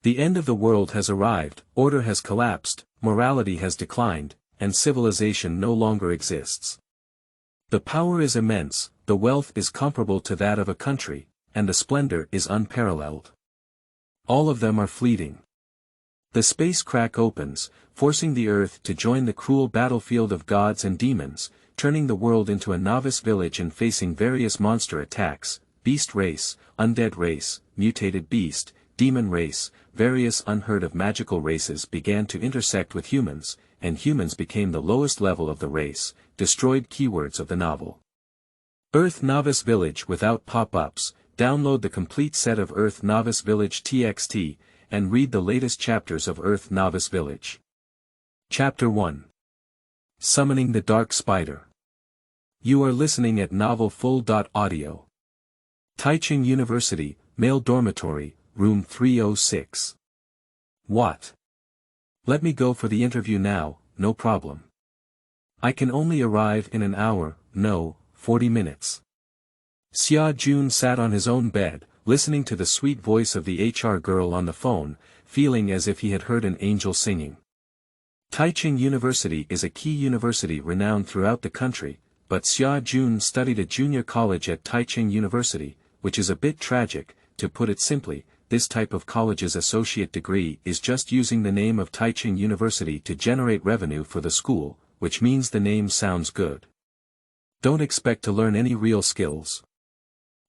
The end of the world has arrived, order has collapsed, morality has declined, and civilization no longer exists. The power is immense, the wealth is comparable to that of a country, and the splendor is unparalleled. All of them are fleeting. The space crack opens, forcing the Earth to join the cruel battlefield of gods and demons, turning the world into a novice village and facing various monster attacks: beast race, undead race, mutated beast, demon race. Various unheard of magical races began to intersect with humans, and humans became the lowest level of the race. Destroyed keywords of the novel. Earth Novice Village without pop-ups. Download the complete set of Earth Novice Village TXT, and read the latest chapters of Earth Novice Village. Chapter 1. Summoning the Dark Spider. You are listening at novelfull.audio. Taichung University, Male Dormitory, Room 306. What? Let me go for the interview now, no problem. I can only arrive in an hour, no, 40 minutes. Xia Jun sat on his own bed, listening to the sweet voice of the HR girl on the phone, feeling as if he had heard an angel singing. Taichung University is a key university renowned throughout the country, but Xia Jun studied at junior college at Taichung University, which is a bit tragic. To put it simply, this type of college's associate degree is just using the name of Taichung University to generate revenue for the school, which means the name sounds good. Don't expect to learn any real skills.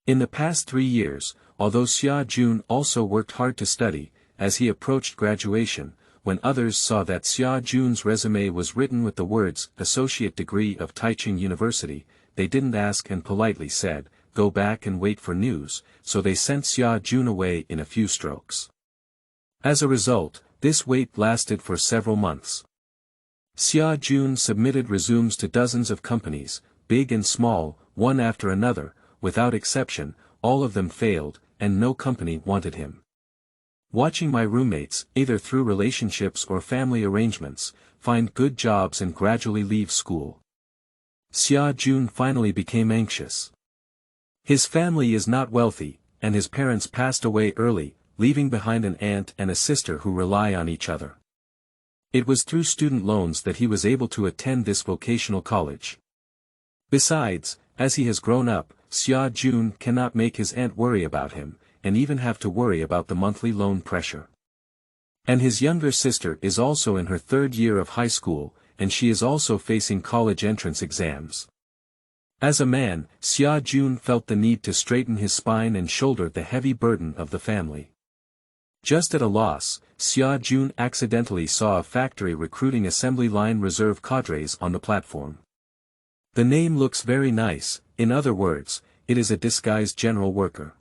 In the past 3 years, although Xia Jun also worked hard to study, as he approached graduation, when others saw that Xia Jun's resume was written with the words, Associate Degree of Taichung University, they didn't ask and politely said, go back and wait for news, so they sent Xia Jun away in a few strokes. As a result, this wait lasted for several months. Xia Jun submitted resumes to dozens of companies, big and small, one after another. Without exception, all of them failed, and no company wanted him. Watching my roommates, either through relationships or family arrangements, find good jobs and gradually leave school, Xia Jun finally became anxious. His family is not wealthy, and his parents passed away early, leaving behind an aunt and a sister who rely on each other. It was through student loans that he was able to attend this vocational college. Besides, as he has grown up, Xia Jun cannot make his aunt worry about him, and even have to worry about the monthly loan pressure. And his younger sister is also in her 3rd year of high school, and she is also facing college entrance exams. As a man, Xia Jun felt the need to straighten his spine and shoulder the heavy burden of the family. Just at a loss, Xia Jun accidentally saw a factory recruiting assembly line reserve cadres on the platform. The name looks very nice, in other words, it is a disguised general worker.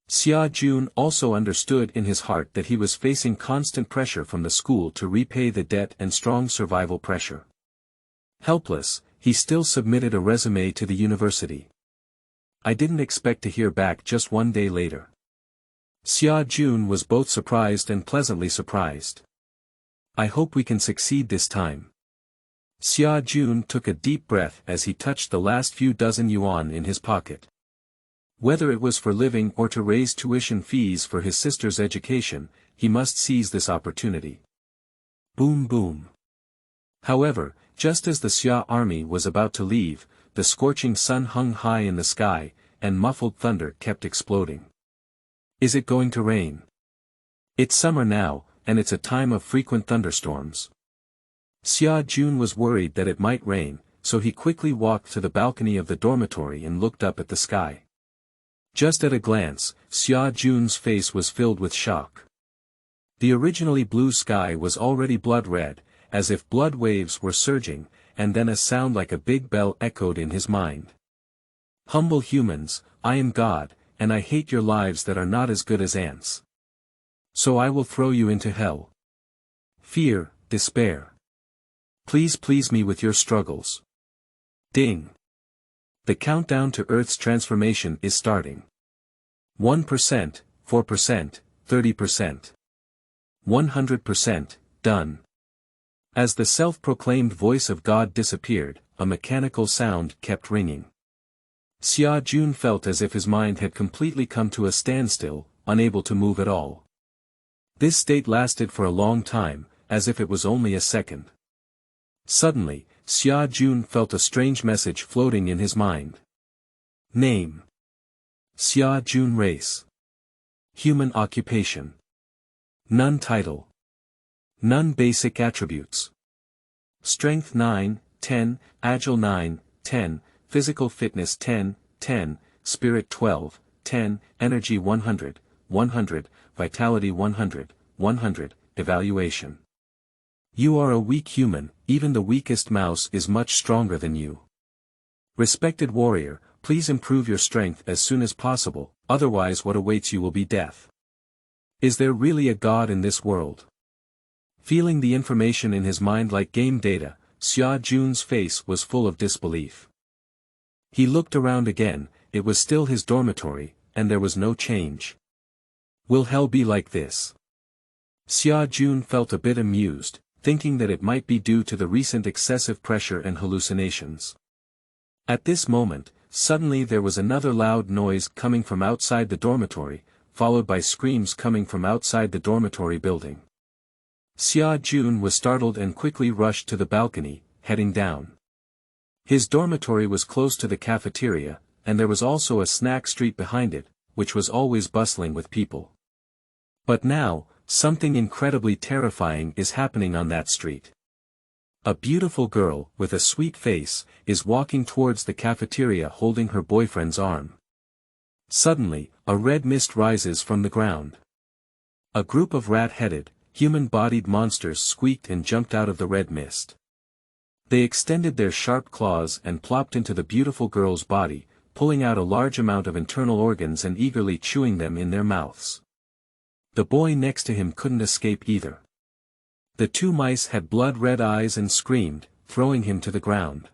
Xia Jun also understood in his heart that he was facing constant pressure from the school to repay the debt and strong survival pressure. Helpless, he still submitted a resume to the university. I didn't expect to hear back just 1 day later. Xia Jun was both surprised and pleasantly surprised. I hope we can succeed this time. Xia Jun took a deep breath as he touched the last few dozen yuan in his pocket. Whether it was for living or to raise tuition fees for his sister's education, he must seize this opportunity. Boom boom. However, just as the Xia army was about to leave, the scorching sun hung high in the sky, and muffled thunder kept exploding. Is it going to rain? It's summer now, and it's a time of frequent thunderstorms. Xia Jun was worried that it might rain, so he quickly walked to the balcony of the dormitory and looked up at the sky. Just at a glance, Xia Jun's face was filled with shock. The originally blue sky was already blood red, as if blood waves were surging, and then a sound like a big bell echoed in his mind. Humble humans, I am God, and I hate your lives that are not as good as ants. So I will throw you into hell. Fear, despair. Please please me with your struggles. Ding. The countdown to Earth's transformation is starting. 1%, 4%, 30%. 100%, done. As the self-proclaimed voice of God disappeared, a mechanical sound kept ringing. Xia Jun felt as if his mind had completely come to a standstill, unable to move at all. This state lasted for a long time, as if it was only a second. Suddenly, Xia Jun felt a strange message floating in his mind. Name: Xia Jun. Race: human. Occupation: none. Title: none. Basic attributes: strength 9, 10, agile 9, 10, physical fitness 10, 10, spirit 12, 10, energy 100, 100, vitality 100, 100, evaluation. You are a weak human, even the weakest mouse is much stronger than you. Respected warrior, please improve your strength as soon as possible, otherwise what awaits you will be death. Is there really a god in this world? Feeling the information in his mind like game data, Xia Jun's face was full of disbelief. He looked around again, it was still his dormitory, and there was no change. Will hell be like this? Xia Jun felt a bit amused, thinking that it might be due to the recent excessive pressure and hallucinations. At this moment, suddenly there was another loud noise coming from outside the dormitory, followed by screams coming from outside the dormitory building. Xia Jun was startled and quickly rushed to the balcony, heading down. His dormitory was close to the cafeteria, and there was also a snack street behind it, which was always bustling with people. But now, something incredibly terrifying is happening on that street. A beautiful girl, with a sweet face, is walking towards the cafeteria holding her boyfriend's arm. Suddenly, a red mist rises from the ground. A group of rat-headed, human-bodied monsters squeaked and jumped out of the red mist. They extended their sharp claws and plopped into the beautiful girl's body, pulling out a large amount of internal organs and eagerly chewing them in their mouths. The boy next to him couldn't escape either. The two mice had blood-red eyes and screamed, throwing him to the ground.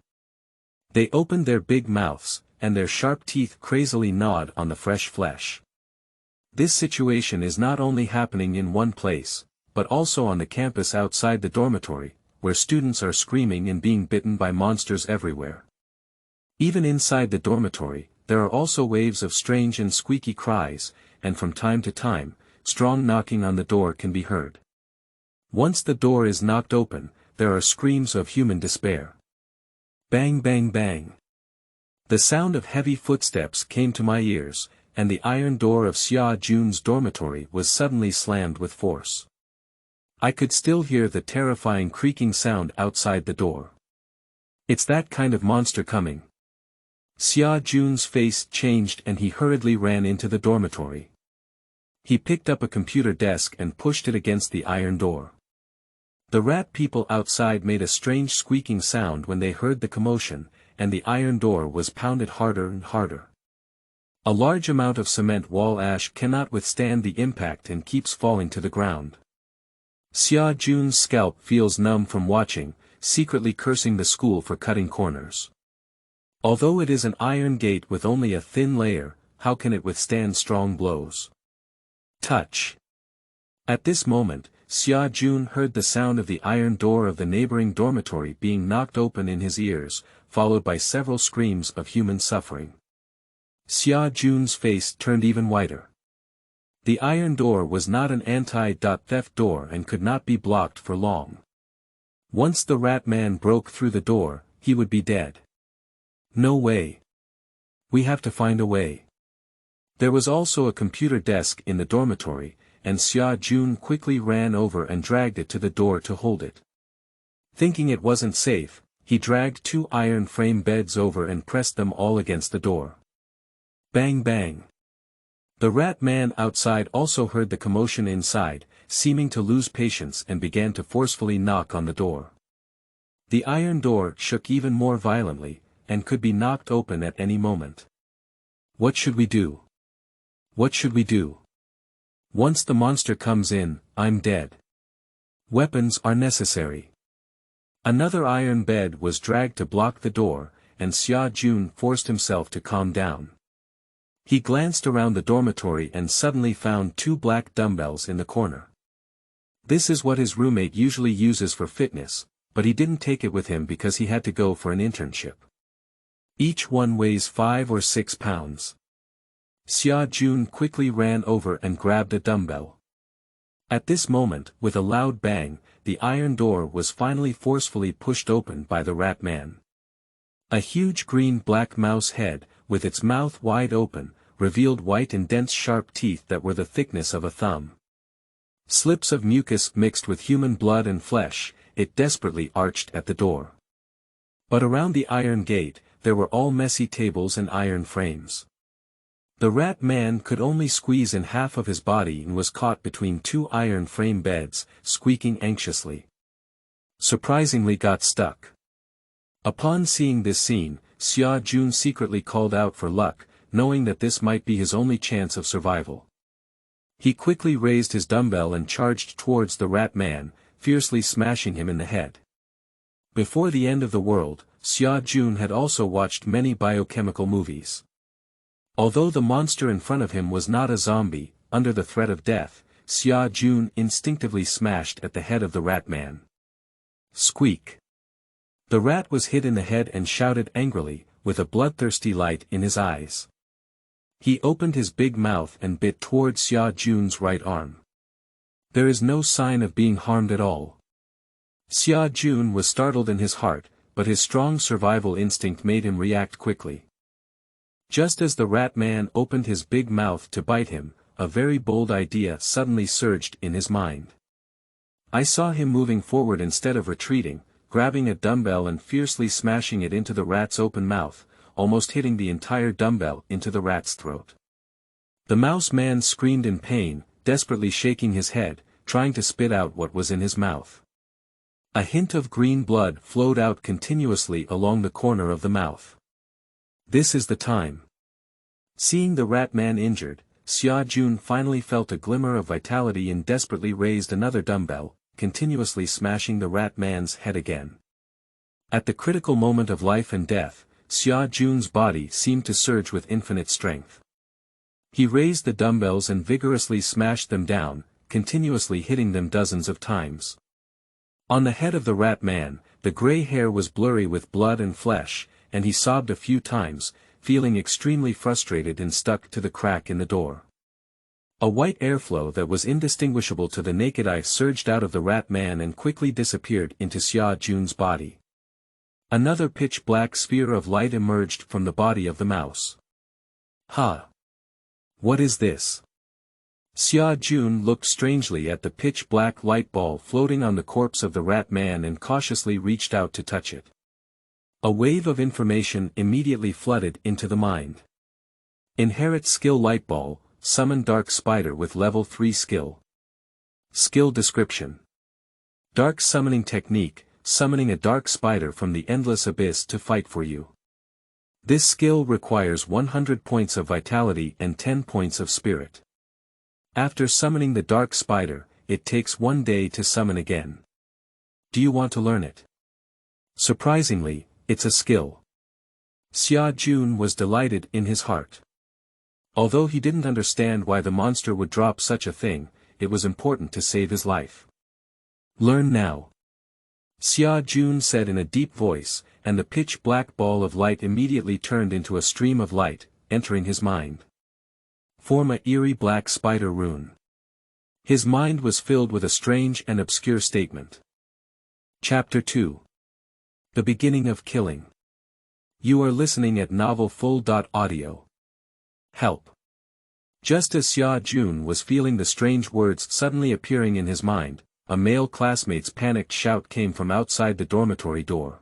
They opened their big mouths, and their sharp teeth crazily gnawed on the fresh flesh. This situation is not only happening in one place, but also on the campus outside the dormitory, where students are screaming and being bitten by monsters everywhere. Even inside the dormitory, there are also waves of strange and squeaky cries, and from time to time, strong knocking on the door can be heard. Once the door is knocked open, there are screams of human despair. Bang bang bang. The sound of heavy footsteps came to my ears, and the iron door of Xia Jun's dormitory was suddenly slammed with force. I could still hear the terrifying creaking sound outside the door. It's that kind of monster coming. Xia Jun's face changed and he hurriedly ran into the dormitory. He picked up a computer desk and pushed it against the iron door. The rat people outside made a strange squeaking sound when they heard the commotion, and the iron door was pounded harder and harder. A large amount of cement wall ash cannot withstand the impact and keeps falling to the ground. Xia Jun's scalp feels numb from watching, secretly cursing the school for cutting corners. Although it is an iron gate with only a thin layer, how can it withstand strong blows? Touch. At this moment, Xia Jun heard the sound of the iron door of the neighboring dormitory being knocked open in his ears, followed by several screams of human suffering. Xia Jun's face turned even whiter. The iron door was not an anti-theft door and could not be blocked for long. Once the rat man broke through the door, he would be dead. No way. We have to find a way. There was also a computer desk in the dormitory, and Xia Jun quickly ran over and dragged it to the door to hold it. Thinking it wasn't safe, he dragged two iron frame beds over and pressed them all against the door. Bang bang. The rat man outside also heard the commotion inside, seeming to lose patience and began to forcefully knock on the door. The iron door shook even more violently, and could be knocked open at any moment. What should we do? What should we do? Once the monster comes in, I'm dead. Weapons are necessary. Another iron bed was dragged to block the door, and Xia Jun forced himself to calm down. He glanced around the dormitory and suddenly found two black dumbbells in the corner. This is what his roommate usually uses for fitness, but he didn't take it with him because he had to go for an internship. Each one weighs 5 or 6 pounds. Xia Jun quickly ran over and grabbed a dumbbell. At this moment, with a loud bang, the iron door was finally forcefully pushed open by the rat man. A huge green-black mouse head, with its mouth wide open, revealed white and dense sharp teeth that were the thickness of a thumb. Slips of mucus mixed with human blood and flesh, it desperately arched at the door. But around the iron gate, there were all messy tables and iron frames. The rat man could only squeeze in half of his body and was caught between two iron frame beds, squeaking anxiously. Surprisingly got stuck. Upon seeing this scene, Xia Jun secretly called out for luck, knowing that this might be his only chance of survival. He quickly raised his dumbbell and charged towards the rat man, fiercely smashing him in the head. Before the end of the world, Xia Jun had also watched many biochemical movies. Although the monster in front of him was not a zombie, under the threat of death, Xia Jun instinctively smashed at the head of the rat man. Squeak! The rat was hit in the head and shouted angrily, with a bloodthirsty light in his eyes. He opened his big mouth and bit toward Xia Jun's right arm. There is no sign of being harmed at all. Xia Jun was startled in his heart, but his strong survival instinct made him react quickly. Just as the rat man opened his big mouth to bite him, a very bold idea suddenly surged in his mind. I saw him moving forward instead of retreating, grabbing a dumbbell and fiercely smashing it into the rat's open mouth, almost hitting the entire dumbbell into the rat's throat. The mouse man screamed in pain, desperately shaking his head, trying to spit out what was in his mouth. A hint of green blood flowed out continuously along the corner of the mouth. This is the time. Seeing the rat man injured, Xia Jun finally felt a glimmer of vitality and desperately raised another dumbbell, continuously smashing the rat man's head again. At the critical moment of life and death, Xia Jun's body seemed to surge with infinite strength. He raised the dumbbells and vigorously smashed them down, continuously hitting them dozens of times. On the head of the rat man, the gray hair was blurry with blood and flesh, and he sobbed a few times, feeling extremely frustrated and stuck to the crack in the door. A white airflow that was indistinguishable to the naked eye surged out of the rat man and quickly disappeared into Xia Jun's body. Another pitch-black sphere of light emerged from the body of the mouse. Ha! What is this? Xia Jun looked strangely at the pitch-black light ball floating on the corpse of the rat man and cautiously reached out to touch it. A wave of information immediately flooded into the mind. Inherit skill light ball, summon dark spider with level 3 skill. Skill description. Dark summoning technique, summoning a dark spider from the endless abyss to fight for you. This skill requires 100 points of vitality and 10 points of spirit. After summoning the dark spider, it takes 1 day to summon again. Do you want to learn it? Surprisingly, it's a skill. Xia Jun was delighted in his heart. Although he didn't understand why the monster would drop such a thing, it was important to save his life. Learn now. Xia Jun said in a deep voice, and the pitch-black ball of light immediately turned into a stream of light, entering his mind. Form a eerie black spider rune. His mind was filled with a strange and obscure statement. Chapter 2. The Beginning of Killing. You are listening at novelfull.audio. Help. Just as Xia Jun was feeling the strange words suddenly appearing in his mind, a male classmate's panicked shout came from outside the dormitory door.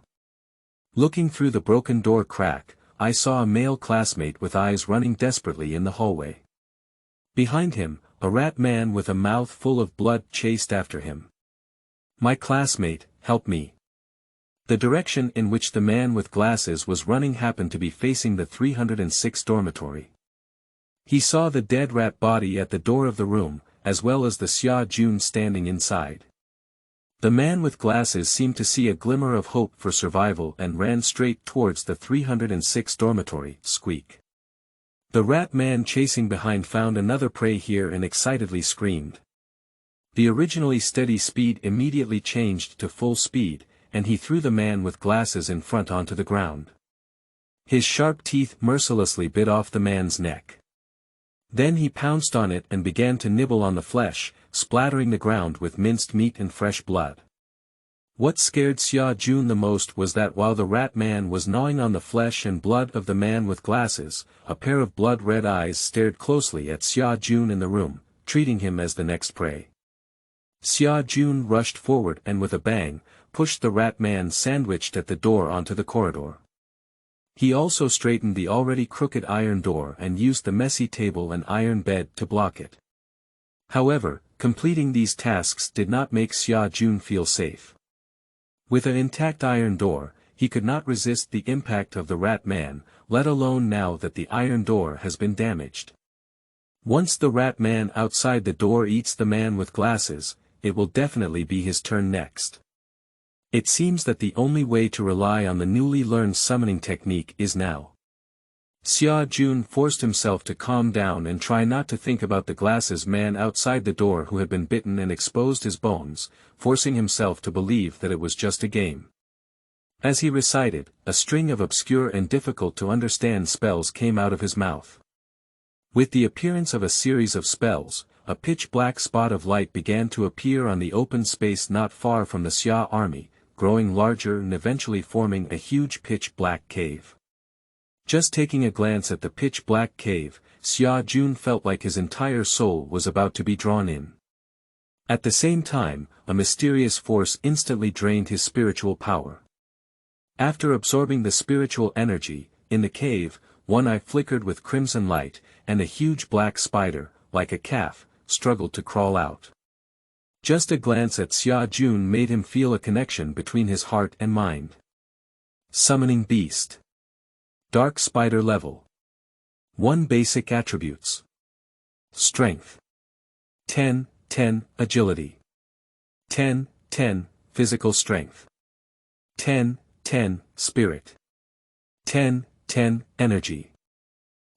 Looking through the broken door crack, I saw a male classmate with eyes running desperately in the hallway. Behind him, a rat man with a mouth full of blood chased after him. My classmate, help me. The direction in which the man with glasses was running happened to be facing the 306 dormitory. He saw the dead rat body at the door of the room, as well as the Xia Jun standing inside. The man with glasses seemed to see a glimmer of hope for survival and ran straight towards the 306 dormitory. Squeak. The rat man chasing behind found another prey here and excitedly screamed. The originally steady speed immediately changed to full speed, and he threw the man with glasses in front onto the ground. His sharp teeth mercilessly bit off the man's neck. Then he pounced on it and began to nibble on the flesh, splattering the ground with minced meat and fresh blood. What scared Xia Jun the most was that while the rat man was gnawing on the flesh and blood of the man with glasses, a pair of blood-red eyes stared closely at Xia Jun in the room, treating him as the next prey. Xia Jun rushed forward and with a bang, pushed the rat man sandwiched at the door onto the corridor. He also straightened the already crooked iron door and used the messy table and iron bed to block it. However, completing these tasks did not make Xia Jun feel safe. With an intact iron door, he could not resist the impact of the rat man, let alone now that the iron door has been damaged. Once the rat man outside the door eats the man with glasses, it will definitely be his turn next. It seems that the only way to rely on the newly learned summoning technique is now. Xia Jun forced himself to calm down and try not to think about the glasses man outside the door who had been bitten and exposed his bones, forcing himself to believe that it was just a game. As he recited, a string of obscure and difficult-to-understand spells came out of his mouth. With the appearance of a series of spells, a pitch-black spot of light began to appear on the open space not far from the Xia army, growing larger and eventually forming a huge pitch-black cave. Just taking a glance at the pitch-black cave, Xia Jun felt like his entire soul was about to be drawn in. At the same time, a mysterious force instantly drained his spiritual power. After absorbing the spiritual energy, in the cave, one eye flickered with crimson light, and a huge black spider, like a calf, struggled to crawl out. Just a glance at Xia Jun made him feel a connection between his heart and mind. Summoning Beast. Dark Spider Level. 1 Basic Attributes. Strength. 10/10 Agility. 10/10 Physical Strength. 10/10 Spirit. 10/10 Energy.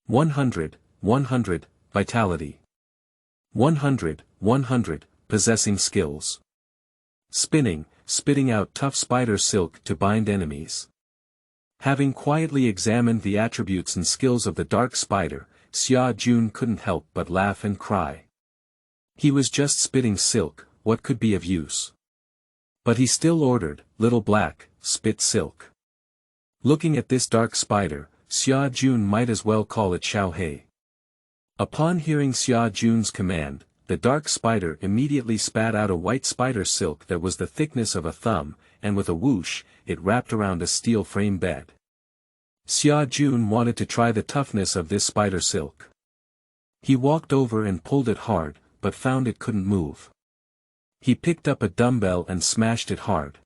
100/100 Vitality. 100/100 Possessing Skills. Spinning, spitting out tough spider silk to bind enemies. Having quietly examined the attributes and skills of the dark spider, Xia Jun couldn't help but laugh and cry. He was just spitting silk, what could be of use? But he still ordered, "Little Black, spit silk." Looking at this dark spider, Xia Jun might as well call it Xiaohei. Upon hearing Xia Jun's command, the dark spider immediately spat out a white spider silk that was the thickness of a thumb, and with a whoosh, it wrapped around a steel frame bed. Xia Jun wanted to try the toughness of this spider silk. He walked over and pulled it hard, but found it couldn't move. He picked up a dumbbell and smashed it hard.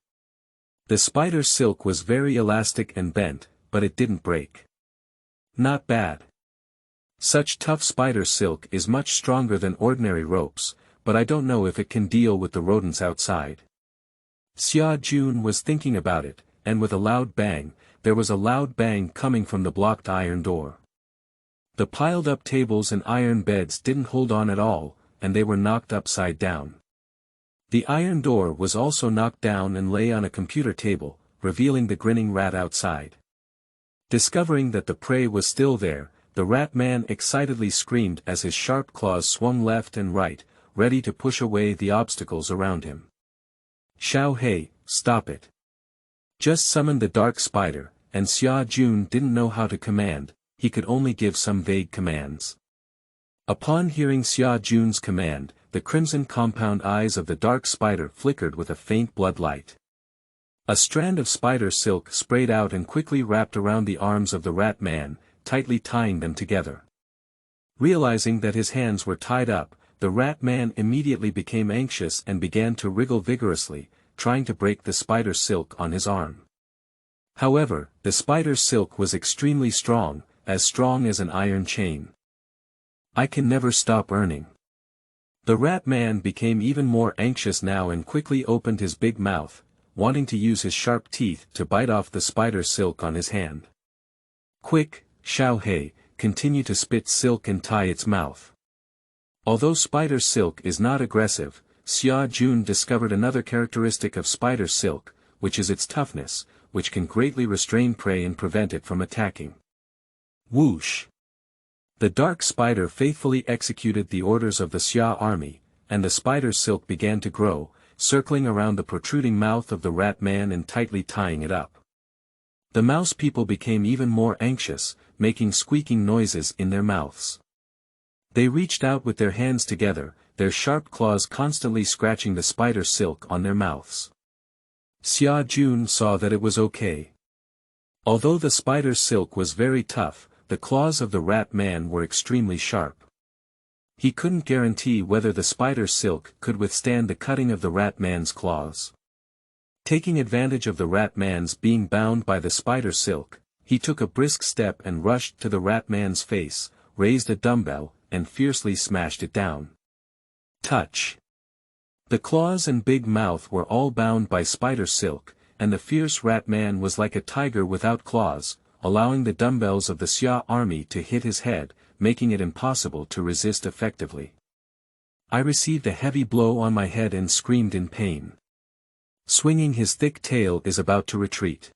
The spider silk was very elastic and bent, but it didn't break. Not bad. Such tough spider silk is much stronger than ordinary ropes, but I don't know if it can deal with the rodents outside. Xia Jun was thinking about it, and with a loud bang, there was a loud bang coming from the blocked iron door. The piled-up tables and iron beds didn't hold on at all, and they were knocked upside down. The iron door was also knocked down and lay on a computer table, revealing the grinning rat outside. Discovering that the prey was still there, the rat man excitedly screamed as his sharp claws swung left and right, ready to push away the obstacles around him. Xiaohei, stop it. Just summon the dark spider, and Xia Jun didn't know how to command, he could only give some vague commands. Upon hearing Xia Jun's command, the crimson compound eyes of the dark spider flickered with a faint blood light. A strand of spider silk sprayed out and quickly wrapped around the arms of the rat man, tightly tying them together. Realizing that his hands were tied up, the rat man immediately became anxious and began to wriggle vigorously, trying to break the spider silk on his arm. However, the spider silk was extremely strong, as strong as an iron chain. I can never stop earning. The rat man became even more anxious now and quickly opened his big mouth, wanting to use his sharp teeth to bite off the spider silk on his hand. Quick, Xiaohei, continue to spit silk and tie its mouth. Although spider silk is not aggressive, Xia Jun discovered another characteristic of spider silk, which is its toughness, which can greatly restrain prey and prevent it from attacking. Whoosh! The dark spider faithfully executed the orders of the Xia army, and the spider's silk began to grow, circling around the protruding mouth of the rat man and tightly tying it up. The mouse people became even more anxious, making squeaking noises in their mouths. They reached out with their hands together, their sharp claws constantly scratching the spider silk on their mouths. Xia Jun saw that it was okay. Although the spider's silk was very tough, the claws of the rat man were extremely sharp. He couldn't guarantee whether the spider's silk could withstand the cutting of the rat man's claws. Taking advantage of the rat man's being bound by the spider silk, he took a brisk step and rushed to the rat man's face, raised a dumbbell, and fiercely smashed it down. Touch! The claws and big mouth were all bound by spider silk, and the fierce rat man was like a tiger without claws, allowing the dumbbells of the Xia army to hit his head, making it impossible to resist effectively. I received a heavy blow on my head and screamed in pain. Swinging his thick tail is about to retreat.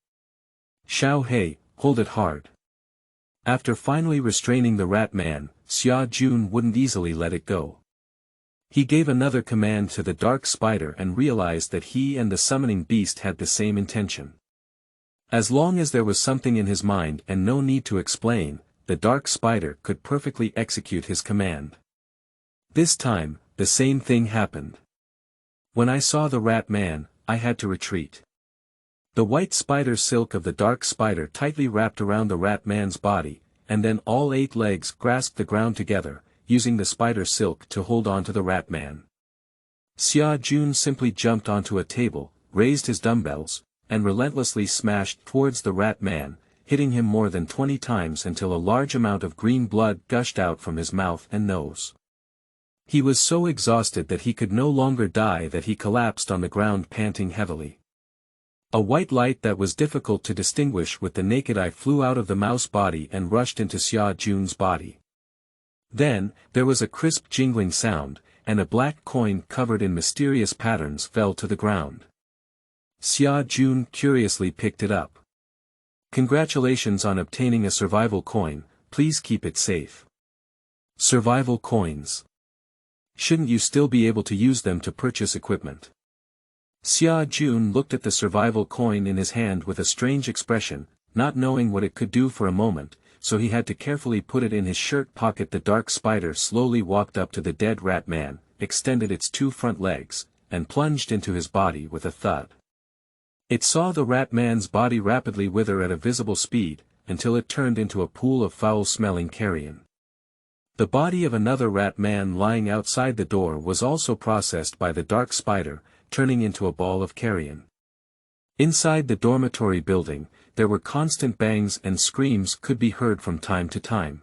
Xiao Hei, hold it hard. After finally restraining the rat man, Xia Jun wouldn't easily let it go. He gave another command to the dark spider and realized that he and the summoning beast had the same intention. As long as there was something in his mind and no need to explain, the dark spider could perfectly execute his command. This time, the same thing happened. When I saw the rat man, I had to retreat. The white spider silk of the dark spider tightly wrapped around the rat man's body, and then all 8 legs grasped the ground together, using the spider silk to hold on to the rat man. Xia Jun simply jumped onto a table, raised his dumbbells, and relentlessly smashed towards the rat man, hitting him more than 20 times until a large amount of green blood gushed out from his mouth and nose. He was so exhausted that he could no longer die that he collapsed on the ground panting heavily. A white light that was difficult to distinguish with the naked eye flew out of the mouse body and rushed into Xia Jun's body. Then, there was a crisp jingling sound, and a black coin covered in mysterious patterns fell to the ground. Xia Jun curiously picked it up. Congratulations on obtaining a survival coin, please keep it safe. Survival coins. Shouldn't you still be able to use them to purchase equipment? Xia Jun looked at the survival coin in his hand with a strange expression, not knowing what it could do for a moment, so he had to carefully put it in his shirt pocket. The dark spider slowly walked up to the dead rat man, extended its 2 front legs, and plunged into his body with a thud. It saw the rat man's body rapidly wither at a visible speed, until it turned into a pool of foul-smelling carrion. The body of another rat man lying outside the door was also processed by the dark spider, turning into a ball of carrion. Inside the dormitory building, there were constant bangs and screams could be heard from time to time.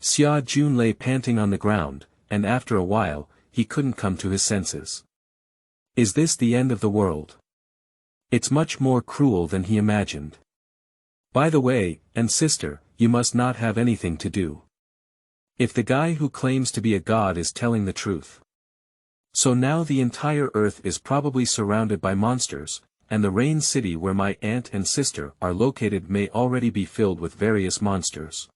Xia Jun lay panting on the ground, and after a while, he couldn't come to his senses. Is this the end of the world? It's much more cruel than he imagined. By the way, and sister, you must not have anything to do. If the guy who claims to be a god is telling the truth. So now the entire earth is probably surrounded by monsters, and the rain city where my aunt and sister are located may already be filled with various monsters.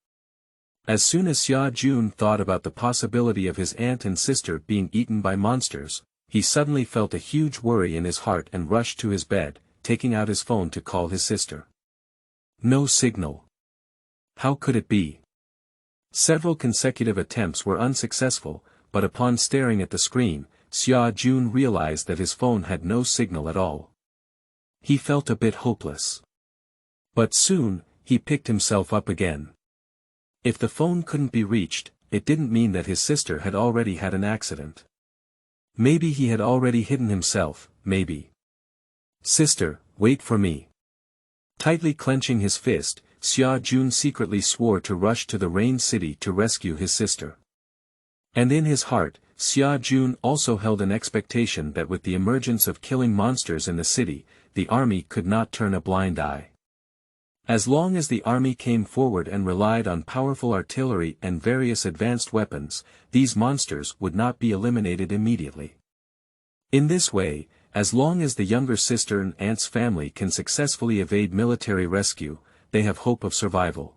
As soon as Xia Jun thought about the possibility of his aunt and sister being eaten by monsters, he suddenly felt a huge worry in his heart and rushed to his bed, taking out his phone to call his sister. No signal. How could it be? Several consecutive attempts were unsuccessful, but upon staring at the screen, Xia Jun realized that his phone had no signal at all. He felt a bit hopeless. But soon, he picked himself up again. If the phone couldn't be reached, it didn't mean that his sister had already had an accident. Maybe he had already hidden himself, maybe. Sister, wait for me. Tightly clenching his fist, Xia Jun secretly swore to rush to the Rain City to rescue his sister. And in his heart, Xia Jun also held an expectation that with the emergence of killing monsters in the city, the army could not turn a blind eye. As long as the army came forward and relied on powerful artillery and various advanced weapons, these monsters would not be eliminated immediately. In this way, as long as the younger sister and aunt's family can successfully evade military rescue, they have hope of survival.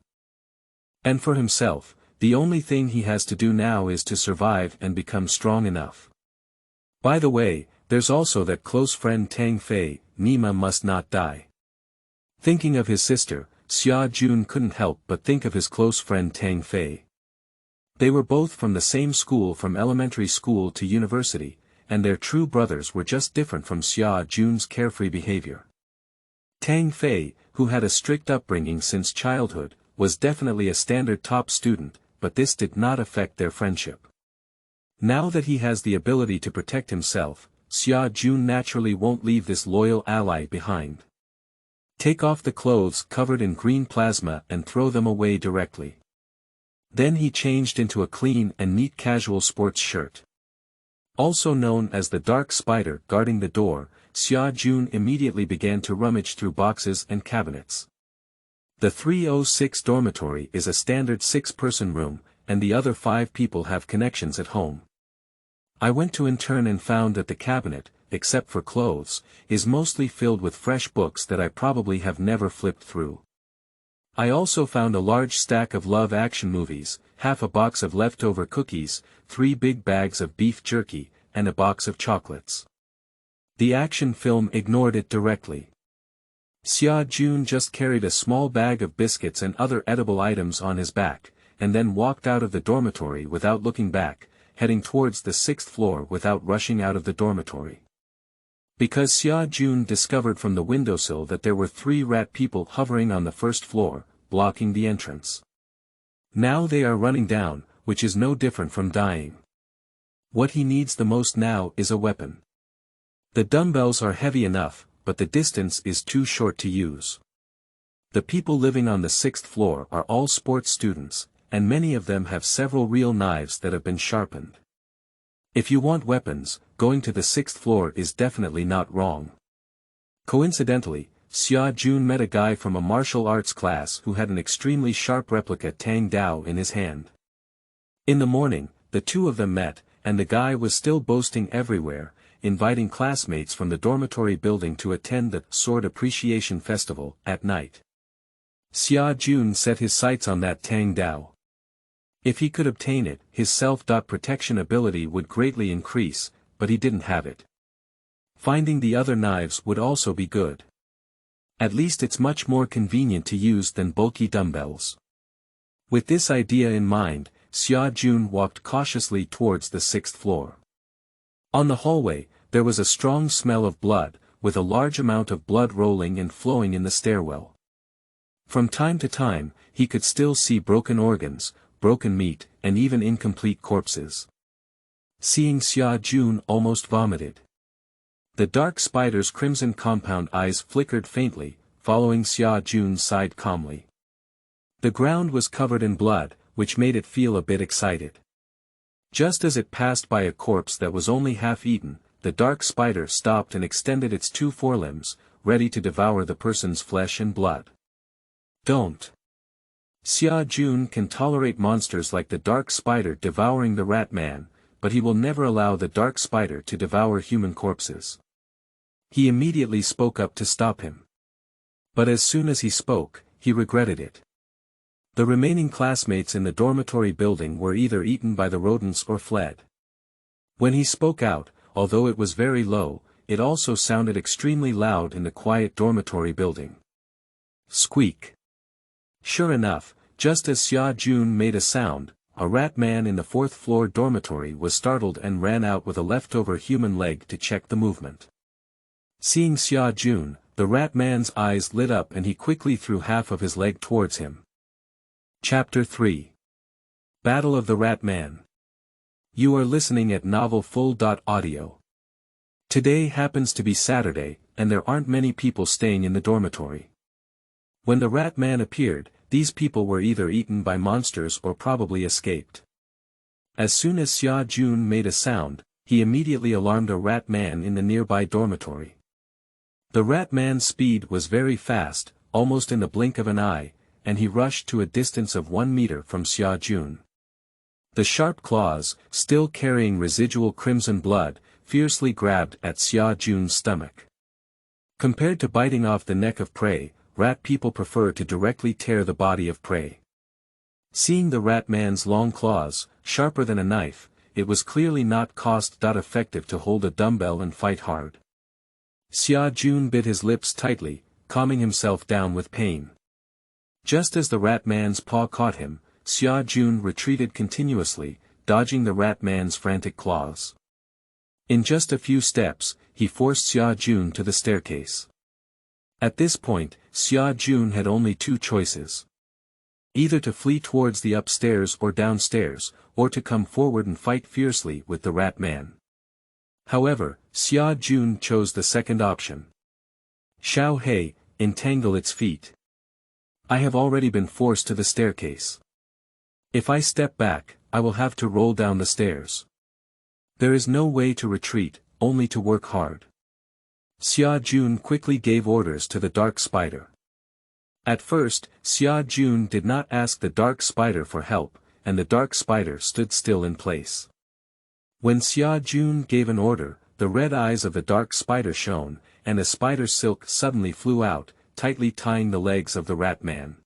And for himself, the only thing he has to do now is to survive and become strong enough. By the way, there's also that close friend Tang Fei, Nima must not die. Thinking of his sister, Xia Jun couldn't help but think of his close friend Tang Fei. They were both from the same school from elementary school to university, and their true brothers were just different from Xia Jun's carefree behavior. Tang Fei, who had a strict upbringing since childhood, was definitely a standard top student, but this did not affect their friendship. Now that he has the ability to protect himself, Xia Jun naturally won't leave this loyal ally behind. Take off the clothes covered in green plasma and throw them away directly. Then he changed into a clean and neat casual sports shirt. Also known as the dark spider guarding the door, Xia Jun immediately began to rummage through boxes and cabinets. The 306 dormitory is a standard 6-person room, and the other 5 people have connections at home. I went to intern and found that the cabinet, except for clothes, is mostly filled with fresh books that I probably have never flipped through. I also found a large stack of love action movies, half a box of leftover cookies, 3 big bags of beef jerky, and a box of chocolates. The action film ignored it directly. Xia Jun just carried a small bag of biscuits and other edible items on his back, and then walked out of the dormitory without looking back, heading towards the 6th floor without rushing out of the dormitory. Because Xia Jun discovered from the windowsill that there were 3 rat people hovering on the 1st floor, blocking the entrance. Now they are running down, which is no different from dying. What he needs the most now is a weapon. The dumbbells are heavy enough, but the distance is too short to use. The people living on the 6th floor are all sports students, and many of them have several real knives that have been sharpened. If you want weapons, going to the 6th floor is definitely not wrong. Coincidentally, Xia Jun met a guy from a martial arts class who had an extremely sharp replica Tang Dao in his hand. In the morning, the two of them met, and the guy was still boasting everywhere, inviting classmates from the dormitory building to attend the Sword Appreciation Festival at night. Xia Jun set his sights on that Tang Dao. If he could obtain it, his self-protection ability would greatly increase, but he didn't have it. Finding the other knives would also be good. At least it's much more convenient to use than bulky dumbbells. With this idea in mind, Xia Jun walked cautiously towards the 6th floor. On the hallway, there was a strong smell of blood, with a large amount of blood rolling and flowing in the stairwell. From time to time, he could still see broken organs, broken meat, and even incomplete corpses. Seeing Xia Jun almost vomited. The dark spider's crimson compound eyes flickered faintly, following Xia Jun's side calmly. The ground was covered in blood, which made it feel a bit excited. Just as it passed by a corpse that was only half eaten, the dark spider stopped and extended its 2 forelimbs, ready to devour the person's flesh and blood. Don't. Xia Jun can tolerate monsters like the dark spider devouring the rat man, but he will never allow the dark spider to devour human corpses. He immediately spoke up to stop him. But as soon as he spoke, he regretted it. The remaining classmates in the dormitory building were either eaten by the rodents or fled. When he spoke out, although it was very low, it also sounded extremely loud in the quiet dormitory building. Squeak. Sure enough, just as Xia Jun made a sound, a rat man in the 4th floor dormitory was startled and ran out with a leftover human leg to check the movement. Seeing Xia Jun, the rat man's eyes lit up and he quickly threw half of his leg towards him. Chapter 3. Battle of the Rat Man. You are listening at novelfull.audio. Today happens to be Saturday, and there aren't many people staying in the dormitory. When the rat man appeared, these people were either eaten by monsters or probably escaped. As soon as Xia Jun made a sound, he immediately alarmed a rat man in the nearby dormitory. The rat man's speed was very fast, almost in the blink of an eye, and he rushed to a distance of 1 meter from Xia Jun. The sharp claws, still carrying residual crimson blood, fiercely grabbed at Xia Jun's stomach. Compared to biting off the neck of prey, rat people prefer to directly tear the body of prey. Seeing the rat man's long claws, sharper than a knife, it was clearly not cost-effective to hold a dumbbell and fight hard. Xia Jun bit his lips tightly, calming himself down with pain. Just as the rat man's paw caught him, Xia Jun retreated continuously, dodging the rat man's frantic claws. In just a few steps, he forced Xia Jun to the staircase. At this point, Xia Jun had only two choices. Either to flee towards the upstairs or downstairs, or to come forward and fight fiercely with the rat man. However, Xia Jun chose the second option. Xiao Hei, entangle its feet. I have already been forced to the staircase. If I step back, I will have to roll down the stairs. There is no way to retreat, only to work hard. Xia Jun quickly gave orders to the dark spider. At first, Xia Jun did not ask the dark spider for help, and the dark spider stood still in place. When Xia Jun gave an order, the red eyes of the dark spider shone, and a spider silk suddenly flew out, tightly tying the legs of the rat man.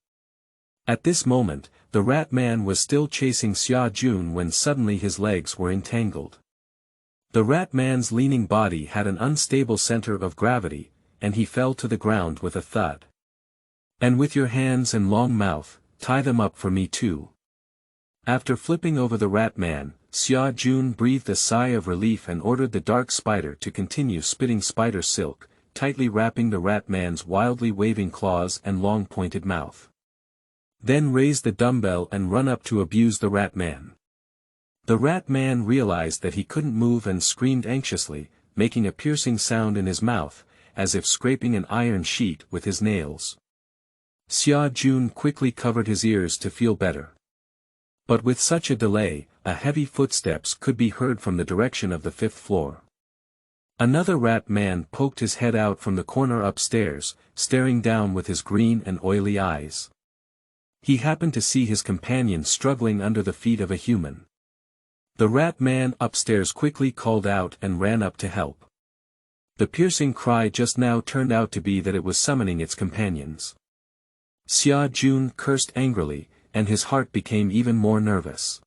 At this moment, the rat man was still chasing Xia Jun when suddenly his legs were entangled. The rat man's leaning body had an unstable center of gravity, and he fell to the ground with a thud. And with your hands and long mouth, tie them up for me too. After flipping over the rat man, Xia Jun breathed a sigh of relief and ordered the dark spider to continue spitting spider silk, tightly wrapping the rat man's wildly waving claws and long pointed mouth. Then raise the dumbbell and run up to abuse the rat man. The rat man realized that he couldn't move and screamed anxiously, making a piercing sound in his mouth, as if scraping an iron sheet with his nails. Xia Jun quickly covered his ears to feel better. But with such a delay, a heavy footsteps could be heard from the direction of the 5th floor. Another rat man poked his head out from the corner upstairs, staring down with his green and oily eyes. He happened to see his companion struggling under the feet of a human. The rat man upstairs quickly called out and ran up to help. The piercing cry just now turned out to be that it was summoning its companions. Xia Jun cursed angrily, and his heart became even more nervous.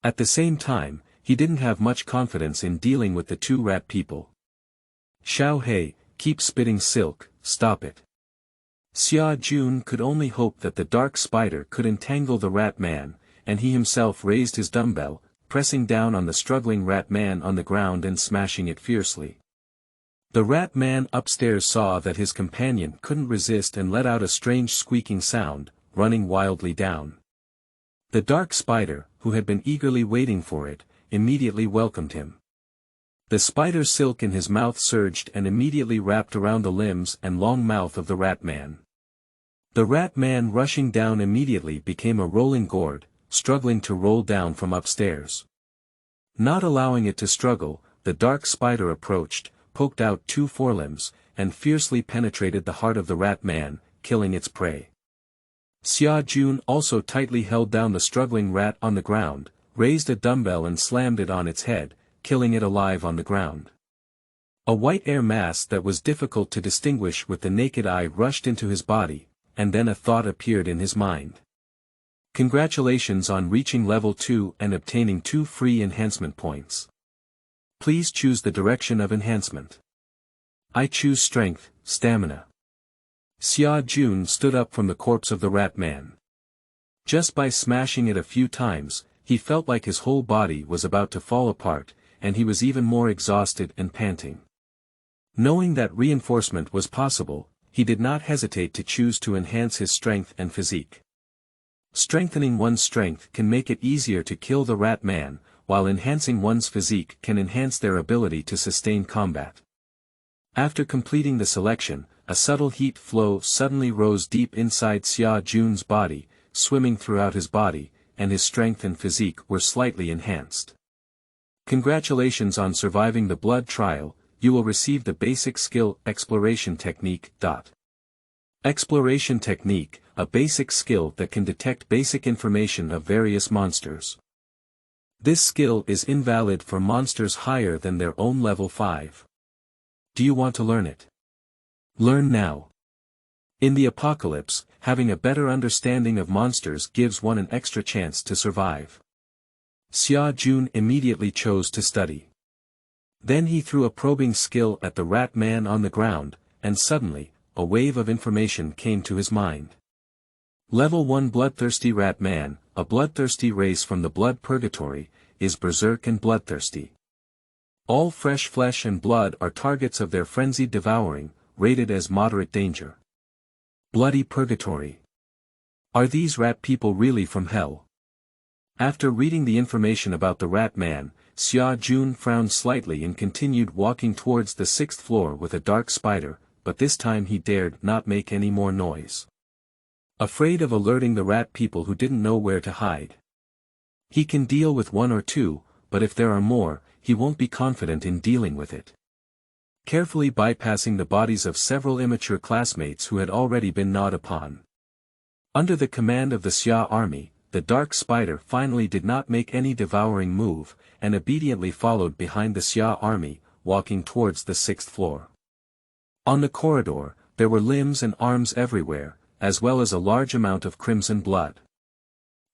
At the same time, he didn't have much confidence in dealing with the two rat people. Xiao Hei, keep spitting silk, stop it. Xia Jun could only hope that the dark spider could entangle the rat man, and he himself raised his dumbbell, pressing down on the struggling rat man on the ground and smashing it fiercely. The rat man upstairs saw that his companion couldn't resist and let out a strange squeaking sound, running wildly down. The dark spider, who had been eagerly waiting for it, immediately welcomed him. The spider silk in his mouth surged and immediately wrapped around the limbs and long mouth of the rat man. The rat man rushing down immediately became a rolling gourd, struggling to roll down from upstairs. Not allowing it to struggle, the dark spider approached, poked out two forelimbs, and fiercely penetrated the heart of the rat man, killing its prey. Xia Jun also tightly held down the struggling rat on the ground, raised a dumbbell and slammed it on its head, killing it alive on the ground. A white air mass that was difficult to distinguish with the naked eye rushed into his body, and then a thought appeared in his mind. Congratulations on reaching level 2 and obtaining 2 free enhancement points. Please choose the direction of enhancement. I choose strength, stamina. Xia Jun stood up from the corpse of the rat man. Just by smashing it a few times, he felt like his whole body was about to fall apart, and he was even more exhausted and panting. Knowing that reinforcement was possible, he did not hesitate to choose to enhance his strength and physique. Strengthening one's strength can make it easier to kill the rat man, while enhancing one's physique can enhance their ability to sustain combat. After completing the selection, a subtle heat flow suddenly rose deep inside Xia Jun's body, swimming throughout his body, and his strength and physique were slightly enhanced. Congratulations on surviving the blood trial, you will receive the basic skill Exploration Technique. Exploration Technique, a basic skill that can detect basic information of various monsters. This skill is invalid for monsters higher than their own level 5. Do you want to learn it? Learn now. In the apocalypse, having a better understanding of monsters gives one an extra chance to survive. Xia Jun immediately chose to study. Then he threw a probing skill at the rat man on the ground, and suddenly, a wave of information came to his mind. Level 1 Bloodthirsty Rat Man, a bloodthirsty race from the blood purgatory, is berserk and bloodthirsty. All fresh flesh and blood are targets of their frenzied devouring, rated as moderate danger. Bloody purgatory. Are these rat people really from hell? After reading the information about the rat man, Xia Jun frowned slightly and continued walking towards the 6th floor with a dark spider, but this time he dared not make any more noise. Afraid of alerting the rat people who didn't know where to hide. He can deal with one or two, but if there are more, he won't be confident in dealing with it. Carefully bypassing the bodies of several immature classmates who had already been gnawed upon. Under the command of the Xia army, the dark spider finally did not make any devouring move, and obediently followed behind the Xia army, walking towards the 6th floor. On the corridor, there were limbs and arms everywhere, as well as a large amount of crimson blood.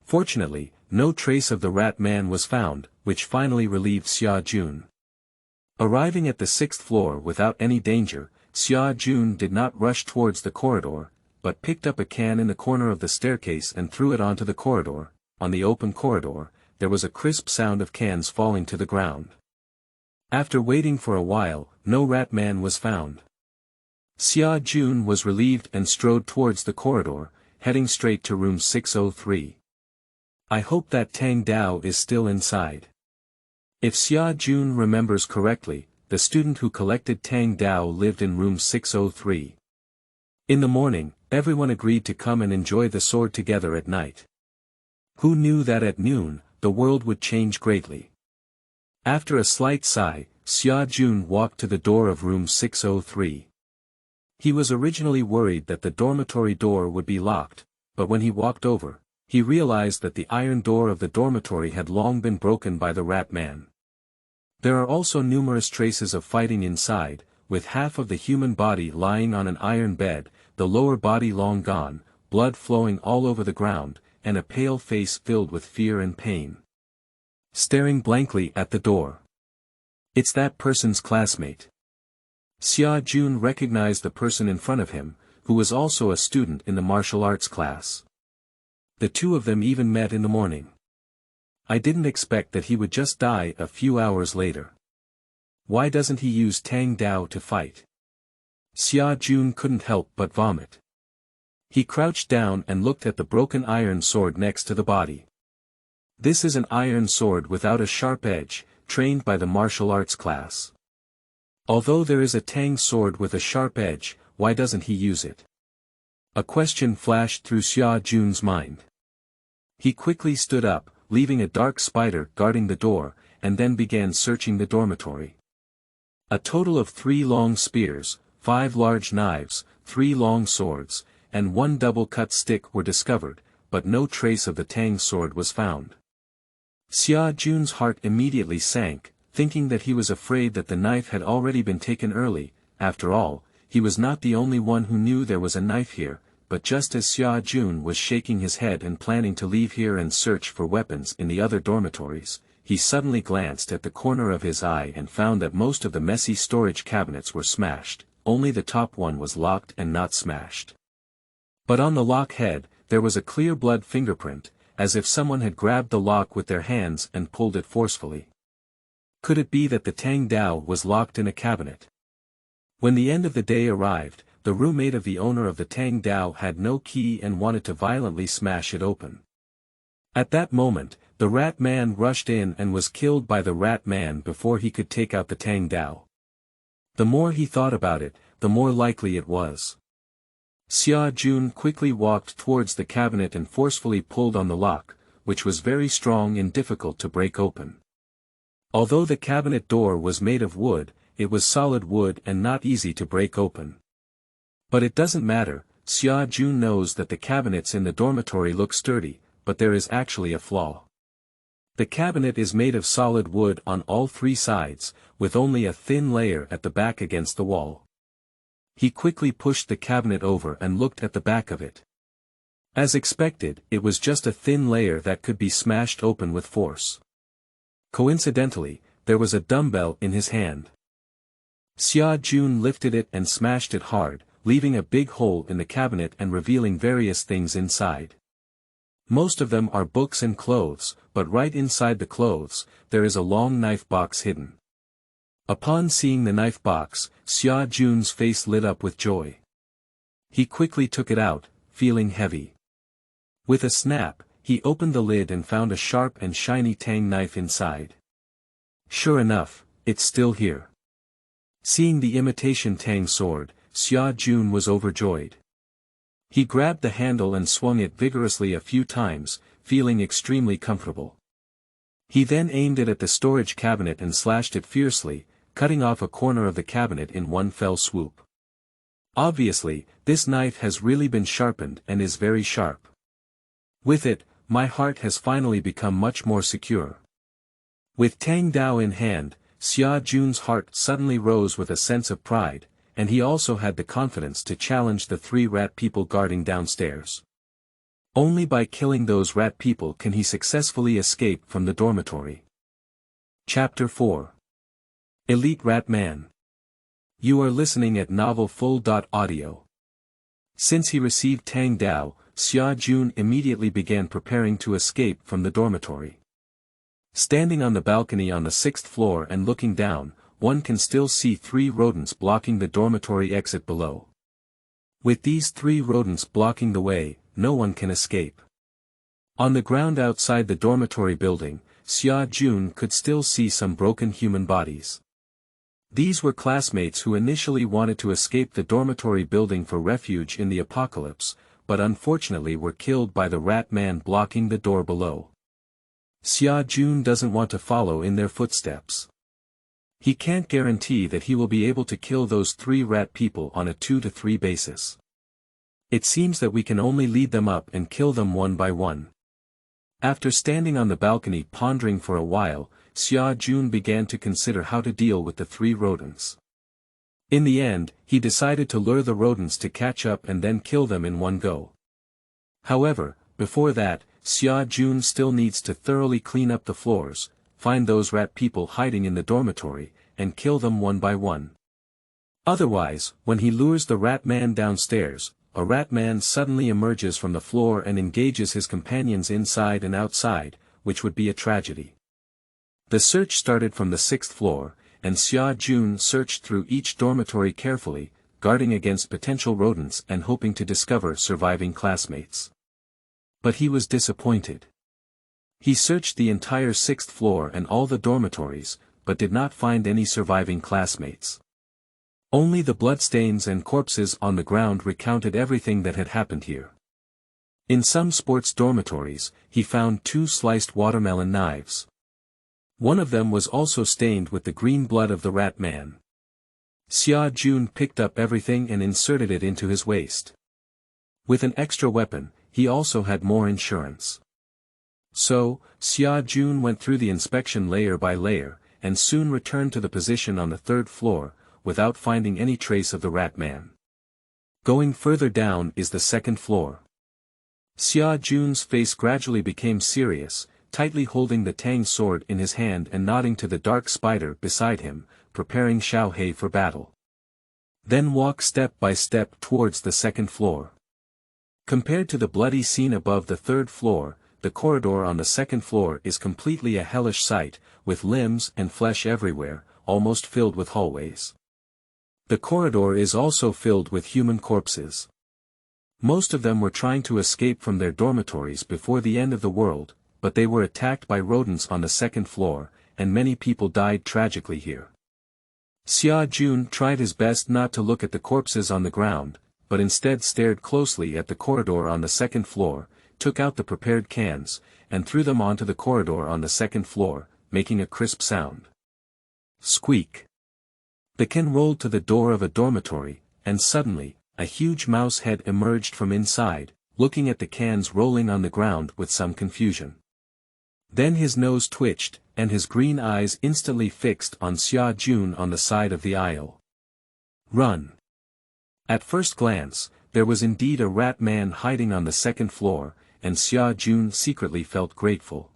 Fortunately, no trace of the rat man was found, which finally relieved Xia Jun. Arriving at the 6th floor without any danger, Xia Jun did not rush towards the corridor, but picked up a can in the corner of the staircase and threw it onto the corridor. On the open corridor, there was a crisp sound of cans falling to the ground. After waiting for a while, no rat man was found. Xia Jun was relieved and strode towards the corridor, heading straight to room 603. I hope that Tang Dao is still inside. If Xia Jun remembers correctly, the student who collected Tang Dao lived in room 603. In the morning, everyone agreed to come and enjoy the sword together at night. Who knew that at noon, the world would change greatly? After a slight sigh, Xia Jun walked to the door of room 603. He was originally worried that the dormitory door would be locked, but when he walked over, he realized that the iron door of the dormitory had long been broken by the rat man. There are also numerous traces of fighting inside, with half of the human body lying on an iron bed, the lower body long gone, blood flowing all over the ground, and a pale face filled with fear and pain. Staring blankly at the door. It's that person's classmate. Xia Jun recognized the person in front of him, who was also a student in the martial arts class. The two of them even met in the morning. I didn't expect that he would just die a few hours later. Why doesn't he use Tang Dao to fight? Xia Jun couldn't help but vomit. He crouched down and looked at the broken iron sword next to the body. This is an iron sword without a sharp edge, trained by the martial arts class. Although there is a Tang sword with a sharp edge, why doesn't he use it? A question flashed through Xia Jun's mind. He quickly stood up, leaving a dark spider guarding the door, and then began searching the dormitory. A total of 3 long spears, 5 large knives, 3 long swords, and 1 double-cut stick were discovered, but no trace of the Tang sword was found. Xia Jun's heart immediately sank, thinking that he was afraid that the knife had already been taken early. After all, he was not the only one who knew there was a knife here, but just as Xia Jun was shaking his head and planning to leave here and search for weapons in the other dormitories, he suddenly glanced at the corner of his eye and found that most of the messy storage cabinets were smashed, only the top one was locked and not smashed. But on the lock head, there was a clear blood fingerprint, as if someone had grabbed the lock with their hands and pulled it forcefully. Could it be that the Tang Dao was locked in a cabinet? When the end of the day arrived, the roommate of the owner of the Tang Dao had no key and wanted to violently smash it open. At that moment, the rat man rushed in and was killed by the rat man before he could take out the Tang Dao. The more he thought about it, the more likely it was. Xia Jun quickly walked towards the cabinet and forcefully pulled on the lock, which was very strong and difficult to break open. Although the cabinet door was made of wood, it was solid wood and not easy to break open. But it doesn't matter, Xia Jun knows that the cabinets in the dormitory look sturdy, but there is actually a flaw. The cabinet is made of solid wood on all 3 sides, with only a thin layer at the back against the wall. He quickly pushed the cabinet over and looked at the back of it. As expected, it was just a thin layer that could be smashed open with force. Coincidentally, there was a dumbbell in his hand. Xia Jun lifted it and smashed it hard, leaving a big hole in the cabinet and revealing various things inside. Most of them are books and clothes, but right inside the clothes, there is a long knife box hidden. Upon seeing the knife box, Xia Jun's face lit up with joy. He quickly took it out, feeling heavy. With a snap, he opened the lid and found a sharp and shiny tang knife inside. Sure enough, it's still here. Seeing the imitation tang sword, Xia Jun was overjoyed. He grabbed the handle and swung it vigorously a few times, feeling extremely comfortable. He then aimed it at the storage cabinet and slashed it fiercely, cutting off a corner of the cabinet in one fell swoop. Obviously, this knife has really been sharpened and is very sharp. With it, my heart has finally become much more secure. With Tang Dao in hand, Xia Jun's heart suddenly rose with a sense of pride, and he also had the confidence to challenge the 3 rat people guarding downstairs. Only by killing those rat people can he successfully escape from the dormitory. Chapter 4. Elite Rat Man. You are listening at novelfull.audio. Since he received Tang Dao, Xia Jun immediately began preparing to escape from the dormitory. Standing on the balcony on the 6th floor and looking down, one can still see 3 rodents blocking the dormitory exit below. With these 3 rodents blocking the way, no one can escape. On the ground outside the dormitory building, Xia Jun could still see some broken human bodies. These were classmates who initially wanted to escape the dormitory building for refuge in the apocalypse, but unfortunately were killed by the rat man blocking the door below. Xia Jun doesn't want to follow in their footsteps. He can't guarantee that he will be able to kill those 3 rat people on a 2-to-3 basis. It seems that we can only lead them up and kill them one by one. After standing on the balcony pondering for a while, Xia Jun began to consider how to deal with the 3 rodents. In the end, he decided to lure the rodents to catch up and then kill them in one go. However, before that, Xia Jun still needs to thoroughly clean up the floors, find those rat people hiding in the dormitory, and kill them one by one. Otherwise, when he lures the rat man downstairs, a rat man suddenly emerges from the floor and engages his companions inside and outside, which would be a tragedy. The search started from the 6th floor, and Xia Jun searched through each dormitory carefully, guarding against potential rodents and hoping to discover surviving classmates. But he was disappointed. He searched the entire 6th floor and all the dormitories, but did not find any surviving classmates. Only the bloodstains and corpses on the ground recounted everything that had happened here. In some sports dormitories, he found 2 sliced watermelon knives. One of them was also stained with the green blood of the rat man. Xia Jun picked up everything and inserted it into his waist. With an extra weapon, he also had more insurance. So, Xia Jun went through the inspection layer by layer, and soon returned to the position on the 3rd floor, without finding any trace of the rat man. Going further down is the 2nd floor. Xia Jun's face gradually became serious, tightly holding the Tang sword in his hand and nodding to the dark spider beside him, preparing Xiao Hei for battle. Then walk step by step towards the 2nd floor. Compared to the bloody scene above the 3rd floor, the corridor on the 2nd floor is completely a hellish sight, with limbs and flesh everywhere, almost filled with hallways. The corridor is also filled with human corpses. Most of them were trying to escape from their dormitories before the end of the world, but they were attacked by rodents on the 2nd floor, and many people died tragically here. Xia Jun tried his best not to look at the corpses on the ground, but instead stared closely at the corridor on the 2nd floor, took out the prepared cans, and threw them onto the corridor on the 2nd floor, making a crisp sound. Squeak. The can rolled to the door of a dormitory, and suddenly, a huge mouse head emerged from inside, looking at the cans rolling on the ground with some confusion. Then his nose twitched, and his green eyes instantly fixed on Xia Jun on the side of the aisle. Run. At first glance, there was indeed a rat man hiding on the second floor, and Xia Jun secretly felt grateful.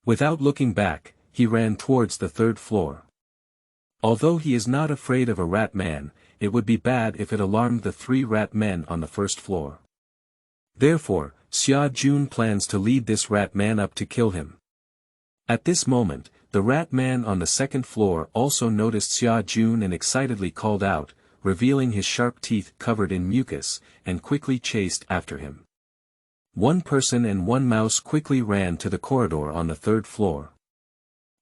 Without looking back, he ran towards the third floor. Although he is not afraid of a rat man, it would be bad if it alarmed the 3 rat men on the first floor. Therefore, Xia Jun plans to lead this rat man up to kill him. At this moment, the rat man on the second floor also noticed Xia Jun and excitedly called out, revealing his sharp teeth covered in mucus, and quickly chased after him. 1 person and 1 mouse quickly ran to the corridor on the third floor.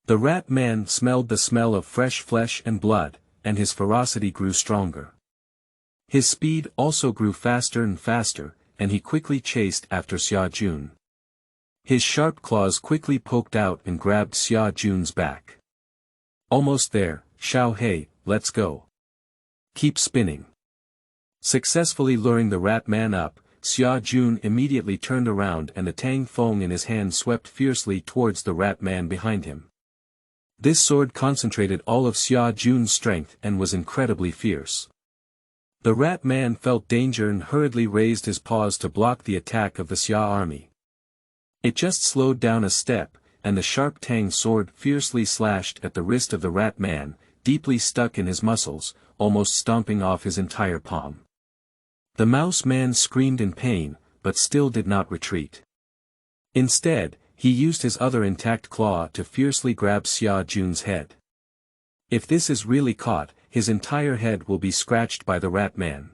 The rat man smelled the smell of fresh flesh and blood, and his ferocity grew stronger. His speed also grew faster and faster, and he quickly chased after Xia Jun. His sharp claws quickly poked out and grabbed Xia Jun's back. Almost there, Xiao Hei, let's go. Keep spinning. Successfully luring the rat man up, Xia Jun immediately turned around and the tang feng in his hand swept fiercely towards the rat man behind him. This sword concentrated all of Xia Jun's strength and was incredibly fierce. The rat man felt danger and hurriedly raised his paws to block the attack of the Xia army. It just slowed down a step, and the sharp tang sword fiercely slashed at the wrist of the rat man, deeply stuck in his muscles, almost stomping off his entire palm. The mouse man screamed in pain, but still did not retreat. Instead, he used his other intact claw to fiercely grab Xia Jun's head. If this is really caught, his entire head will be scratched by the rat man.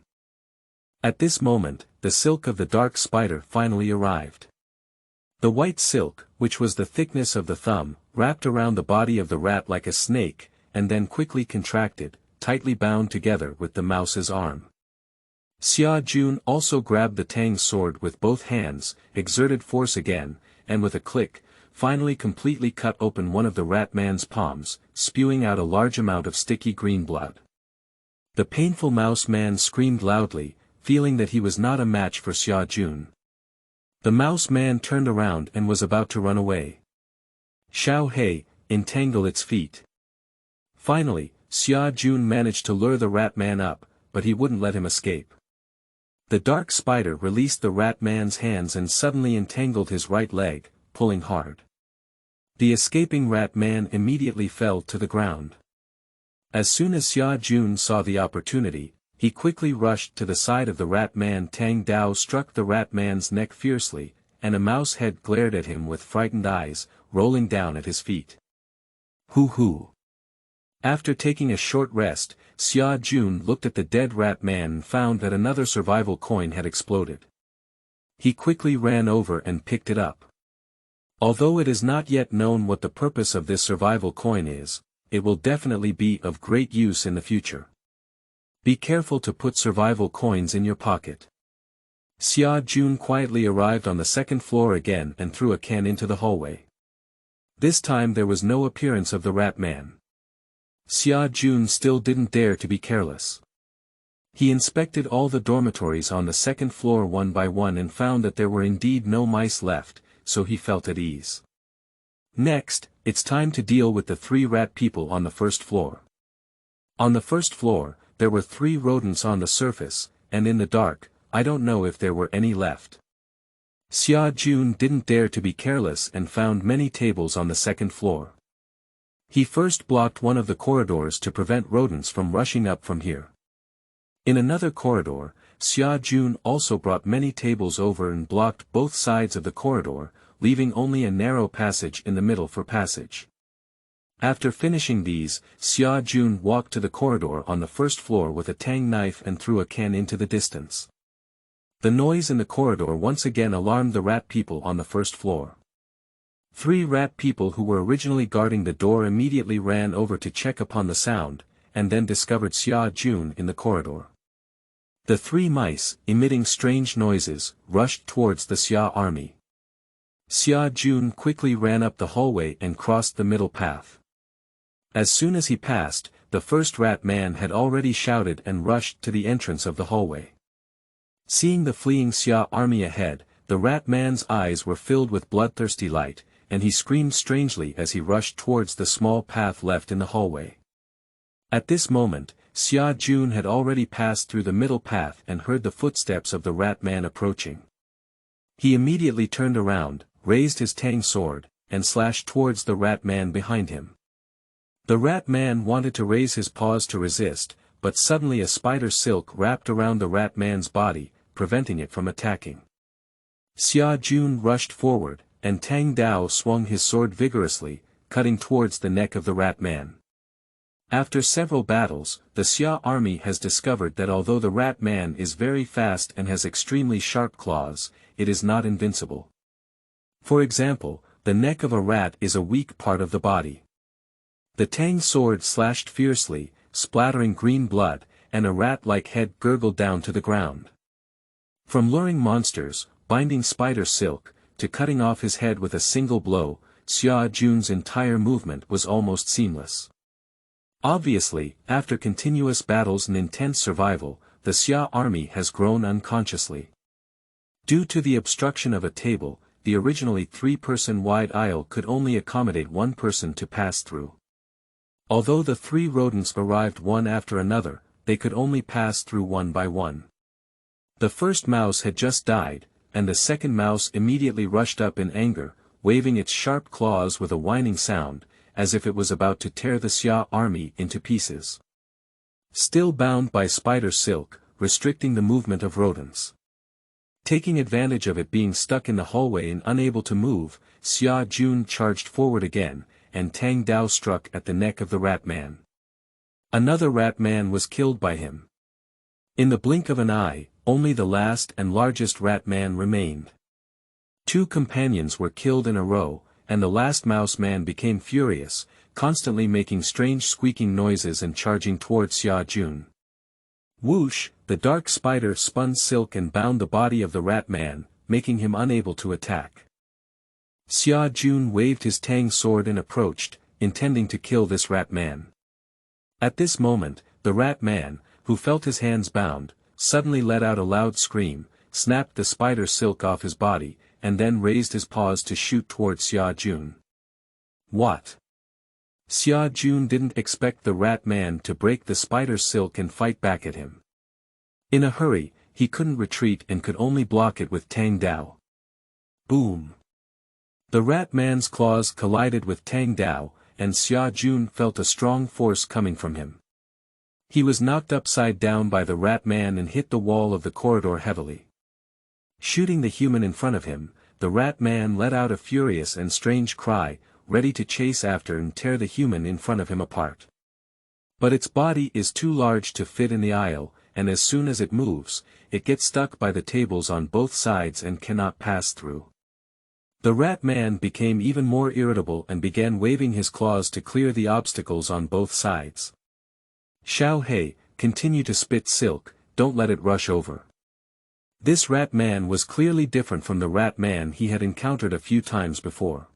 At this moment, the silk of the dark spider finally arrived. The white silk, which was the thickness of the thumb, wrapped around the body of the rat like a snake, and then quickly contracted, tightly bound together with the mouse's arm. Xia Jun also grabbed the tang sword with both hands, exerted force again, and with a click, finally completely cut open one of the rat man's palms, spewing out a large amount of sticky green blood. The painful mouse man screamed loudly, feeling that he was not a match for Xia Jun. The mouse man turned around and was about to run away. Xiao Hei, entangle its feet. Finally, Xia Jun managed to lure the rat man up, but he wouldn't let him escape. The dark spider released the rat man's hands and suddenly entangled his right leg, pulling hard. The escaping rat man immediately fell to the ground. As soon as Xia Jun saw the opportunity, he quickly rushed to the side of the rat man. Tang Dao struck the rat man's neck fiercely, and a mouse head glared at him with frightened eyes, rolling down at his feet. Hoo hoo. After taking a short rest, Xia Jun looked at the dead rat man and found that another survival coin had exploded. He quickly ran over and picked it up. Although it is not yet known what the purpose of this survival coin is, it will definitely be of great use in the future. Be careful to put survival coins in your pocket. Xia Jun quietly arrived on the second floor again and threw a can into the hallway. This time there was no appearance of the rat man. Xia Jun still didn't dare to be careless. He inspected all the dormitories on the second floor one by one and found that there were indeed no mice left, so he felt at ease. Next, it's time to deal with the 3 rat people on the first floor. On the first floor, there were 3 rodents on the surface, and in the dark, I don't know if there were any left. Xia Jun didn't dare to be careless and found many tables on the second floor. He first blocked one of the corridors to prevent rodents from rushing up from here. In another corridor, Xia Jun also brought many tables over and blocked both sides of the corridor, leaving only a narrow passage in the middle for passage. After finishing these, Xia Jun walked to the corridor on the first floor with a tang knife and threw a can into the distance. The noise in the corridor once again alarmed the rat people on the first floor. 3 rat people who were originally guarding the door immediately ran over to check upon the sound, and then discovered Xia Jun in the corridor. The 3 mice, emitting strange noises, rushed towards the Xia army. Xia Jun quickly ran up the hallway and crossed the middle path. As soon as he passed, the first rat man had already shouted and rushed to the entrance of the hallway. Seeing the fleeing Xia army ahead, the rat man's eyes were filled with bloodthirsty light, and he screamed strangely as he rushed towards the small path left in the hallway. At this moment, Xia Jun had already passed through the middle path and heard the footsteps of the rat man approaching. He immediately turned around, raised his tang sword, and slashed towards the rat man behind him. The rat man wanted to raise his paws to resist, but suddenly a spider silk wrapped around the rat man's body, preventing it from attacking. Xia Jun rushed forward, and Tang Dao swung his sword vigorously, cutting towards the neck of the rat man. After several battles, the Xia army has discovered that although the rat man is very fast and has extremely sharp claws, it is not invincible. For example, the neck of a rat is a weak part of the body. The Tang sword slashed fiercely, splattering green blood, and a rat-like head gurgled down to the ground. From luring monsters, binding spider silk, to cutting off his head with a single blow, Xia Jun's entire movement was almost seamless. Obviously, after continuous battles and intense survival, the Xia army has grown unconsciously. Due to the obstruction of a table, the originally 3-person wide aisle could only accommodate 1 person to pass through. Although the 3 rodents arrived one after another, they could only pass through one by one. The first mouse had just died, and the second mouse immediately rushed up in anger, waving its sharp claws with a whining sound, as if it was about to tear the Xia army into pieces. Still bound by spider silk, restricting the movement of rodents. Taking advantage of it being stuck in the hallway and unable to move, Xia Jun charged forward again, and Tang Dao struck at the neck of the rat man. Another rat man was killed by him. In the blink of an eye, only the last and largest rat man remained. 2 companions were killed in a row, and the last mouse man became furious, constantly making strange squeaking noises and charging towards Xia Jun. Whoosh, the dark spider spun silk and bound the body of the rat man, making him unable to attack. Xia Jun waved his tang sword and approached, intending to kill this rat man. At this moment, the rat man, who felt his hands bound, suddenly let out a loud scream, snapped the spider silk off his body, and then raised his paws to shoot towards Xia Jun. What? Xia Jun didn't expect the rat man to break the spider silk and fight back at him. In a hurry, he couldn't retreat and could only block it with Tang Dao. Boom! The rat man's claws collided with Tang Dao, and Xia Jun felt a strong force coming from him. He was knocked upside down by the rat man and hit the wall of the corridor heavily. Shooting the human in front of him, the rat man let out a furious and strange cry, ready to chase after and tear the human in front of him apart. But its body is too large to fit in the aisle, and as soon as it moves, it gets stuck by the tables on both sides and cannot pass through. The rat man became even more irritable and began waving his claws to clear the obstacles on both sides. Xiao He, continue to spit silk, don't let it rush over. This rat man was clearly different from the rat man he had encountered a few times before.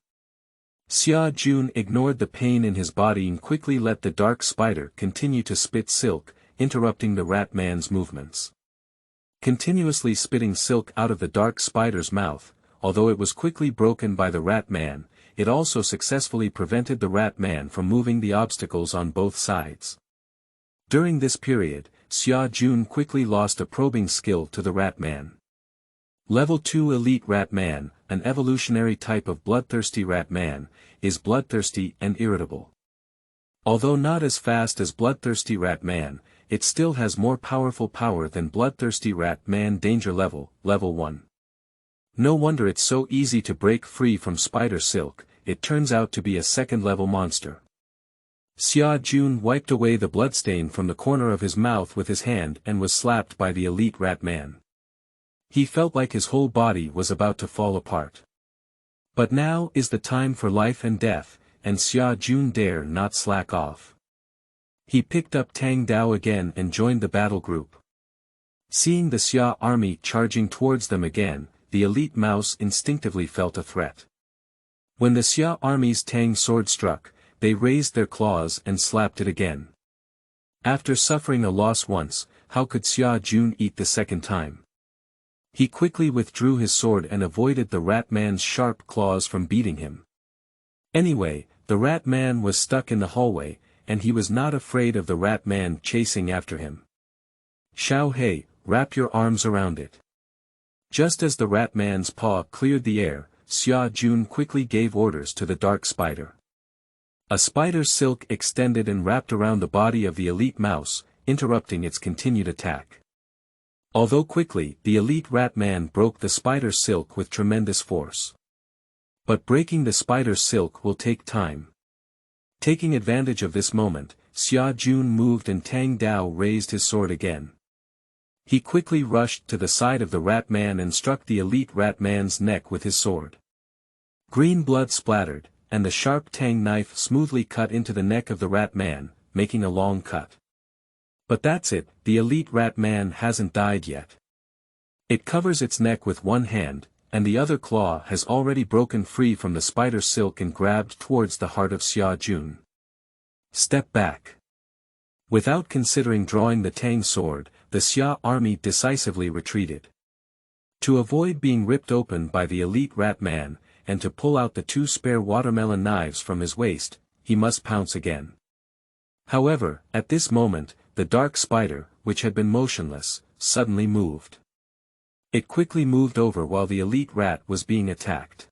Xia Jun ignored the pain in his body and quickly let the dark spider continue to spit silk, interrupting the rat man's movements. Continuously spitting silk out of the dark spider's mouth, although it was quickly broken by the rat man, it also successfully prevented the rat man from moving the obstacles on both sides. During this period, Xia Jun quickly lost a probing skill to the rat man. Level 2 Elite Rat Man, an evolutionary type of bloodthirsty rat man, is bloodthirsty and irritable. Although not as fast as bloodthirsty rat man, it still has more powerful power than bloodthirsty rat man. Danger level, level 1. No wonder it's so easy to break free from spider silk, it turns out to be a second-level monster. Xia Jun wiped away the bloodstain from the corner of his mouth with his hand and was slapped by the elite rat man. He felt like his whole body was about to fall apart. But now is the time for life and death, and Xia Jun dare not slack off. He picked up Tang Dao again and joined the battle group. Seeing the Xia army charging towards them again, the elite mouse instinctively felt a threat. When the Xia army's Tang sword struck, they raised their claws and slapped it again. After suffering a loss once, how could Xia Jun eat the second time? He quickly withdrew his sword and avoided the rat man's sharp claws from beating him. Anyway, the rat man was stuck in the hallway, and he was not afraid of the rat man chasing after him. Xiao He, wrap your arms around it. Just as the rat man's paw cleared the air, Xia Jun quickly gave orders to the dark spider. A spider's silk extended and wrapped around the body of the elite mouse, interrupting its continued attack. Although quickly, the elite rat man broke the spider's silk with tremendous force. But breaking the spider's silk will take time. Taking advantage of this moment, Xia Jun moved and Tang Dao raised his sword again. He quickly rushed to the side of the rat man and struck the elite rat man's neck with his sword. Green blood splattered, and the sharp Tang knife smoothly cut into the neck of the rat man, making a long cut. But that's it, the elite rat man hasn't died yet. It covers its neck with one hand, and the other claw has already broken free from the spider's silk and grabbed towards the heart of Xia Jun. Step back. Without considering drawing the Tang sword, the Xia army decisively retreated. To avoid being ripped open by the elite rat man, and to pull out the 2 spare watermelon knives from his waist, he must pounce again. However, at this moment, the dark spider, which had been motionless, suddenly moved. It quickly moved over while the elite rat was being attacked.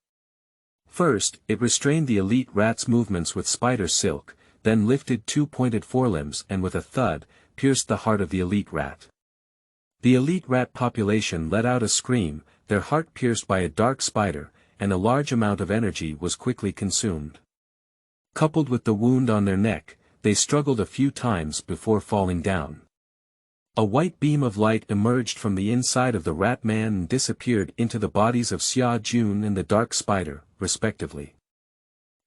First, it restrained the elite rat's movements with spider silk, then lifted 2 pointed forelimbs and with a thud, pierced the heart of the elite rat. The elite rat population let out a scream, their heart pierced by a dark spider, and a large amount of energy was quickly consumed. Coupled with the wound on their neck, they struggled a few times before falling down. A white beam of light emerged from the inside of the rat man and disappeared into the bodies of Xia Jun and the dark spider, respectively.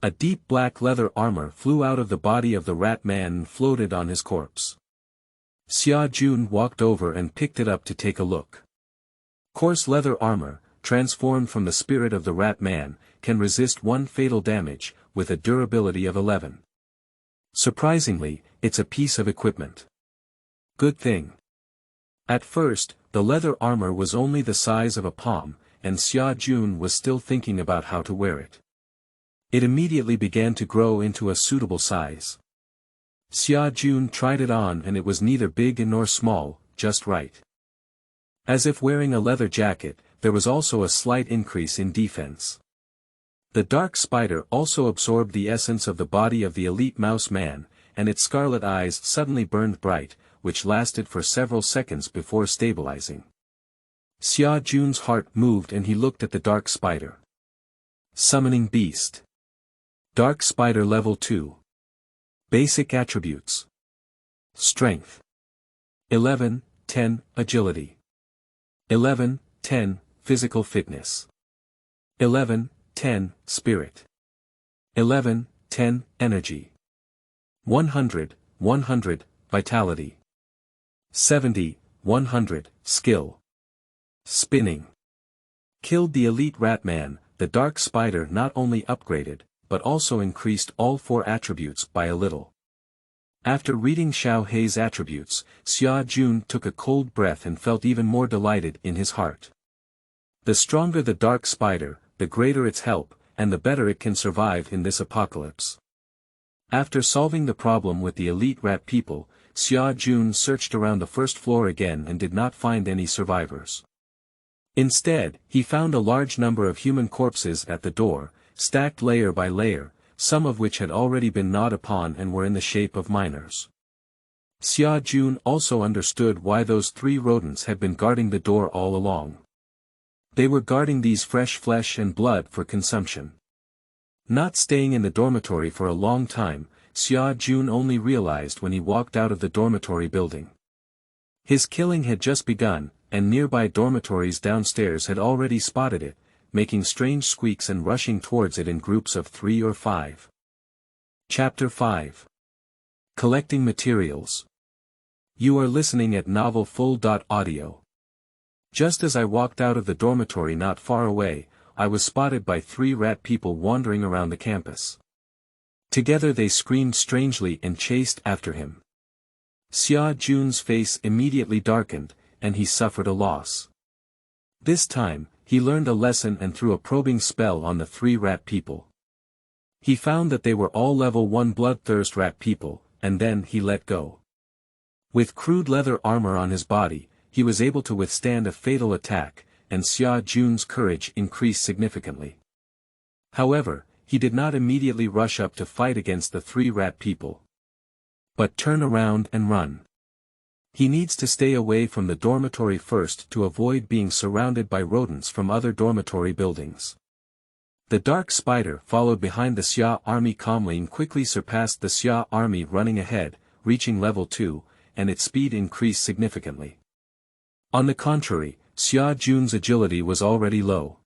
A deep black leather armor flew out of the body of the rat man and floated on his corpse. Xia Jun walked over and picked it up to take a look. Coarse leather armor, transformed from the spirit of the rat man, can resist 1 fatal damage, with a durability of 11. Surprisingly, it's a piece of equipment. Good thing. At first, the leather armor was only the size of a palm, and Xia Jun was still thinking about how to wear it. It immediately began to grow into a suitable size. Xia Jun tried it on and it was neither big nor small, just right. As if wearing a leather jacket, there was also a slight increase in defense. The dark spider also absorbed the essence of the body of the elite mouse man, and its scarlet eyes suddenly burned bright, which lasted for several seconds before stabilizing. Xia Jun's heart moved and he looked at the dark spider. Summoning Beast. Dark Spider Level 2. Basic Attributes. Strength. 11-10 Agility. 11-10 Physical Fitness. 11-10 Spirit. 11-10 Energy. 100-100 Vitality. 70-100 Skill. Spinning. Killed the elite rat man, the dark spider not only upgraded, but also increased all 4 attributes by a little. After reading Xiao Hei's attributes, Xia Jun took a cold breath and felt even more delighted in his heart. The stronger the dark spider, the greater its help, and the better it can survive in this apocalypse. After solving the problem with the elite rat people, Xia Jun searched around the first floor again and did not find any survivors. Instead, he found a large number of human corpses at the door, stacked layer by layer, some of which had already been gnawed upon and were in the shape of miners. Xia Jun also understood why those 3 rodents had been guarding the door all along. They were guarding these fresh flesh and blood for consumption. Not staying in the dormitory for a long time, Xia Jun only realized when he walked out of the dormitory building. His killing had just begun, and nearby dormitories downstairs had already spotted it, making strange squeaks and rushing towards it in groups of 3 or 5. Chapter 5. Collecting Materials. You are listening at novelfull.audio. Just as I walked out of the dormitory not far away, I was spotted by 3 rat people wandering around the campus. Together they screamed strangely and chased after him. Xia Jun's face immediately darkened, and he suffered a loss. This time, he learned a lesson and threw a probing spell on the 3 rat people. He found that they were all level 1 bloodthirst rat people, and then he let go. With crude leather armor on his body, he was able to withstand a fatal attack, and Xia Jun's courage increased significantly. However, he did not immediately rush up to fight against the three rat people, but turn around and run. He needs to stay away from the dormitory first to avoid being surrounded by rodents from other dormitory buildings. The dark spider followed behind the Xia army calmly and quickly surpassed the Xia army running ahead, reaching level 2, and its speed increased significantly. On the contrary, Xia Jun's agility was already low.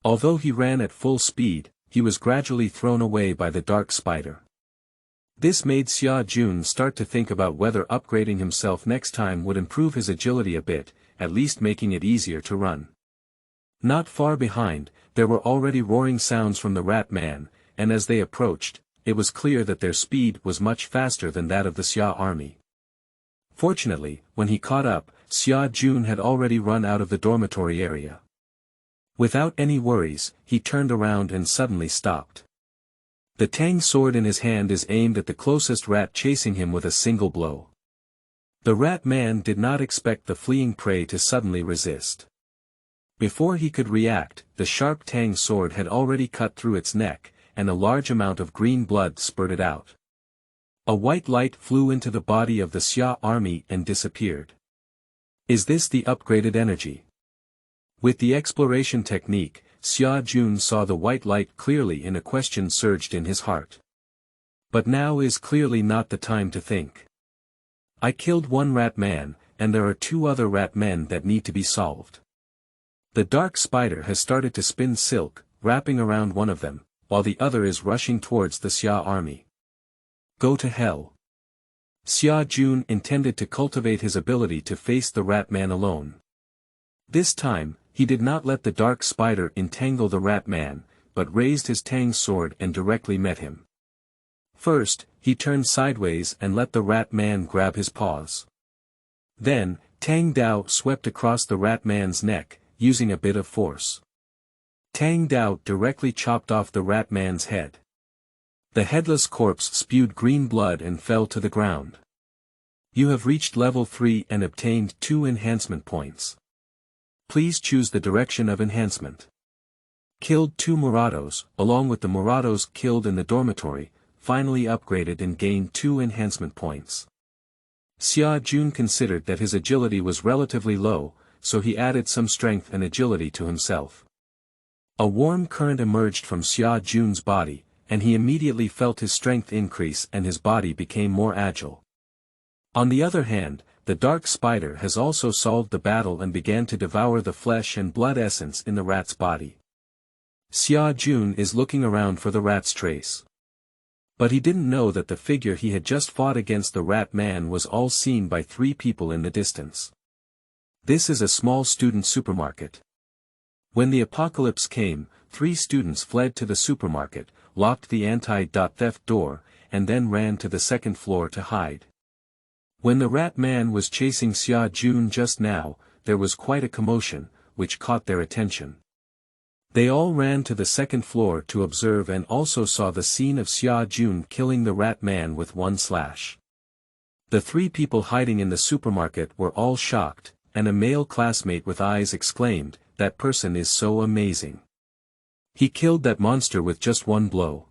Although he ran at full speed, he was gradually thrown away by the dark spider. This made Xia Jun start to think about whether upgrading himself next time would improve his agility a bit, at least making it easier to run. Not far behind, there were already roaring sounds from the rat man, and as they approached, it was clear that their speed was much faster than that of the Xia army. Fortunately, when he caught up, Xia Jun had already run out of the dormitory area. Without any worries, he turned around and suddenly stopped. The Tang sword in his hand is aimed at the closest rat, chasing him with a single blow. The rat man did not expect the fleeing prey to suddenly resist. Before he could react, the sharp Tang sword had already cut through its neck, and a large amount of green blood spurted out. A white light flew into the body of the Xia army and disappeared. Is this the upgraded energy? With the exploration technique, Xia Jun saw the white light clearly, and a question surged in his heart. But now is clearly not the time to think. I killed one rat man, and there are two other rat men that need to be solved. The dark spider has started to spin silk, wrapping around one of them, while the other is rushing towards the Xia army. Go to hell. Xia Jun intended to cultivate his ability to face the rat man alone. This time, he did not let the dark spider entangle the rat man, but raised his Tang sword and directly met him. First, he turned sideways and let the rat man grab his paws. Then, Tang Dao swept across the rat man's neck, using a bit of force. Tang Dao directly chopped off the rat man's head. The headless corpse spewed green blood and fell to the ground. You have reached level 3 and obtained 2 enhancement points. Please choose the direction of enhancement. Killed 2 Murados, along with the Murados killed in the dormitory, finally upgraded and gained 2 enhancement points. Xia Jun considered that his agility was relatively low, so he added some strength and agility to himself. A warm current emerged from Xia Jun's body, and he immediately felt his strength increase and his body became more agile. On the other hand, the dark spider has also solved the battle and began to devour the flesh and blood essence in the rat's body. Xia Jun is looking around for the rat's trace. But he didn't know that the figure he had just fought against, the rat man, was all seen by 3 people in the distance. This is a small student supermarket. When the apocalypse came, 3 students fled to the supermarket, locked the anti-theft door, and then ran to the 2nd floor to hide. When the rat man was chasing Xia Jun just now, there was quite a commotion, which caught their attention. They all ran to the 2nd floor to observe and also saw the scene of Xia Jun killing the rat man with 1 slash. The 3 people hiding in the supermarket were all shocked, and a male classmate with eyes exclaimed, "That person is so amazing. He killed that monster with just 1 blow.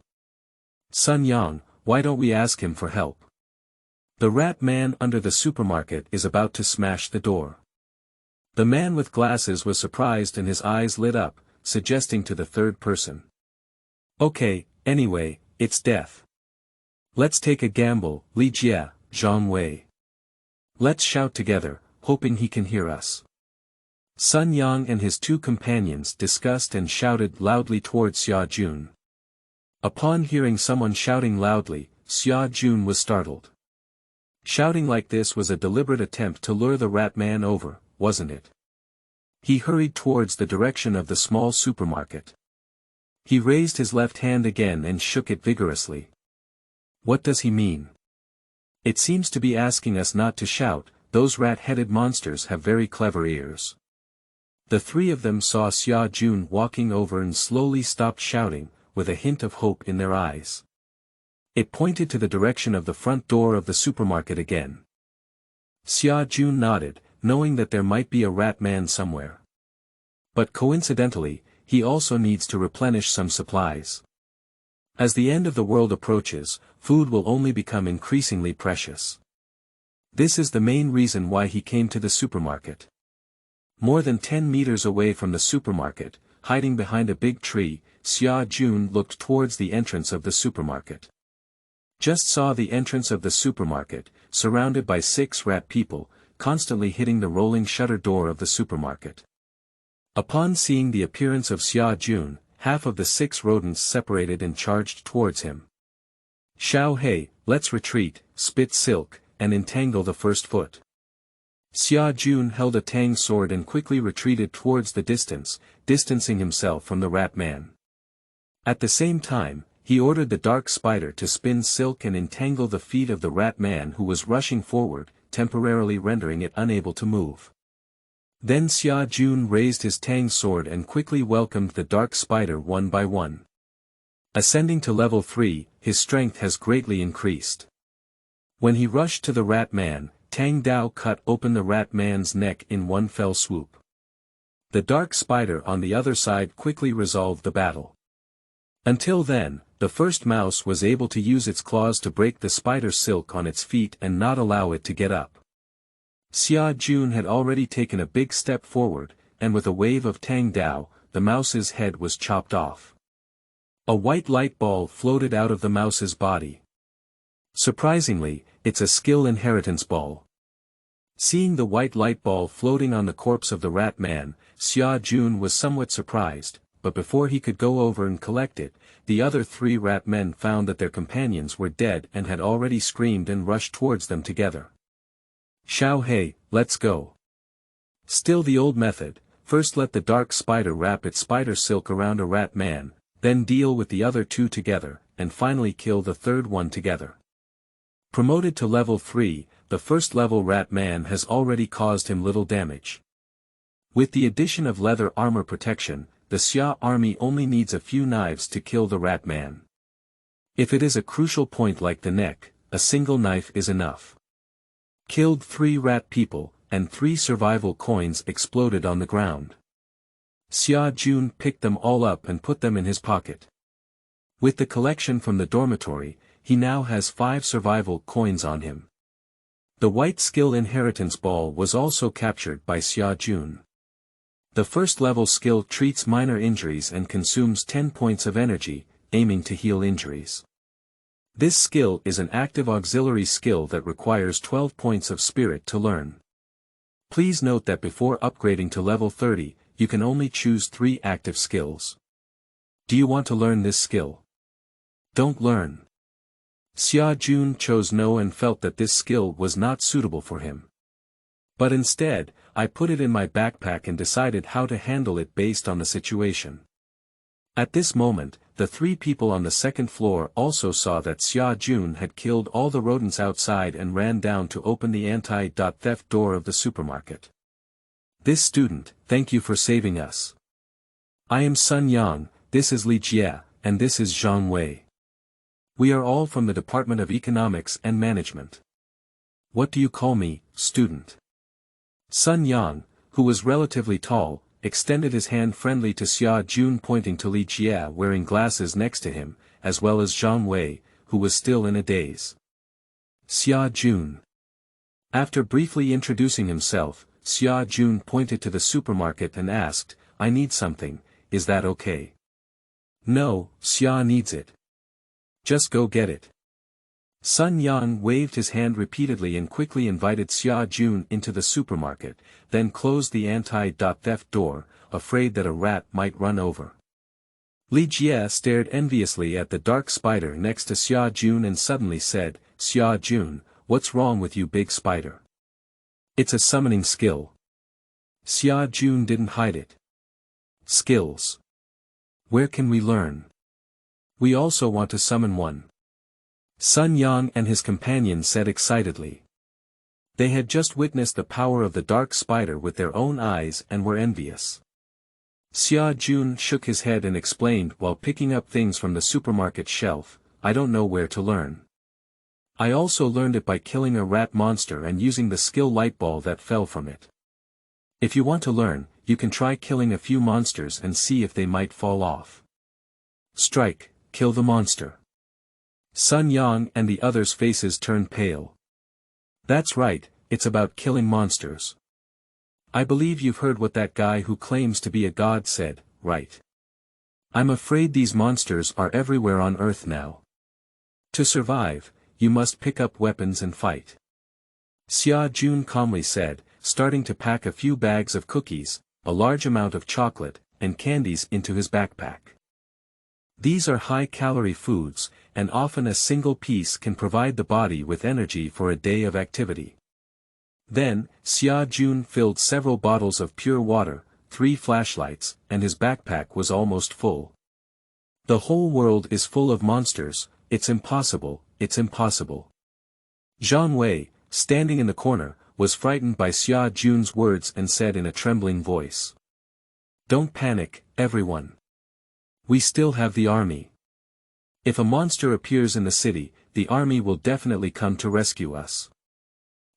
Sun Yang, why don't we ask him for help?" The rat man under the supermarket is about to smash the door. The man with glasses was surprised and his eyes lit up, suggesting to the 3rd person. "Okay, anyway, it's death. Let's take a gamble, Li Jie, Zhang Wei. Let's shout together, hoping he can hear us." Sun Yang and his 2 companions discussed and shouted loudly towards Xia Jun. Upon hearing someone shouting loudly, Xia Jun was startled. Shouting like this was a deliberate attempt to lure the rat man over, wasn't it? He hurried towards the direction of the small supermarket. He raised his left hand again and shook it vigorously. What does he mean? It seems to be asking us not to shout. Those rat-headed monsters have very clever ears. The 3 of them saw Xia Jun walking over and slowly stopped shouting, with a hint of hope in their eyes. It pointed to the direction of the front door of the supermarket again. Xia Jun nodded, knowing that there might be a rat man somewhere. But coincidentally, he also needs to replenish some supplies. As the end of the world approaches, food will only become increasingly precious. This is the main reason why he came to the supermarket. More than 10 meters away from the supermarket, hiding behind a big tree, Xia Jun looked towards the entrance of the supermarket. Just saw the entrance of the supermarket, surrounded by 6 rat people, constantly hitting the rolling shutter door of the supermarket. Upon seeing the appearance of Xia Jun, half of the 6 rodents separated and charged towards him. Xiao Hei, let's retreat, spit silk, and entangle the first foot. Xia Jun held a tang sword and quickly retreated towards the distance, distancing himself from the rat man. At the same time, he ordered the dark spider to spin silk and entangle the feet of the rat man who was rushing forward, temporarily rendering it unable to move. Then Xia Jun raised his tang sword and quickly welcomed the dark spider one by one. Ascending to level 3, his strength has greatly increased. When he rushed to the rat man, Tang Dao cut open the rat man's neck in one fell swoop. The dark spider on the other side quickly resolved the battle. Until then, the first mouse was able to use its claws to break the spider's silk on its feet and not allow it to get up. Xia Jun had already taken a big step forward, and with a wave of Tang Dao, the mouse's head was chopped off. A white light ball floated out of the mouse's body. Surprisingly, it's a skill inheritance ball. Seeing the white light ball floating on the corpse of the rat man, Xia Jun was somewhat surprised, but before he could go over and collect it, the other 3 rat men found that their companions were dead and had already screamed and rushed towards them together. Xiao Hei, let's go. Still the old method, first let the dark spider wrap its spider silk around a rat man, then deal with the other 2 together, and finally kill the third one together. Promoted to level 3, the first level rat man has already caused him little damage. With the addition of leather armor protection, the Xia army only needs a few knives to kill the rat man. If it is a crucial point like the neck, a single knife is enough. Killed 3 rat people, and 3 survival coins exploded on the ground. Xia Jun picked them all up and put them in his pocket. With the collection from the dormitory, he now has 5 survival coins on him. The white skill inheritance ball was also captured by Xia Jun. The first level skill treats minor injuries and consumes 10 points of energy, aiming to heal injuries. This skill is an active auxiliary skill that requires 12 points of spirit to learn. Please note that before upgrading to level 30, you can only choose 3 active skills. Do you want to learn this skill? Don't learn. Xia Jun chose no and felt that this skill was not suitable for him. But instead, I put it in my backpack and decided how to handle it based on the situation. At this moment, the 3 people on the second floor also saw that Xia Jun had killed all the rodents outside and ran down to open the anti-theft door of the supermarket. This student, thank you for saving us. I am Sun Yang, this is Li Jie, and this is Zhang Wei. We are all from the Department of Economics and Management. What do you call me, student? Sun Yang, who was relatively tall, extended his hand friendly to Xia Jun, pointing to Li Jie wearing glasses next to him, as well as Zhang Wei, who was still in a daze. Xia Jun. After briefly introducing himself, Xia Jun pointed to the supermarket and asked, I need something, is that okay? No, Xia needs it. Just go get it. Sun Yang waved his hand repeatedly and quickly invited Xia Jun into the supermarket, then closed the anti-theft door, afraid that a rat might run over. Li Jie stared enviously at the dark spider next to Xia Jun and suddenly said, Xia Jun, what's wrong with you, big spider? It's a summoning skill. Xia Jun didn't hide it. Skills. Where can we learn? We also want to summon one. Sun Yang and his companion said excitedly. They had just witnessed the power of the dark spider with their own eyes and were envious. Xia Jun shook his head and explained while picking up things from the supermarket shelf, I don't know where to learn. I also learned it by killing a rat monster and using the skill light ball that fell from it. If you want to learn, you can try killing a few monsters and see if they might fall off. Strike, kill the monster. Sun Yang and the others' faces turned pale. That's right, it's about killing monsters. I believe you've heard what that guy who claims to be a god said, right? I'm afraid these monsters are everywhere on Earth now. To survive, you must pick up weapons and fight. Xia Jun calmly said, starting to pack a few bags of cookies, a large amount of chocolate, and candies into his backpack. These are high-calorie foods, and often a single piece can provide the body with energy for a day of activity. Then, Xia Jun filled several bottles of pure water, 3 flashlights, and his backpack was almost full. The whole world is full of monsters, it's impossible, it's impossible. Zhang Wei, standing in the corner, was frightened by Xia Jun's words and said in a trembling voice. Don't panic, everyone. We still have the army. If a monster appears in the city, the army will definitely come to rescue us.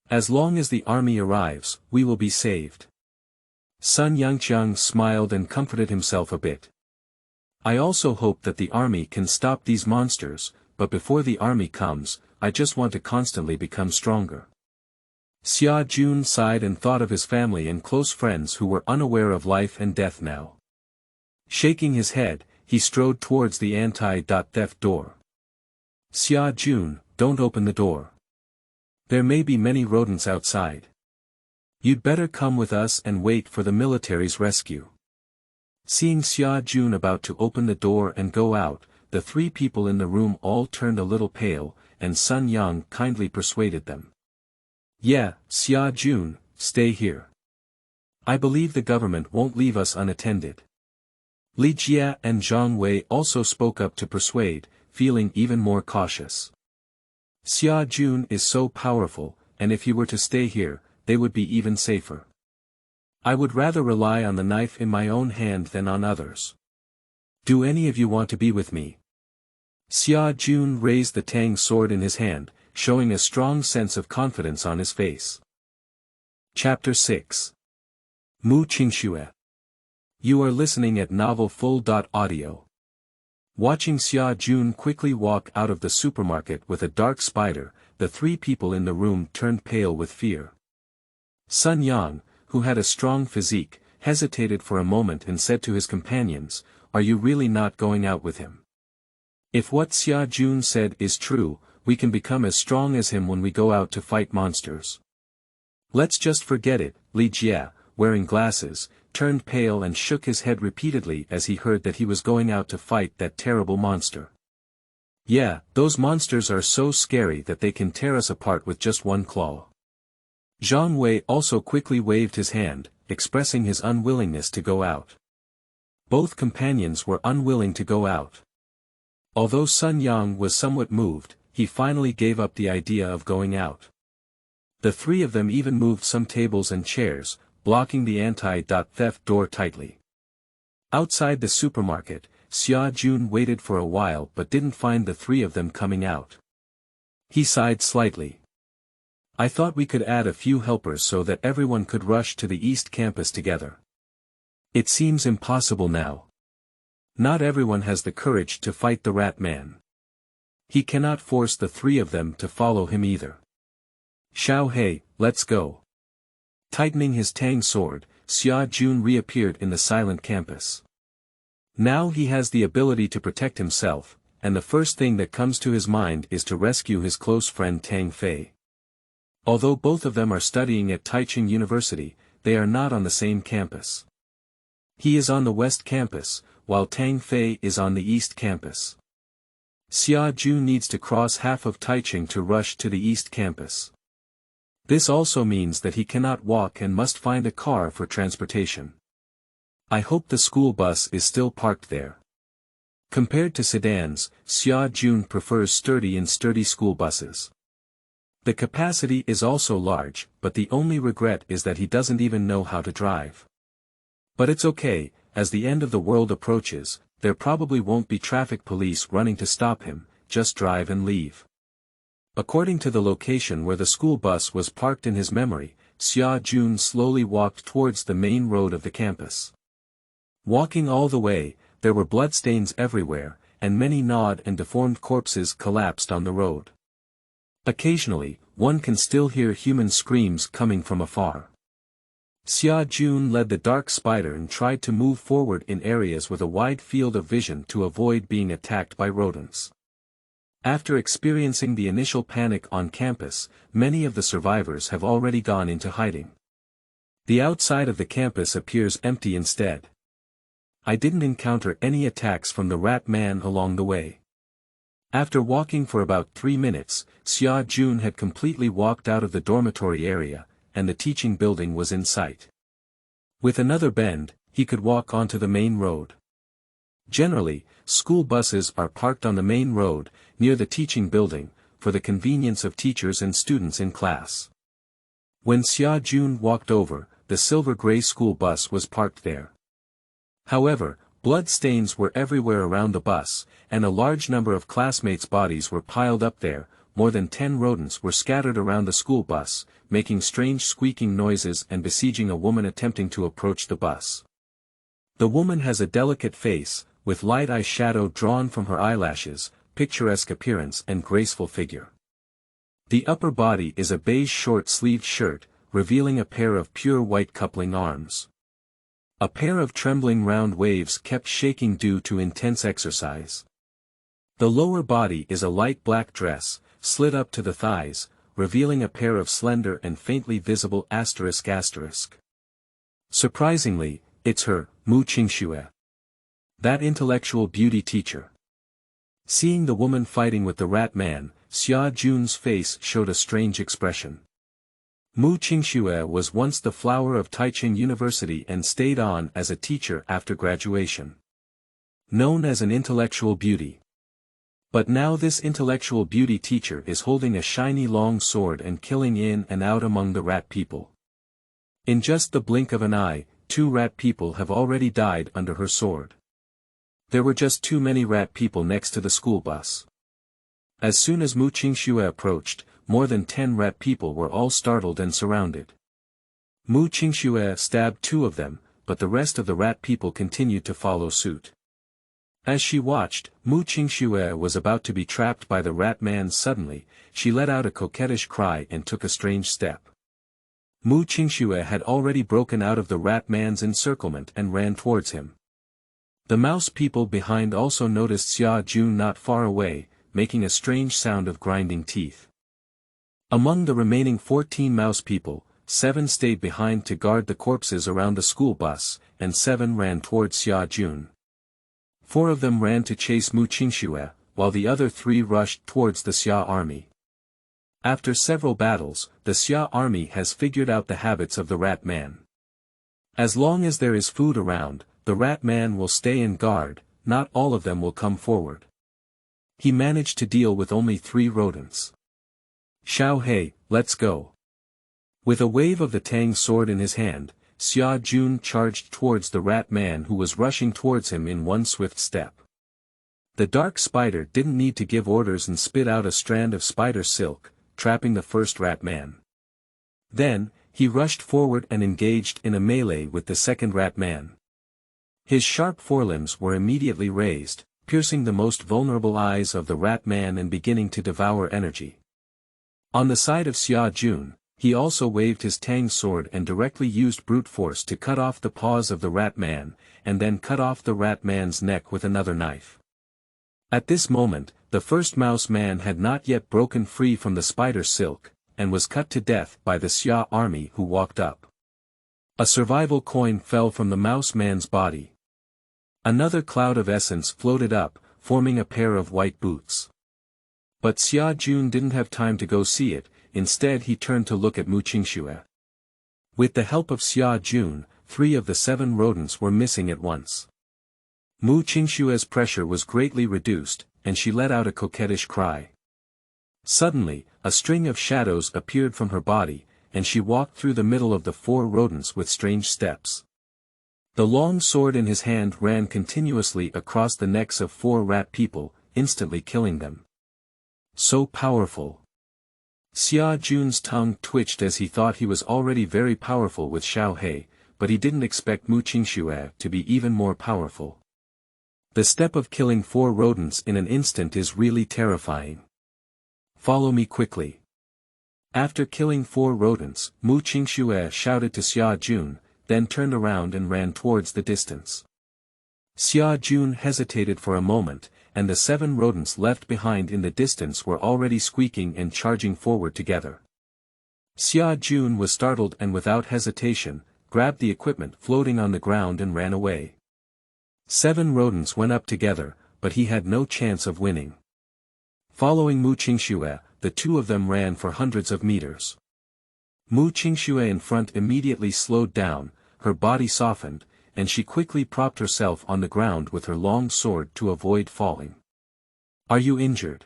As long as the army arrives, we will be saved. Sun Yangqiang smiled and comforted himself a bit. I also hope that the army can stop these monsters, but before the army comes, I just want to constantly become stronger. Xia Jun sighed and thought of his family and close friends who were unaware of life and death now. Shaking his head, he strode towards the anti-theft door. Xia Jun, don't open the door. There may be many rodents outside. You'd better come with us and wait for the military's rescue. Seeing Xia Jun about to open the door and go out, the 3 people in the room all turned a little pale, and Sun Yang kindly persuaded them. Yeah, Xia Jun, stay here. I believe the government won't leave us unattended. Li Jia and Zhang Wei also spoke up to persuade, feeling even more cautious. Xia Jun is so powerful, and if he were to stay here, they would be even safer. I would rather rely on the knife in my own hand than on others. Do any of you want to be with me? Xia Jun raised the Tang sword in his hand, showing a strong sense of confidence on his face. Chapter 6. Mu Qingxue. You are listening at novelfull.audio. Watching Xia Jun quickly walk out of the supermarket with a dark spider, the 3 people in the room turned pale with fear. Sun Yang, who had a strong physique, hesitated for a moment and said to his companions, Are you really not going out with him? If what Xia Jun said is true, we can become as strong as him when we go out to fight monsters. Let's just forget it. Li Jia, wearing glasses, turned pale and shook his head repeatedly as he heard that he was going out to fight that terrible monster. Yeah, those monsters are so scary that they can tear us apart with just one claw. Zhang Wei also quickly waved his hand, expressing his unwillingness to go out. Both companions were unwilling to go out. Although Sun Yang was somewhat moved, he finally gave up the idea of going out. The 3 of them even moved some tables and chairs, blocking the anti-theft door tightly. Outside the supermarket, Xia Jun waited for a while but didn't find the 3 of them coming out. He sighed slightly. I thought we could add a few helpers so that everyone could rush to the East Campus together. It seems impossible now. Not everyone has the courage to fight the Rat Man. He cannot force the 3 of them to follow him either. Xiao He, let's go. Tightening his Tang sword, Xia Jun reappeared in the silent campus. Now he has the ability to protect himself, and the first thing that comes to his mind is to rescue his close friend Tang Fei. Although both of them are studying at Taichung University, they are not on the same campus. He is on the West Campus, while Tang Fei is on the East Campus. Xia Jun needs to cross half of Taichung to rush to the East Campus. This also means that he cannot walk and must find a car for transportation. I hope the school bus is still parked there. Compared to sedans, Xia Jun prefers sturdy school buses. The capacity is also large, but the only regret is that he doesn't even know how to drive. But it's okay, as the end of the world approaches, there probably won't be traffic police running to stop him, just drive and leave. According to the location where the school bus was parked in his memory, Xia Jun slowly walked towards the main road of the campus. Walking all the way, there were bloodstains everywhere, and many gnawed and deformed corpses collapsed on the road. Occasionally, one can still hear human screams coming from afar. Xia Jun led the dark spider and tried to move forward in areas with a wide field of vision to avoid being attacked by rodents. After experiencing the initial panic on campus, many of the survivors have already gone into hiding. The outside of the campus appears empty instead. I didn't encounter any attacks from the rat man along the way. After walking for about 3 minutes, Xia Jun had completely walked out of the dormitory area, and the teaching building was in sight. With another bend, he could walk onto the main road. Generally, school buses are parked on the main road, near the teaching building, for the convenience of teachers and students in class. When Xia Jun walked over, the silver-gray school bus was parked there. However, blood stains were everywhere around the bus, and a large number of classmates' bodies were piled up there. More than 10 rodents were scattered around the school bus, making strange squeaking noises and besieging a woman attempting to approach the bus. The woman has a delicate face, with light eyeshadow drawn from her eyelashes, picturesque appearance and graceful figure. The upper body is a beige short-sleeved shirt, revealing a pair of pure white coupling arms. A pair of trembling round waves kept shaking due to intense exercise. The lower body is a light black dress, slid up to the thighs, revealing a pair of slender and faintly visible ***. Surprisingly, it's her, Qingxue. That intellectual beauty teacher. Seeing the woman fighting with the rat man, Xia Jun's face showed a strange expression. Qingxue was once the flower of Taichung University and stayed on as a teacher after graduation. Known as an intellectual beauty. But now this intellectual beauty teacher is holding a shiny long sword and killing in and out among the rat people. In just the blink of an eye, 2 rat people have already died under her sword. There were just too many rat people next to the school bus. As soon as Qingxue approached, more than 10 rat people were all startled and surrounded. Qingxue stabbed 2 of them, but the rest of the rat people continued to follow suit. As she watched, Qingxue was about to be trapped by the rat man. Suddenly, she let out a coquettish cry and took a strange step. Qingxue had already broken out of the rat man's encirclement and ran towards him. The mouse people behind also noticed Xia Jun not far away, making a strange sound of grinding teeth. Among the remaining 14 mouse people, 7 stayed behind to guard the corpses around the school bus, and 7 ran towards Xia Jun. 4 of them ran to chase Qingxue, while the other 3 rushed towards the Xia army. After several battles, the Xia army has figured out the habits of the rat man. As long as there is food around, the rat man will stay in guard, not all of them will come forward. He managed to deal with only 3 rodents. Xiao He, let's go. With a wave of the Tang sword in his hand, Xia Jun charged towards the rat man who was rushing towards him in one swift step. The dark spider didn't need to give orders and spit out a strand of spider silk, trapping the first rat man. Then, he rushed forward and engaged in a melee with the second rat man. His sharp forelimbs were immediately raised, piercing the most vulnerable eyes of the rat man and beginning to devour energy. On the side of Xia Jun, he also waved his Tang sword and directly used brute force to cut off the paws of the rat man, and then cut off the rat man's neck with another knife. At this moment, the first mouse man had not yet broken free from the spider silk, and was cut to death by the Xia army who walked up. A survival coin fell from the mouse man's body. Another cloud of essence floated up, forming a pair of white boots. But Xia Jun didn't have time to go see it, instead he turned to look at Qingxue. With the help of Xia Jun, 3 of the 7 rodents were missing at once. Qingxue's pressure was greatly reduced, and she let out a coquettish cry. Suddenly, a string of shadows appeared from her body, and she walked through the middle of the 4 rodents with strange steps. The long sword in his hand ran continuously across the necks of 4 rat people, instantly killing them. So powerful. Xia Jun's tongue twitched as he thought he was already very powerful with Xiao He, but he didn't expect Qingxue to be even more powerful. The step of killing 4 rodents in an instant is really terrifying. Follow me quickly. After killing 4 rodents, Qingxue shouted to Xia Jun, then turned around and ran towards the distance. Xia Jun hesitated for a moment, and the 7 rodents left behind in the distance were already squeaking and charging forward together. Xia Jun was startled and without hesitation, grabbed the equipment floating on the ground and ran away. 7 rodents went up together, but he had no chance of winning. Following Qingxue, the 2 of them ran for hundreds of meters. Qingxue in front immediately slowed down, her body softened, and she quickly propped herself on the ground with her long sword to avoid falling. Are you injured?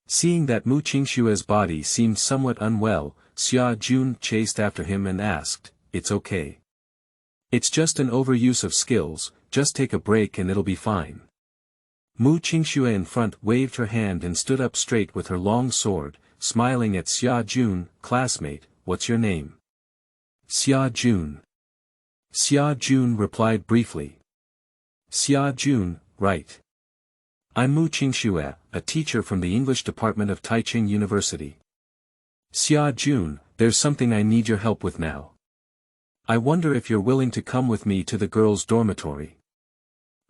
Seeing that Qingxue's body seemed somewhat unwell, Xia Jun chased after him and asked, "It's okay. It's just an overuse of skills, just take a break and it'll be fine." Qingxue in front waved her hand and stood up straight with her long sword, smiling at Xia Jun. "Classmate, what's your name?" "Xia Jun." Xia Jun replied briefly. "Xia Jun, right. I'm Qingxue, a teacher from the English department of Taiching University. Xia Jun, there's something I need your help with now. I wonder if you're willing to come with me to the girls' dormitory."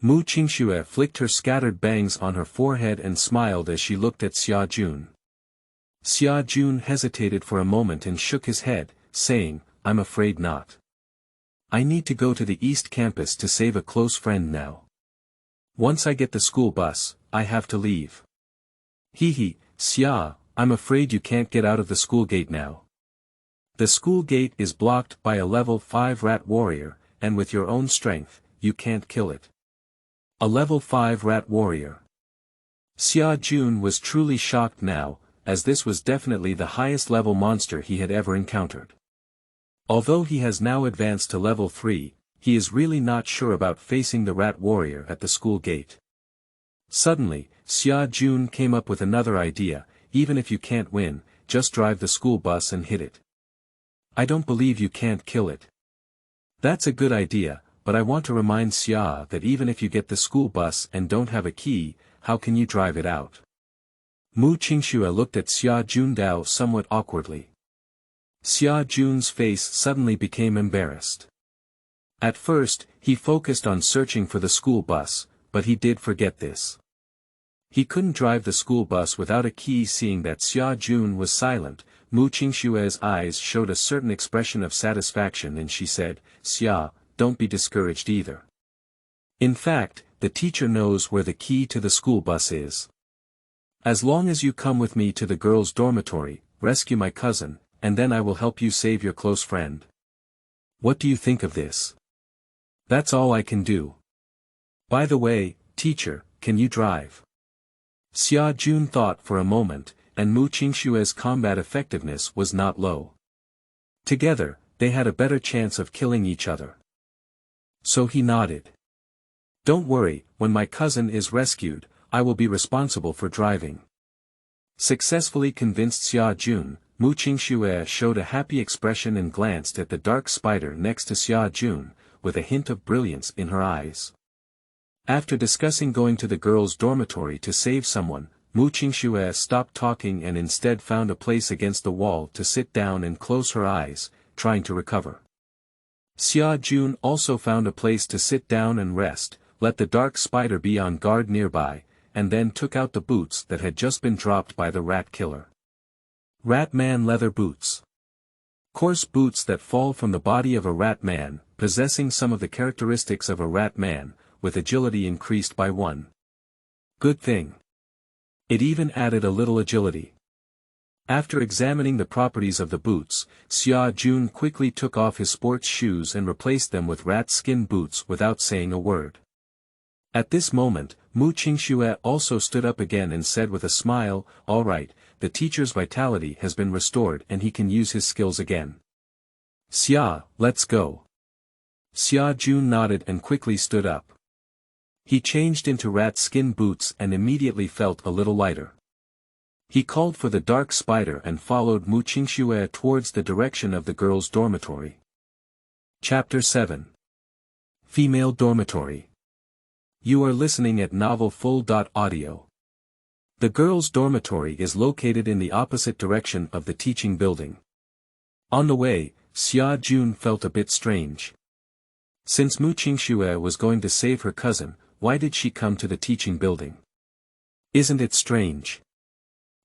Qingxue flicked her scattered bangs on her forehead and smiled as she looked at Xia Jun. Xia Jun hesitated for a moment and shook his head, saying, "I'm afraid not. I need to go to the East Campus to save a close friend now. Once I get the school bus, I have to leave." "Hee, Xia, I'm afraid you can't get out of the school gate now. The school gate is blocked by a level 5 rat warrior, and with your own strength, you can't kill it." A level 5 rat warrior. Xia Jun was truly shocked now, as this was definitely the highest level monster he had ever encountered. Although he has now advanced to level 3, he is really not sure about facing the rat warrior at the school gate. Suddenly, Xia Jun came up with another idea: even if you can't win, just drive the school bus and hit it. "I don't believe you can't kill it." "That's a good idea, but I want to remind Xia that even if you get the school bus and don't have a key, how can you drive it out?" Qingxue looked at Xia Jun Dao somewhat awkwardly. Xia Jun's face suddenly became embarrassed. At first, he focused on searching for the school bus, but he did forget this. He couldn't drive the school bus without a key. Seeing that Xia Jun was silent, Qingxue's eyes showed a certain expression of satisfaction and she said, "Xia, don't be discouraged either. In fact, the teacher knows where the key to the school bus is. As long as you come with me to the girls' dormitory, rescue my cousin, and then I will help you save your close friend. What do you think of this?" "That's all I can do. By the way, teacher, can you drive?" Xia Jun thought for a moment, and Qingxue's combat effectiveness was not low. Together, they had a better chance of killing each other. So he nodded. "Don't worry, when my cousin is rescued, I will be responsible for driving." Successfully convinced Xia Jun, Qingxue showed a happy expression and glanced at the dark spider next to Xia Jun, with a hint of brilliance in her eyes. After discussing going to the girls' dormitory to save someone, Qingxue stopped talking and instead found a place against the wall to sit down and close her eyes, trying to recover. Xia Jun also found a place to sit down and rest, let the dark spider be on guard nearby, and then took out the boots that had just been dropped by the rat killer. Rat man leather boots. Coarse boots that fall from the body of a rat man, possessing some of the characteristics of a rat man, with agility increased by 1. Good thing. It even added a little agility. After examining the properties of the boots, Xia Jun quickly took off his sports shoes and replaced them with rat skin boots without saying a word. At this moment, Qingxue also stood up again and said with a smile, "All right, the teacher's vitality has been restored and he can use his skills again. Xia, let's go." Xia Jun nodded and quickly stood up. He changed into rat skin boots and immediately felt a little lighter. He called for the dark spider and followed Qingxue towards the direction of the girls' dormitory. Chapter 7. Female Dormitory. You are listening at novelfull.audio. The girls' dormitory is located in the opposite direction of the teaching building. On the way, Xia Jun felt a bit strange. Since Qingxue was going to save her cousin, why did she come to the teaching building? Isn't it strange?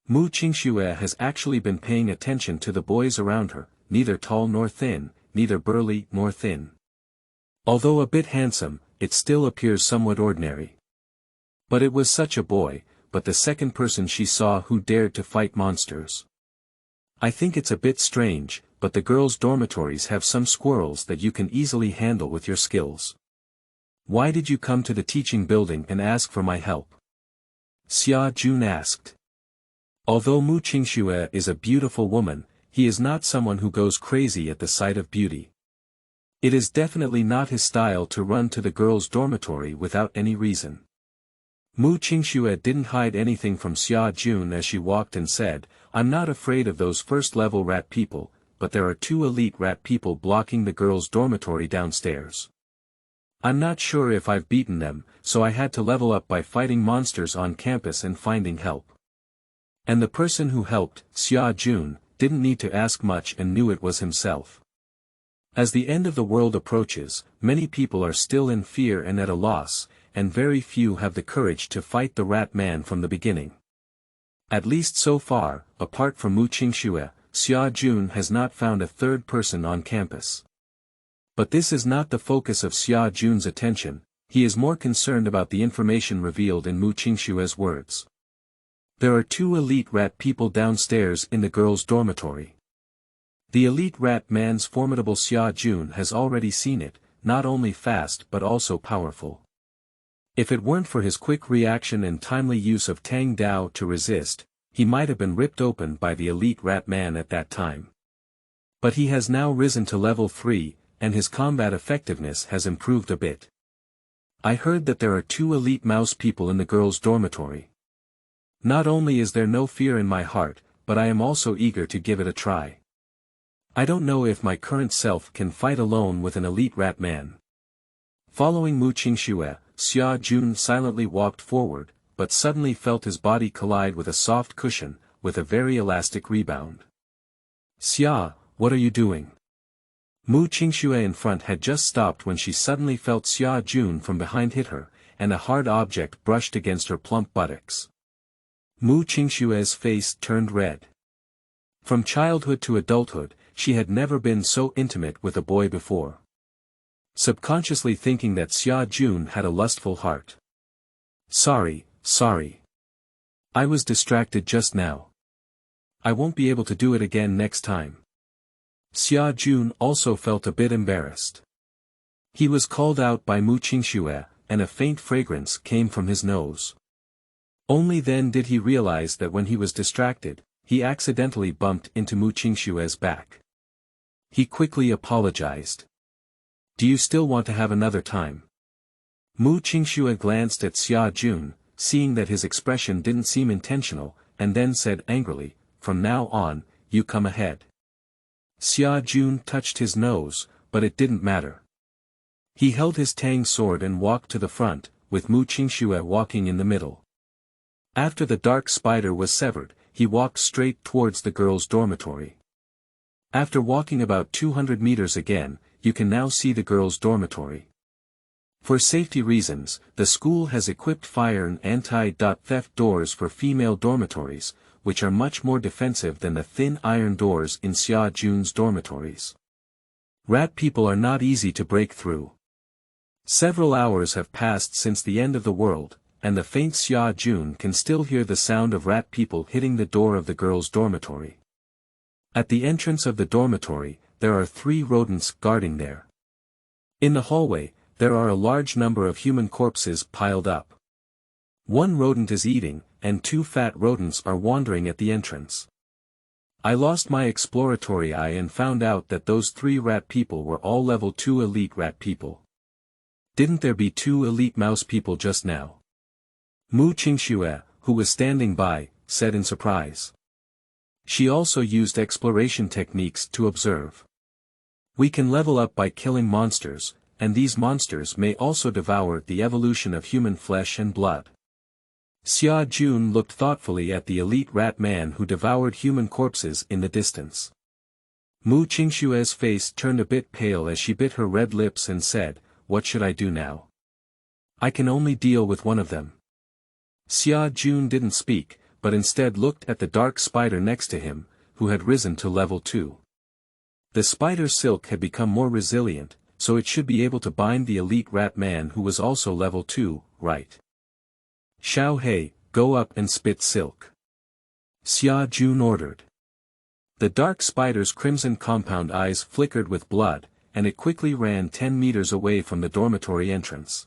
Qingxue has actually been paying attention to the boys around her, neither tall nor thin, neither burly nor thin. Although a bit handsome, it still appears somewhat ordinary. But it was such a boy, but the second person she saw who dared to fight monsters. I think it's a bit strange, but the girls' dormitories have some squirrels that you can easily handle with your skills. Why did you come to the teaching building and ask for my help? Xia Jun asked. Although Qingxue is a beautiful woman, he is not someone who goes crazy at the sight of beauty. It is definitely not his style to run to the girls' dormitory without any reason. Qingxue didn't hide anything from Xia Jun as she walked and said, I'm not afraid of those first-level rat people, but there are 2 elite rat people blocking the girls' dormitory downstairs. I'm not sure if I've beaten them, so I had to level up by fighting monsters on campus and finding help. And the person who helped, Xia Jun, didn't need to ask much and knew it was himself. As the end of the world approaches, many people are still in fear and at a loss, and very few have the courage to fight the rat man from the beginning. At least so far, apart from Qingxue, Xia Jun has not found a third person on campus. But this is not the focus of Xia Jun's attention, he is more concerned about the information revealed in Qingxue's words. There are 2 elite rat people downstairs in the girls' dormitory. The elite rat man's formidable Xia Jun has already seen it, not only fast but also powerful. If it weren't for his quick reaction and timely use of Tang Dao to resist, he might have been ripped open by the elite rat man at that time. But he has now risen to level 3, and his combat effectiveness has improved a bit. I heard that there are 2 elite mouse people in the girls' dormitory. Not only is there no fear in my heart, but I am also eager to give it a try. I don't know if my current self can fight alone with an elite rat man. Following Qingxue, Xia Jun silently walked forward, but suddenly felt his body collide with a soft cushion, with a very elastic rebound. Xia, what are you doing? Qingxue in front had just stopped when she suddenly felt Xia Jun from behind hit her, and a hard object brushed against her plump buttocks. Qingxue's face turned red. From childhood to adulthood, she had never been so intimate with a boy before. Subconsciously thinking that Xia Jun had a lustful heart. Sorry. I was distracted just now. I won't be able to do it again next time. Xia Jun also felt a bit embarrassed. He was called out by Qingxue, and a faint fragrance came from his nose. Only then did he realize that when he was distracted, he accidentally bumped into Qingxue's back. He quickly apologized. Do you still want to have another time? Qingxue glanced at Xia Jun, seeing that his expression didn't seem intentional, and then said angrily, from now on, you come ahead. Xia Jun touched his nose, but it didn't matter. He held his tang sword and walked to the front, with Qingxue walking in the middle. After the dark spider was severed, he walked straight towards the girls' dormitory. After walking about 200 meters again, you can now see the girls' dormitory. For safety reasons, the school has equipped fire and anti-theft doors for female dormitories, which are much more defensive than the thin iron doors in Xia Jun's dormitories. Rat people are not easy to break through. Several hours have passed since the end of the world, and the faint Xia Jun can still hear the sound of rat people hitting the door of the girls' dormitory. At the entrance of the dormitory, there are 3 rodents guarding there. In the hallway, there are a large number of human corpses piled up. 1 rodent is eating, and 2 fat rodents are wandering at the entrance. I lost my exploratory eye and found out that those 3 rat people were all level 2 elite rat people. Didn't there be 2 elite mouse people just now? Qingxue, who was standing by, said in surprise. She also used exploration techniques to observe. We can level up by killing monsters, and these monsters may also devour the evolution of human flesh and blood. Xia Jun looked thoughtfully at the elite rat man who devoured human corpses in the distance. Mu Qingxue's face turned a bit pale as she bit her red lips and said, "What should I do now? I can only deal with one of them." Xia Jun didn't speak, but instead looked at the dark spider next to him, who had risen to level 2. The spider silk had become more resilient, so it should be able to bind the elite rat man who was also level 2, right? Xiao He, go up and spit silk. Xia Jun ordered. The dark spider's crimson compound eyes flickered with blood, and it quickly ran 10 meters away from the dormitory entrance.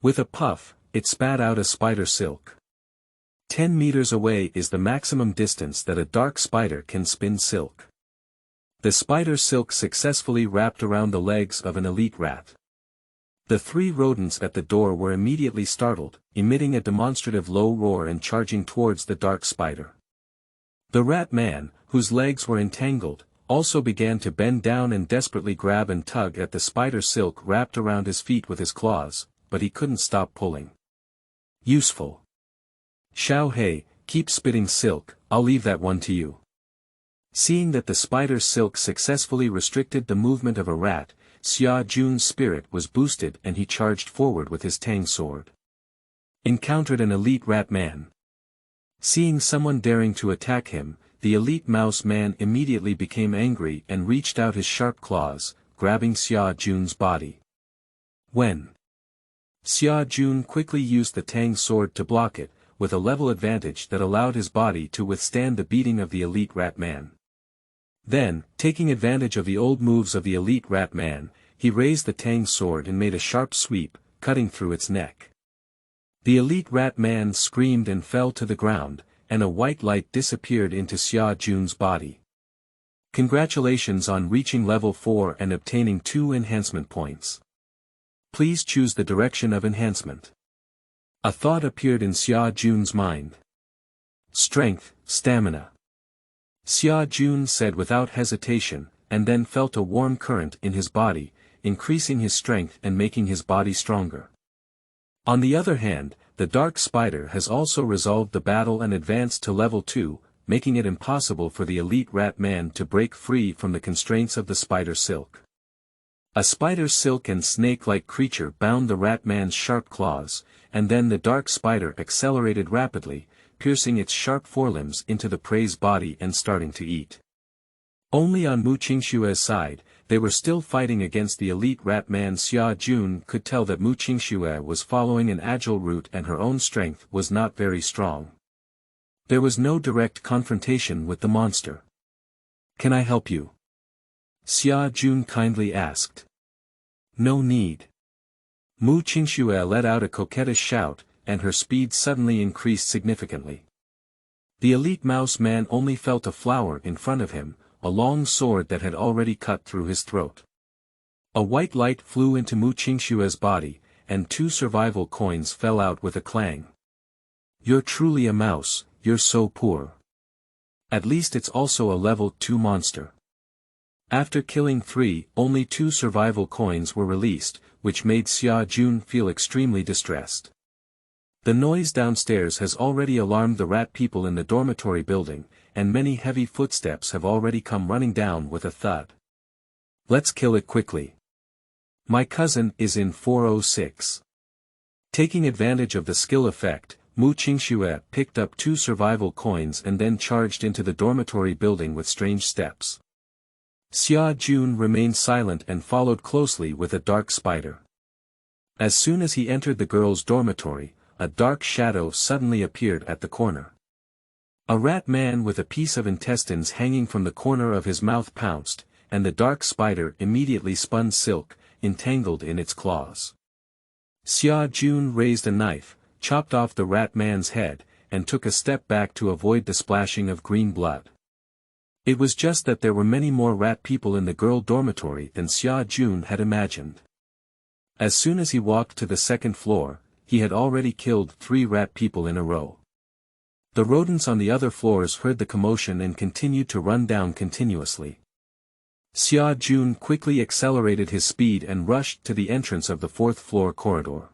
With a puff, it spat out a spider silk. 10 meters away is the maximum distance that a dark spider can spin silk. The spider silk successfully wrapped around the legs of an elite rat. The 3 rodents at the door were immediately startled, emitting a demonstrative low roar and charging towards the dark spider. The rat man, whose legs were entangled, also began to bend down and desperately grab and tug at the spider silk wrapped around his feet with his claws, but he couldn't stop pulling. Useful. Xiao He, keep spitting silk, I'll leave that one to you. Seeing that the spider silk successfully restricted the movement of a rat, Xia Jun's spirit was boosted and he charged forward with his tang sword. Encountered an elite rat man. Seeing someone daring to attack him, the elite mouse man immediately became angry and reached out his sharp claws, grabbing Xia Jun's body. When Xia Jun quickly used the tang sword to block it, with a level advantage that allowed his body to withstand the beating of the elite rat man. Then, taking advantage of the old moves of the elite rat man, he raised the tang sword and made a sharp sweep, cutting through its neck. The elite rat man screamed and fell to the ground, and a white light disappeared into Xia Jun's body. Congratulations on reaching level 4 and obtaining 2 enhancement points. Please choose the direction of enhancement. A thought appeared in Xia Jun's mind. Strength, stamina. Xia Jun said without hesitation, and then felt a warm current in his body, increasing his strength and making his body stronger. On the other hand, the dark spider has also resolved the battle and advanced to level 2, making it impossible for the elite rat man to break free from the constraints of the spider silk. A spider silk and snake-like creature bound the rat man's sharp claws, and then the dark spider accelerated rapidly, piercing its sharp forelimbs into the prey's body and starting to eat. Only on Mu Qingxue's side, they were still fighting against the elite rat man. Xia Jun could tell that Mu Qingxue was following an agile route and her own strength was not very strong. There was no direct confrontation with the monster. "Can I help you?" Xia Jun kindly asked. "No need." Mu Qingxue let out a coquettish shout, and her speed suddenly increased significantly. The elite mouse man only felt a flower in front of him, a long sword that had already cut through his throat. A white light flew into Mu Qingxue's body, and 2 survival coins fell out with a clang. "You're truly a mouse, you're so poor. At least it's also a level 2 monster." After killing 3, only 2 survival coins were released, which made Xia Jun feel extremely distressed. The noise downstairs has already alarmed the rat people in the dormitory building, and many heavy footsteps have already come running down with a thud. Let's kill it quickly. My cousin is in 406. Taking advantage of the skill effect, Mu Qingxue picked up 2 survival coins and then charged into the dormitory building with strange steps. Xia Jun remained silent and followed closely with a dark spider. As soon as he entered the girls' dormitory, a dark shadow suddenly appeared at the corner. A rat man with a piece of intestines hanging from the corner of his mouth pounced, and the dark spider immediately spun silk, entangled in its claws. Xia Jun raised a knife, chopped off the rat man's head, and took a step back to avoid the splashing of green blood. It was just that there were many more rat people in the girl dormitory than Xia Jun had imagined. As soon as he walked to the second floor, he had already killed 3 rat people in a row. The rodents on the other floors heard the commotion and continued to run down continuously. Xia Jun quickly accelerated his speed and rushed to the entrance of the fourth-floor corridor.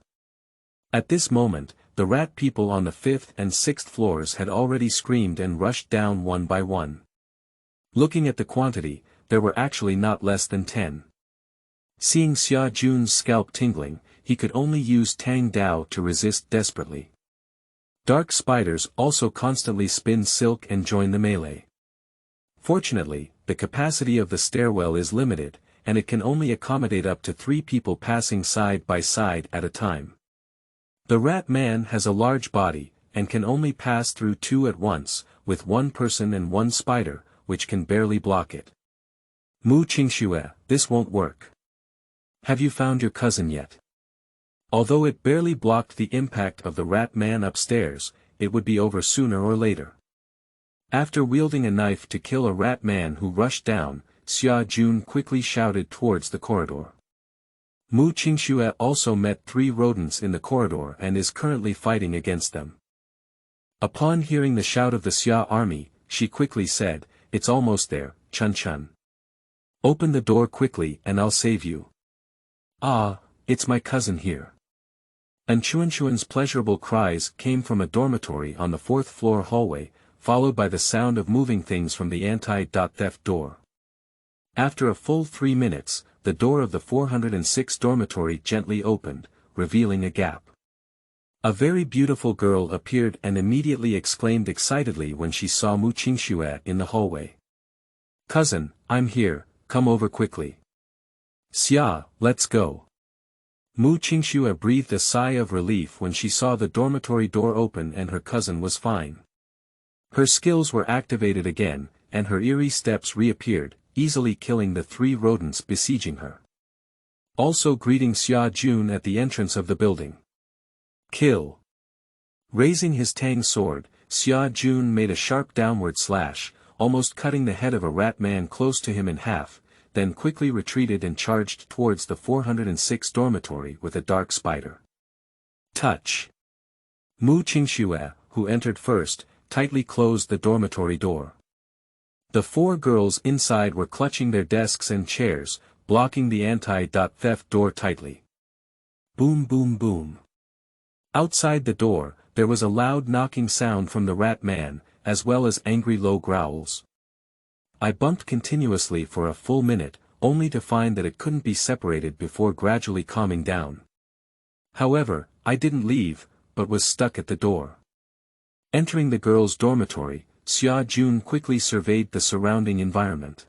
At this moment, the rat people on the fifth and sixth floors had already screamed and rushed down one by one. Looking at the quantity, there were actually not less than 10. Seeing Xia Jun's scalp tingling, he could only use Tang Dao to resist desperately. Dark spiders also constantly spin silk and join the melee. Fortunately, the capacity of the stairwell is limited, and it can only accommodate up to 3 people passing side by side at a time. The rat man has a large body, and can only pass through 2 at once, with 1 person and 1 spider, which can barely block it. Qingxue, this won't work. Have you found your cousin yet? Although it barely blocked the impact of the rat man upstairs, it would be over sooner or later. After wielding a knife to kill a rat man who rushed down, Xia Jun quickly shouted towards the corridor. Qingxue also met 3 rodents in the corridor and is currently fighting against them. Upon hearing the shout of the Xia army, she quickly said, "It's almost there, Chun. Open the door quickly and I'll save you." "Ah, it's my cousin here." And Qingxue's pleasurable cries came from a dormitory on the 4th-floor hallway, followed by the sound of moving things from the anti-theft door. After a full 3 minutes, the door of the 406 dormitory gently opened, revealing a gap. A very beautiful girl appeared and immediately exclaimed excitedly when she saw Qingxue in the hallway. "Cousin, I'm here, come over quickly." "Xia, let's go." Qingxue breathed a sigh of relief when she saw the dormitory door open and her cousin was fine. Her skills were activated again, and her eerie steps reappeared, easily killing the 3 rodents besieging her. Also greeting Xia Jun at the entrance of the building. "Kill." Raising his Tang sword, Xia Jun made a sharp downward slash, almost cutting the head of a rat man close to him in half, then quickly retreated and charged towards the 406 dormitory with a dark spider. Touch. Qingxue, who entered first, tightly closed the dormitory door. The 4 girls inside were clutching their desks and chairs, blocking the anti-theft door tightly. Boom boom boom. Outside the door, there was a loud knocking sound from the rat man, as well as angry low growls. I bumped continuously for a full minute, only to find that it couldn't be separated before gradually calming down. However, I didn't leave, but was stuck at the door. Entering the girls' dormitory, Xia Jun quickly surveyed the surrounding environment.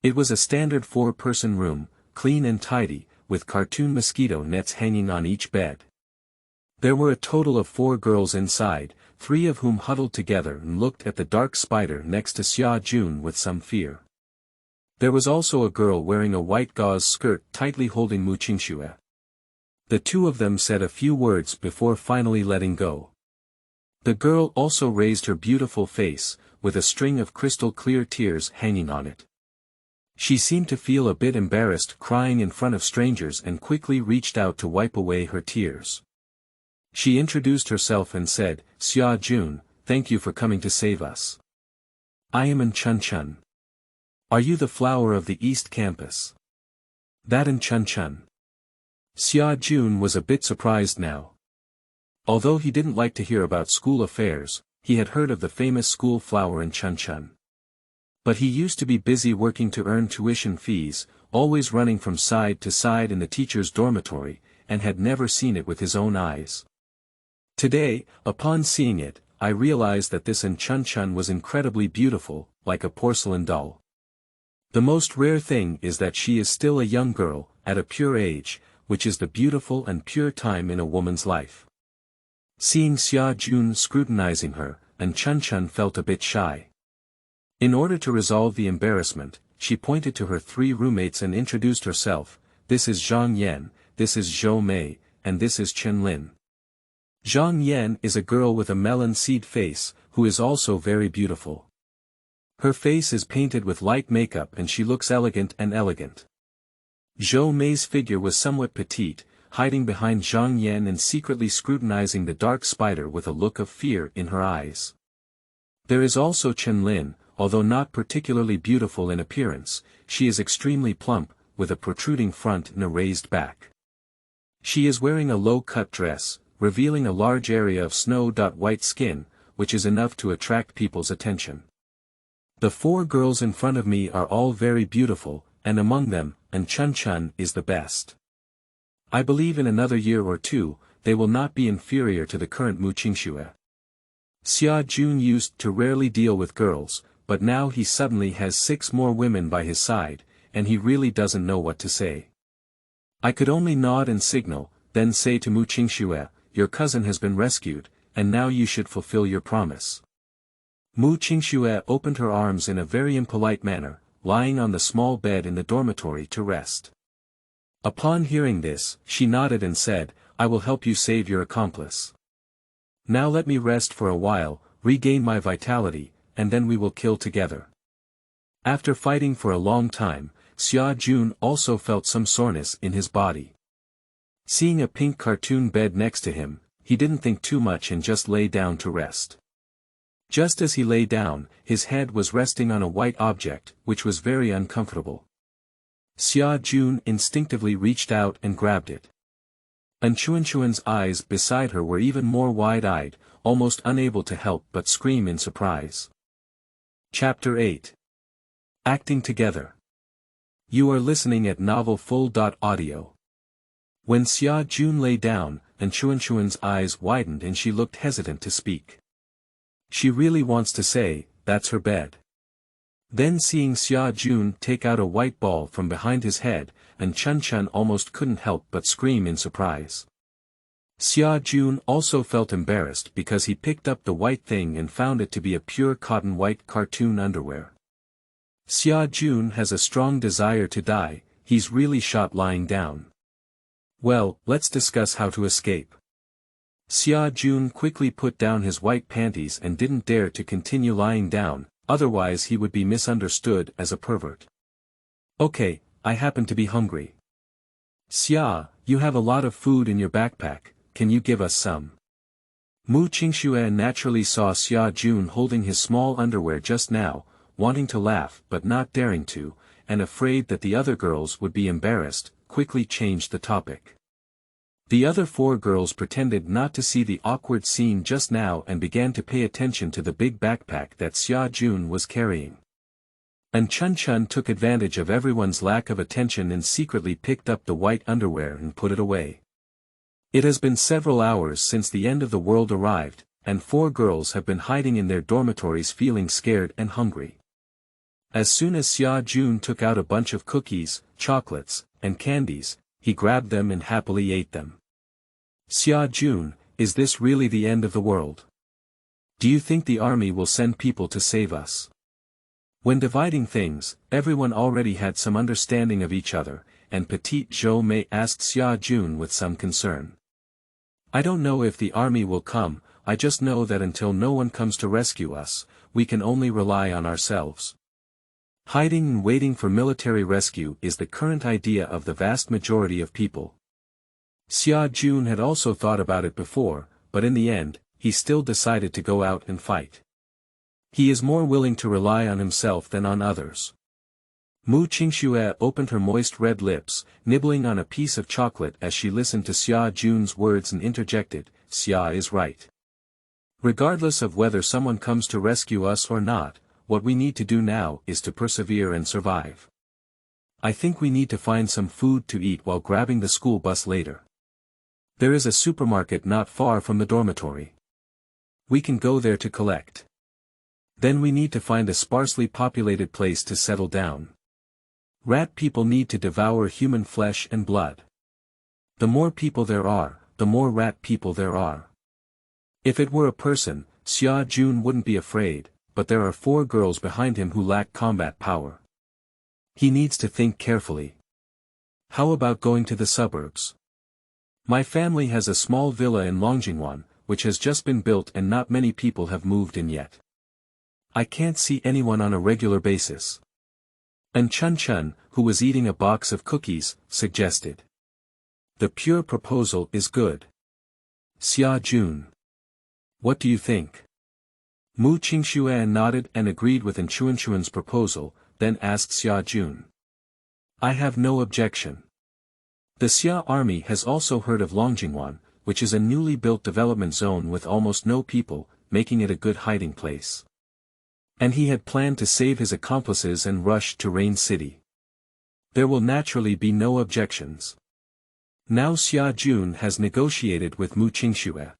It was a standard 4-person room, clean and tidy, with cartoon mosquito nets hanging on each bed. There were a total of 4 girls inside, 3 of whom huddled together and looked at the dark spider next to Xia Jun with some fear. There was also a girl wearing a white gauze skirt tightly holding Qingxue. The 2 of them said a few words before finally letting go. The girl also raised her beautiful face, with a string of crystal-clear tears hanging on it. She seemed to feel a bit embarrassed crying in front of strangers and quickly reached out to wipe away her tears. She introduced herself and said, "Xia Jun, thank you for coming to save us. I am Chun. Are you the flower of the East Campus?" "That Chun." Xia Jun was a bit surprised now. Although he didn't like to hear about school affairs, he had heard of the famous school flower in Chun. But he used to be busy working to earn tuition fees, always running from side to side in the teacher's dormitory, and had never seen it with his own eyes. Today, upon seeing it, I realized that this Chun was incredibly beautiful, like a porcelain doll. The most rare thing is that she is still a young girl, at a pure age, which is the beautiful and pure time in a woman's life. Seeing Xia Jun scrutinizing her, Chun felt a bit shy. In order to resolve the embarrassment, she pointed to her 3 roommates and introduced herself. "This is Zhang Yan, this is Zhou Mei, and this is Chen Lin." Zhang Yan is a girl with a melon seed face, who is also very beautiful. Her face is painted with light makeup and she looks elegant. Zhou Mei's figure was somewhat petite, hiding behind Zhang Yan and secretly scrutinizing the dark spider with a look of fear in her eyes. There is also Chen Lin, although not particularly beautiful in appearance, she is extremely plump, with a protruding front and a raised back. She is wearing a low-cut dress, revealing a large area of snow-white skin, which is enough to attract people's attention. The 4 girls in front of me are all very beautiful, and among them, Chun is the best. I believe in another year or 2, they will not be inferior to the current Qingxue. Xia Jun used to rarely deal with girls, but now he suddenly has 6 more women by his side, and he really doesn't know what to say. I could only nod and signal, then say to Qingxue, your cousin has been rescued, and now you should fulfill your promise. Qingxue opened her arms in a very impolite manner, lying on the small bed in the dormitory to rest. Upon hearing this, she nodded and said, I will help you save your accomplice. Now let me rest for a while, regain my vitality, and then we will kill together. After fighting for a long time, Xia Jun also felt some soreness in his body. Seeing a pink cartoon bed next to him, he didn't think too much and just lay down to rest. Just as he lay down, his head was resting on a white object, which was very uncomfortable. Xia Jun instinctively reached out and grabbed it. Chuan's eyes beside her were even more wide-eyed, almost unable to help but scream in surprise. Chapter 8. Acting Together. You are listening at novelfull.audio. When Xia Jun lay down, Chuan's eyes widened and she looked hesitant to speak. She really wants to say, that's her bed. Then seeing Xia Jun take out a white ball from behind his head, Chun almost couldn't help but scream in surprise. Xia Jun also felt embarrassed because he picked up the white thing and found it to be a pure cotton white cartoon underwear. Xia Jun has a strong desire to die, he's really shot lying down. Well, let's discuss how to escape. Xia Jun quickly put down his white panties and didn't dare to continue lying down, otherwise he would be misunderstood as a pervert. Okay, I happen to be hungry. Xia, you have a lot of food in your backpack, can you give us some? Qingxue naturally saw Xia Jun holding his small underwear just now, wanting to laugh but not daring to, and afraid that the other girls would be embarrassed, quickly changed the topic. The other 4 girls pretended not to see the awkward scene just now and began to pay attention to the big backpack that Xia Jun was carrying. Chun took advantage of everyone's lack of attention and secretly picked up the white underwear and put it away. It has been several hours since the end of the world arrived, and 4 girls have been hiding in their dormitories feeling scared and hungry. As soon as Xia Jun took out a bunch of cookies, chocolates, and candies, he grabbed them and happily ate them. Xia Jun, is this really the end of the world? Do you think the army will send people to save us? When dividing things, everyone already had some understanding of each other, and Petite Zhou Mei asked Xia Jun with some concern. I don't know if the army will come, I just know that until no one comes to rescue us, we can only rely on ourselves. Hiding and waiting for military rescue is the current idea of the vast majority of people. Xia Jun had also thought about it before, but in the end, he still decided to go out and fight. He is more willing to rely on himself than on others. Qingxue opened her moist red lips, nibbling on a piece of chocolate as she listened to Xia Jun's words and interjected, Xia is right. Regardless of whether someone comes to rescue us or not, what we need to do now is to persevere and survive. I think we need to find some food to eat while grabbing the school bus later. There is a supermarket not far from the dormitory. We can go there to collect. Then we need to find a sparsely populated place to settle down. Rat people need to devour human flesh and blood. The more people there are, the more rat people there are. If it were a person, Xia Jun wouldn't be afraid, but there are 4 girls behind him who lack combat power. He needs to think carefully. How about going to the suburbs? My family has a small villa in Longjingwan, which has just been built and not many people have moved in yet. I can't see anyone on a regular basis. And Chun, who was eating a box of cookies, suggested. The pure proposal is good. Xia Jun. What do you think? Mu Qingxue nodded and agreed with Qingxue's proposal, then asked Xia Jun. I have no objection. The Xia army has also heard of Longjingwan, which is a newly built development zone with almost no people, making it a good hiding place. And he had planned to save his accomplices and rush to Rain City. There will naturally be no objections. Now Xia Jun has negotiated with Mu Qingxue.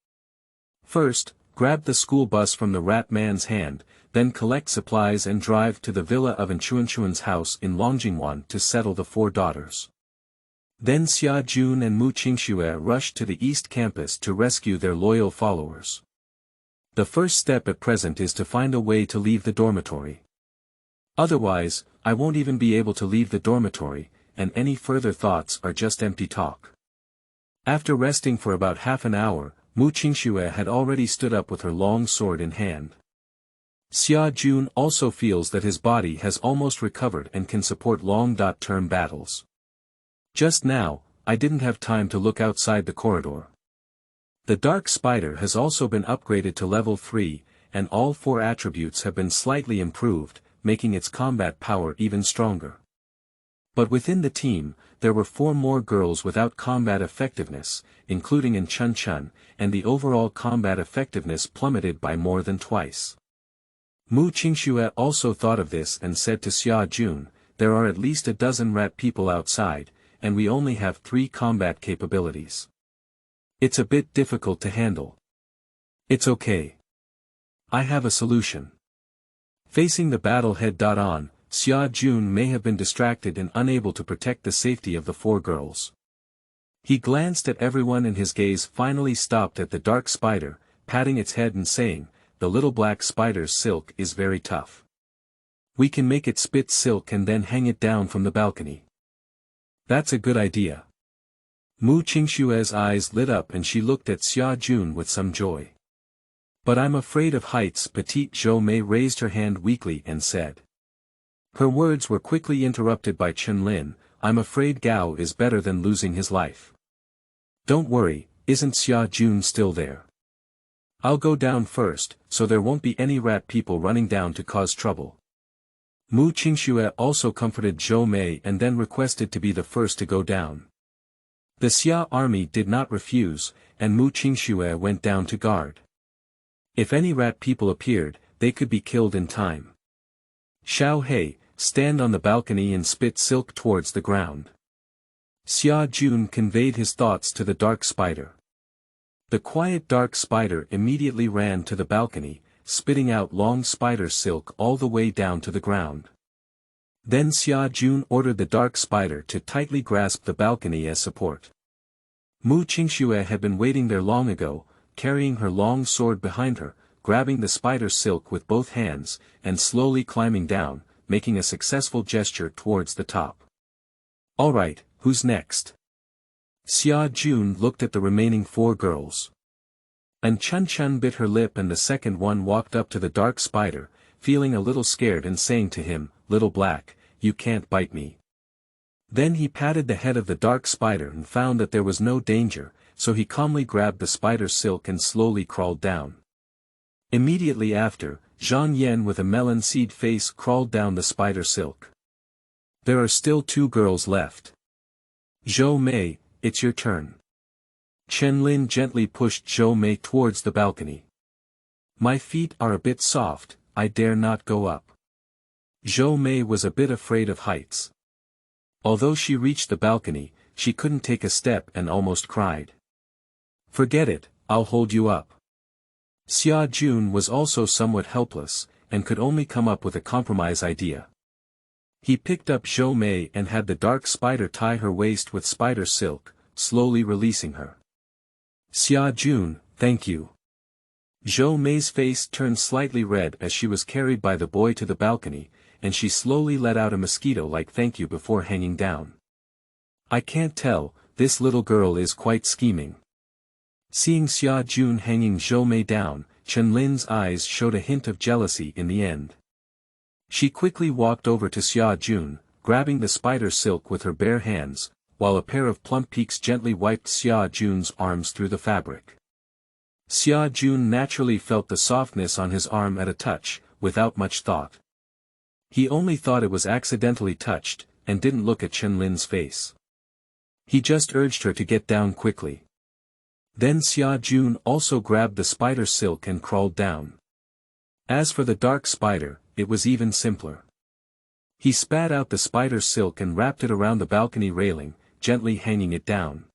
First, grab the school bus from the rat man's hand, then collect supplies and drive to the villa of Qingxue's house in Longjingwan to settle the 4 daughters. Then Xia Jun and Mu Qingxue rushed to the East Campus to rescue their loyal followers. The first step at present is to find a way to leave the dormitory. Otherwise, I won't even be able to leave the dormitory, and any further thoughts are just empty talk. After resting for about half an hour, Mu Qingxue had already stood up with her long sword in hand. Xia Jun also feels that his body has almost recovered and can support long-term battles. Just now, I didn't have time to look outside the corridor. The Dark Spider has also been upgraded to level 3, and all 4 attributes have been slightly improved, making its combat power even stronger. But within the team, there were 4 more girls without combat effectiveness, including in Chun, and the overall combat effectiveness plummeted by more than twice. Mu Qingxue also thought of this and said to Xia Jun, there are at least a dozen rat people outside, and we only have 3 combat capabilities. It's a bit difficult to handle. It's okay. I have a solution. Facing the battle head-on, Xia Jun may have been distracted and unable to protect the safety of the 4 girls. He glanced at everyone and his gaze finally stopped at the Dark Spider, patting its head and saying, the little black spider's silk is very tough. We can make it spit silk and then hang it down from the balcony. That's a good idea. Mu Qingxue's eyes lit up and she looked at Xia Jun with some joy. But I'm afraid of heights. Petite Zhou Mei raised her hand weakly and said. Her words were quickly interrupted by Chunlin, I'm afraid Gao is better than losing his life. Don't worry, isn't Xia Jun still there? I'll go down first, so there won't be any rat people running down to cause trouble. Mu Qingxue also comforted Zhou Mei and then requested to be the first to go down. The Xia army did not refuse, and Mu Qingxue went down to guard. If any rat people appeared, they could be killed in time. Xiao Hei, stand on the balcony and spit silk towards the ground. Xia Jun conveyed his thoughts to the Dark Spider. The quiet Dark Spider immediately ran to the balcony, spitting out long spider silk all the way down to the ground. Then Xia Jun ordered the Dark Spider to tightly grasp the balcony as support. Mu Qingxue had been waiting there long ago, carrying her long sword behind her, grabbing the spider silk with both hands, and slowly climbing down, making a successful gesture towards the top. Alright, who's next? Xia Jun looked at the remaining 4 girls. And Chun bit her lip and the second one walked up to the Dark Spider, feeling a little scared and saying to him, Little Black, you can't bite me. Then he patted the head of the Dark Spider and found that there was no danger, so he calmly grabbed the spider silk and slowly crawled down. Immediately after, Zhang Yan with a melon seed face crawled down the spider silk. There are still 2 girls left. Zhou Mei, it's your turn. Chen Lin gently pushed Zhou Mei towards the balcony. My feet are a bit soft, I dare not go up. Zhou Mei was a bit afraid of heights. Although she reached the balcony, she couldn't take a step and almost cried. Forget it, I'll hold you up. Xia Jun was also somewhat helpless, and could only come up with a compromise idea. He picked up Zhou Mei and had the Dark Spider tie her waist with spider silk, slowly releasing her. Xia Jun, thank you. Zhou Mei's face turned slightly red as she was carried by the boy to the balcony, and she slowly let out a mosquito-like thank you before hanging down. I can't tell, this little girl is quite scheming. Seeing Xia Jun hanging Zhou Mei down, Chen Lin's eyes showed a hint of jealousy in the end. She quickly walked over to Xia Jun, grabbing the spider silk with her bare hands, while a pair of plump peaks gently wiped Xia Jun's arms through the fabric. Xia Jun naturally felt the softness on his arm at a touch, without much thought. He only thought it was accidentally touched, and didn't look at Chen-Lin's face. He just urged her to get down quickly. Then Xia Jun also grabbed the spider silk and crawled down. As for the dark spider, it was even simpler. He spat out the spider silk and wrapped it around the balcony railing, gently hanging it down.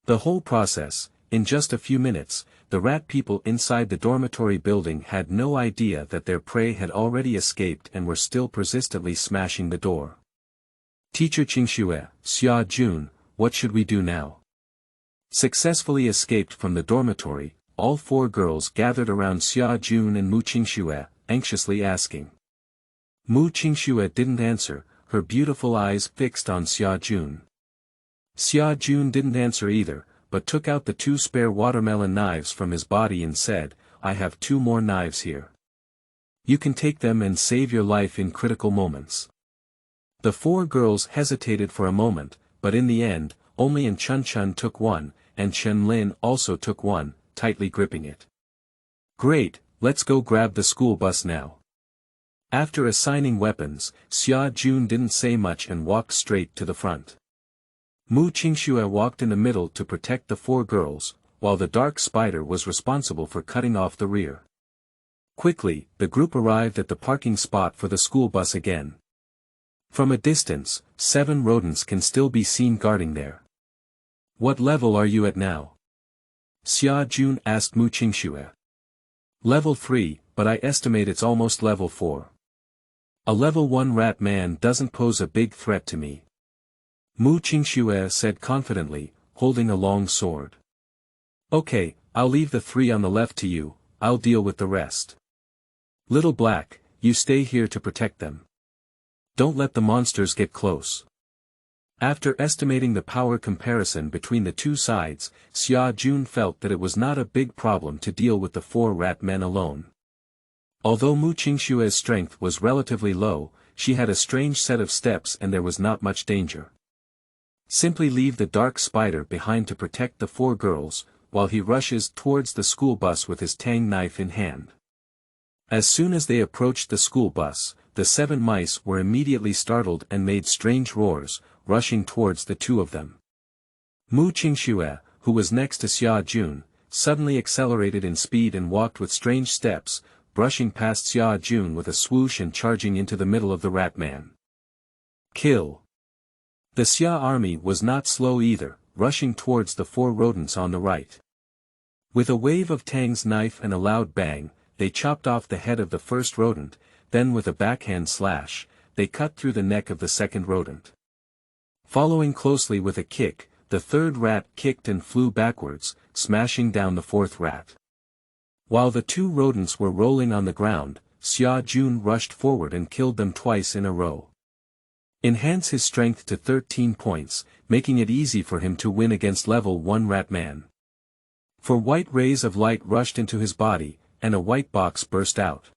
The whole process, in just a few minutes, the rat people inside the dormitory building had no idea that their prey had already escaped and were still persistently smashing the door. Teacher Qingxue, Xia Jun, what should we do now? Successfully escaped from the dormitory, all four girls gathered around Xia Jun and Mu Qingxue, anxiously asking. Mu Qingxue didn't answer, her beautiful eyes fixed on Xia Jun. Xia Jun didn't answer either, but took out the 2 spare watermelon knives from his body and said, I have 2 more knives here. You can take them and save your life in critical moments. The 4 girls hesitated for a moment, but in the end, only An Chun took one, and Chen-Lin also took one, tightly gripping it. Great, let's go grab the school bus now. After assigning weapons, Xia Jun didn't say much and walked straight to the front. Mu Qingxue walked in the middle to protect the 4 girls, while the dark spider was responsible for cutting off the rear. Quickly, the group arrived at the parking spot for the school bus again. From a distance, 7 rodents can still be seen guarding there. What level are you at now? Xia Jun asked Mu Qingxue. Level 3, but I estimate it's almost level 4. A level 1 rat man doesn't pose a big threat to me. Mu Qingxue said confidently, holding a long sword. Okay, I'll leave the 3 on the left to you, I'll deal with the rest. Little Black, you stay here to protect them. Don't let the monsters get close. After estimating the power comparison between the 2 sides, Xia Jun felt that it was not a big problem to deal with the 4 rat men alone. Although Mu Qingxue's strength was relatively low, she had a strange set of steps and there was not much danger. Simply leave the dark spider behind to protect the 4 girls, while he rushes towards the school bus with his tang knife in hand. As soon as they approached the school bus, the 7 mice were immediately startled and made strange roars, rushing towards the 2 of them. Mu Qingxue, who was next to Xia Jun, suddenly accelerated in speed and walked with strange steps, brushing past Xia Jun with a swoosh and charging into the middle of the rat man. Kill! The Xia army was not slow either, rushing towards the 4 rodents on the right. With a wave of Tang's knife and a loud bang, they chopped off the head of the first rodent, then with a backhand slash, they cut through the neck of the second rodent. Following closely with a kick, the 3rd rat kicked and flew backwards, smashing down the 4th rat. While the 2 rodents were rolling on the ground, Xia Jun rushed forward and killed them twice in a row. Enhance his strength to 13 points, making it easy for him to win against level 1 rat man. 4 white rays of light rushed into his body, and a white box burst out.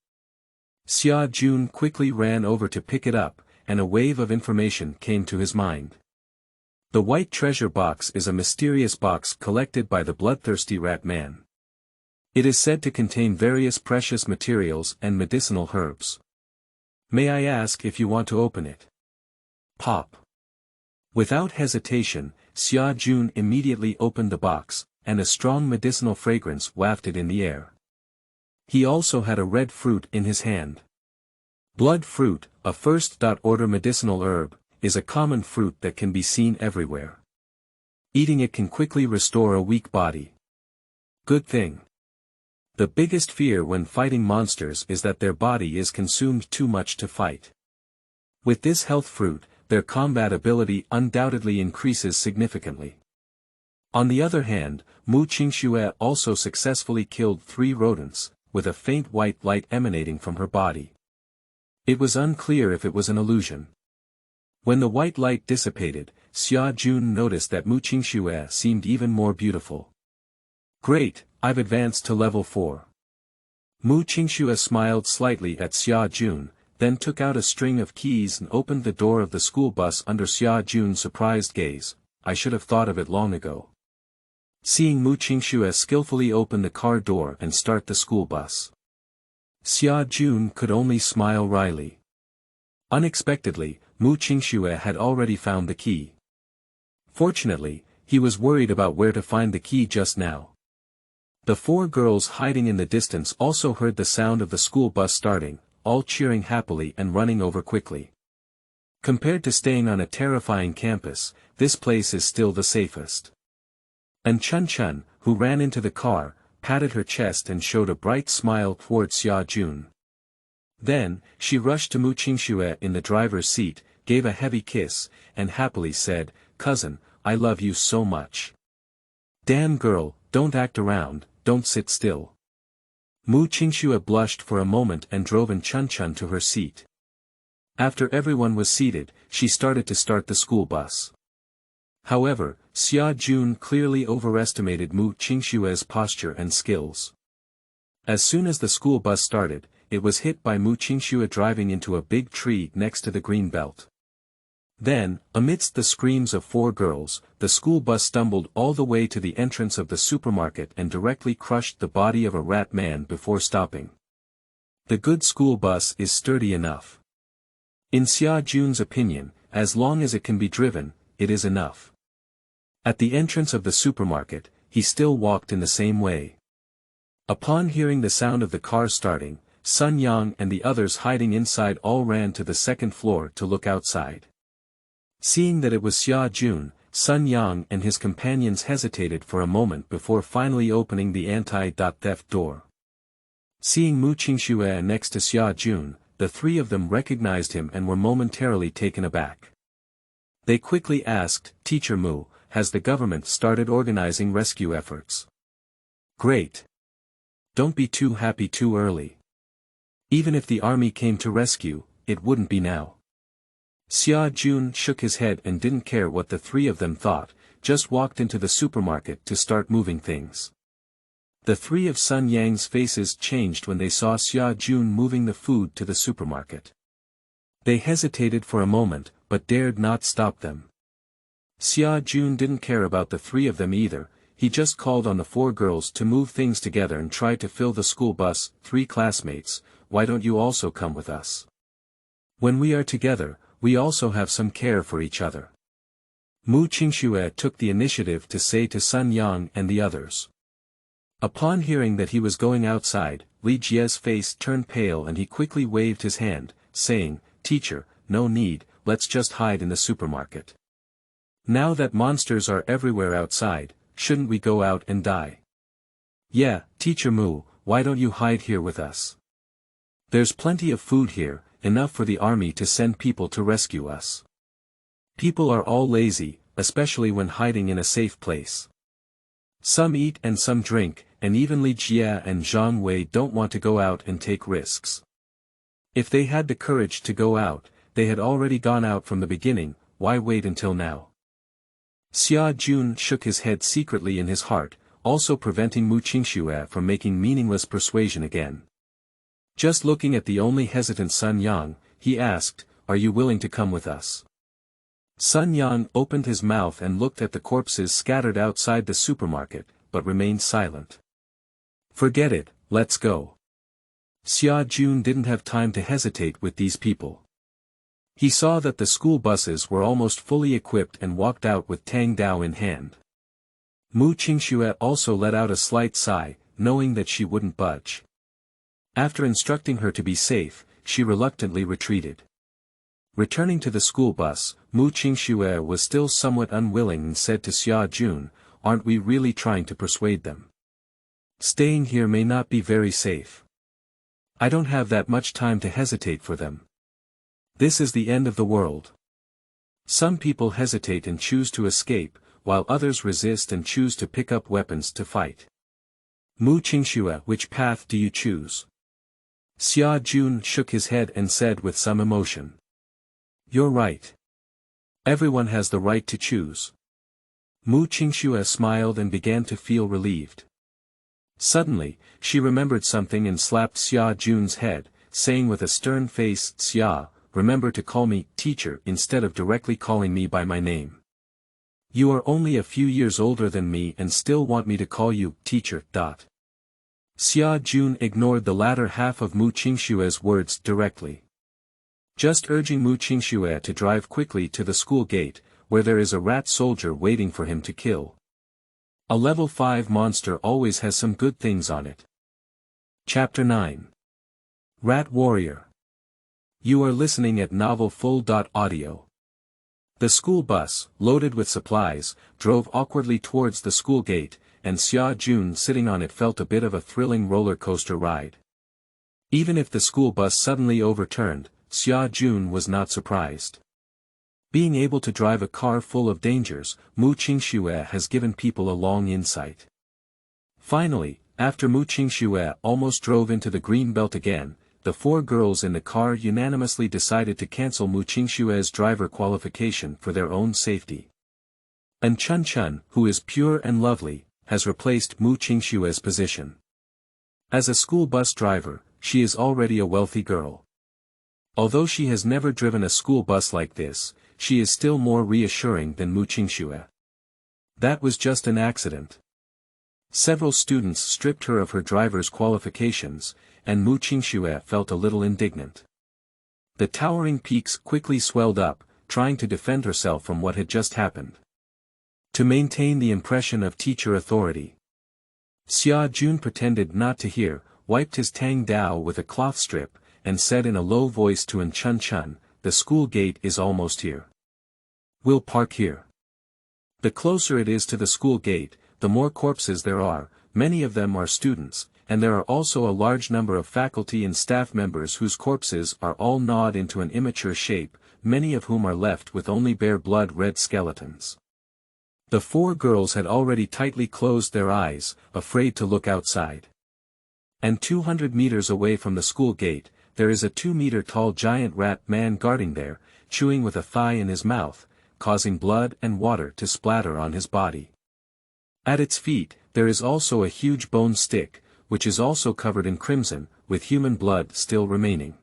Xia Jun quickly ran over to pick it up, and a wave of information came to his mind. The white treasure box is a mysterious box collected by the bloodthirsty rat man. It is said to contain various precious materials and medicinal herbs. May I ask if you want to open it? Pop. Without hesitation, Xia Jun immediately opened the box, and a strong medicinal fragrance wafted in the air. He also had a red fruit in his hand. Blood fruit, a first-order medicinal herb, is a common fruit that can be seen everywhere. Eating it can quickly restore a weak body. Good thing. The biggest fear when fighting monsters is that their body is consumed too much to fight. With this health fruit, their combat ability undoubtedly increases significantly. On the other hand, Mu Qingxue also successfully killed 3 rodents, with a faint white light emanating from her body. It was unclear if it was an illusion. When the white light dissipated, Xia Jun noticed that Mu Qingxue seemed even more beautiful. Great, I've advanced to level 4. Mu Qingxue smiled slightly at Xia Jun, then took out a string of keys and opened the door of the school bus under Xia Jun's surprised gaze. I should have thought of it long ago. Seeing Mu Qingxue skillfully open the car door and start the school bus, Xia Jun could only smile wryly. Unexpectedly, Mu Qingxue had already found the key. Fortunately, he was worried about where to find the key just now. The four girls hiding in the distance also heard the sound of the school bus starting, all cheering happily and running over quickly. Compared to staying on a terrifying campus, this place is still the safest. And Chun, who ran into the car, patted her chest and showed a bright smile toward Xia Jun. Then, she rushed to Mu Qingxue in the driver's seat, gave a heavy kiss, and happily said, "Cousin, I love you so much. Damn girl, don't act around, don't sit still." Mu Qingxue blushed for a moment and drove Chun to her seat. After everyone was seated, she started to start the school bus. However, Xia Jun clearly overestimated Mu Qingxue's posture and skills. As soon as the school bus started, it was hit by Mu Qingxue driving into a big tree next to the green belt. Then, amidst the screams of four girls, the school bus stumbled all the way to the entrance of the supermarket and directly crushed the body of a rat man before stopping. The good school bus is sturdy enough. In Xia Jun's opinion, as long as it can be driven, it is enough. At the entrance of the supermarket, he still walked in the same way. Upon hearing the sound of the car starting, Sun Yang and the others hiding inside all ran to the second floor to look outside. Seeing that it was Xia Jun, Sun Yang and his companions hesitated for a moment before finally opening the anti-theft door. Seeing Mu Qingxue next to Xia Jun, the three of them recognized him and were momentarily taken aback. They quickly asked, "Teacher Mu, has the government started organizing rescue efforts?" "Great. Don't be too happy too early. Even if the army came to rescue, it wouldn't be now." Xia Jun shook his head and didn't care what the three of them thought, just walked into the supermarket to start moving things. The three of Sun Yang's faces changed when they saw Xia Jun moving the food to the supermarket. They hesitated for a moment, but dared not stop them. Xia Jun didn't care about the three of them either, he just called on the four girls to move things together and try to fill the school bus. "Three classmates, why don't you also come with us? When we are together, we also have some care for each other." Mu Qingxue took the initiative to say to Sun Yang and the others. Upon hearing that he was going outside, Li Jie's face turned pale and he quickly waved his hand, saying, "Teacher, no need, let's just hide in the supermarket. Now that monsters are everywhere outside, shouldn't we go out and die?" "Yeah, Teacher Mu, why don't you hide here with us? There's plenty of food here, enough for the army to send people to rescue us. People are all lazy, especially when hiding in a safe place. Some eat and some drink, and even Li Jie and Zhang Wei don't want to go out and take risks. If they had the courage to go out, they had already gone out from the beginning, why wait until now?" Xia Jun shook his head secretly in his heart, also preventing Mu Qingxue from making meaningless persuasion again. Just looking at the only hesitant Sun Yang, he asked, "Are you willing to come with us?" Sun Yang opened his mouth and looked at the corpses scattered outside the supermarket, but remained silent. "Forget it, let's go." Xia Jun didn't have time to hesitate with these people. He saw that the school buses were almost fully equipped and walked out with Tang Dao in hand. Mu Qingxue also let out a slight sigh, knowing that she wouldn't budge. After instructing her to be safe, she reluctantly retreated. Returning to the school bus, Mu Qingxue was still somewhat unwilling and said to Xia Jun, "Aren't we really trying to persuade them? Staying here may not be very safe. I don't have that much time to hesitate for them. This is the end of the world. Some people hesitate and choose to escape, while others resist and choose to pick up weapons to fight. Mu Qingxue, which path do you choose?" Xia Jun shook his head and said with some emotion. "You're right. Everyone has the right to choose." Mu Qingxue smiled and began to feel relieved. Suddenly, she remembered something and slapped Xia Jun's head, saying with a stern face, "Xia, remember to call me teacher instead of directly calling me by my name." You are only a few years older than me and still want me to call you, teacher. Xia Jun ignored the latter half of Mu Qingxue's words directly. Just urging Mu Qingxue to drive quickly to the school gate, where there is a rat soldier waiting for him to kill. A level 5 monster always has some good things on it. Chapter 9. Rat Warrior. You are listening at novelfull.audio. The school bus, loaded with supplies, drove awkwardly towards the school gate, and Xia Jun sitting on it felt a bit of a thrilling roller coaster ride. Even if the school bus suddenly overturned, Xia Jun was not surprised. Being able to drive a car full of dangers, Mu Qingxue has given people a long insight. Finally, after Mu Qingxue almost drove into the green belt again, the 4 girls in the car unanimously decided to cancel Mu Qingxue's driver qualification for their own safety. And Chun, who is pure and lovely, has replaced Mu Qingxue's position. As a school bus driver, she is already a wealthy girl. Although she has never driven a school bus like this, she is still more reassuring than Mu Qingxue. That was just an accident. Several students stripped her of her driver's qualifications, and Mu Qingxue felt a little indignant. The towering peaks quickly swelled up, trying to defend herself from what had just happened. To maintain the impression of teacher authority, Xia Jun pretended not to hear, wiped his Tang Dao with a cloth strip, and said in a low voice to An Chun, the school gate is almost here. We'll park here. The closer it is to the school gate, the more corpses there are, many of them are students, and there are also a large number of faculty and staff members whose corpses are all gnawed into an immature shape, many of whom are left with only bare blood-red skeletons. The 4 girls had already tightly closed their eyes, afraid to look outside. And 200 meters away from the school gate, there is a 2-meter-tall giant rat man guarding there, chewing with a thigh in his mouth, causing blood and water to splatter on his body. At its feet, there is also a huge bone stick, which is also covered in crimson, with human blood still remaining.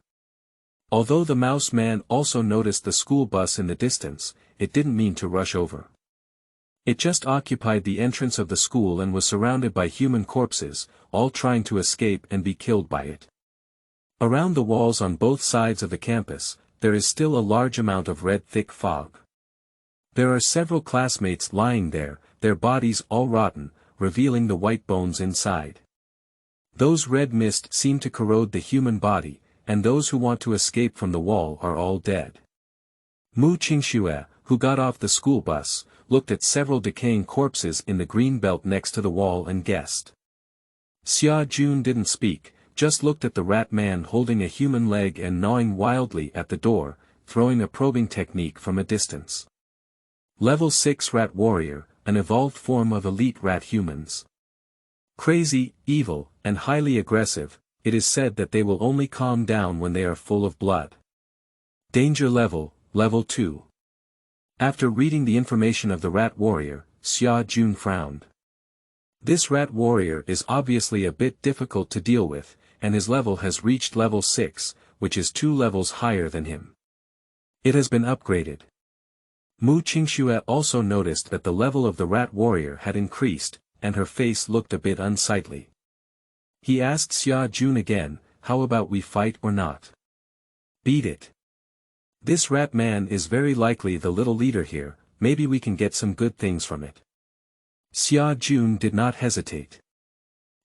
Although the mouse man also noticed the school bus in the distance, it didn't mean to rush over. It just occupied the entrance of the school and was surrounded by human corpses, all trying to escape and be killed by it. Around the walls on both sides of the campus, there is still a large amount of red thick fog. There are several classmates lying there, their bodies all rotten, revealing the white bones inside. Those red mist seem to corrode the human body, and those who want to escape from the wall are all dead. Mu Qingxue, who got off the school bus, looked at several decaying corpses in the green belt next to the wall and guessed. Xia Jun didn't speak, just looked at the rat man holding a human leg and gnawing wildly at the door, throwing a probing technique from a distance. Level 6 Rat Warrior, an evolved form of elite rat humans. Crazy, evil, and highly aggressive, it is said that they will only calm down when they are full of blood. Danger level, level 2. After reading the information of the Rat Warrior, Xia Jun frowned. This Rat Warrior is obviously a bit difficult to deal with, and his level has reached level 6, which is 2 levels higher than him. It has been upgraded. Mu Qingxue also noticed that the level of the Rat Warrior had increased, and her face looked a bit unsightly. He asked Xia Jun again, how about we fight or not? Beat it. This rat man is very likely the little leader here, maybe we can get some good things from it. Xia Jun did not hesitate.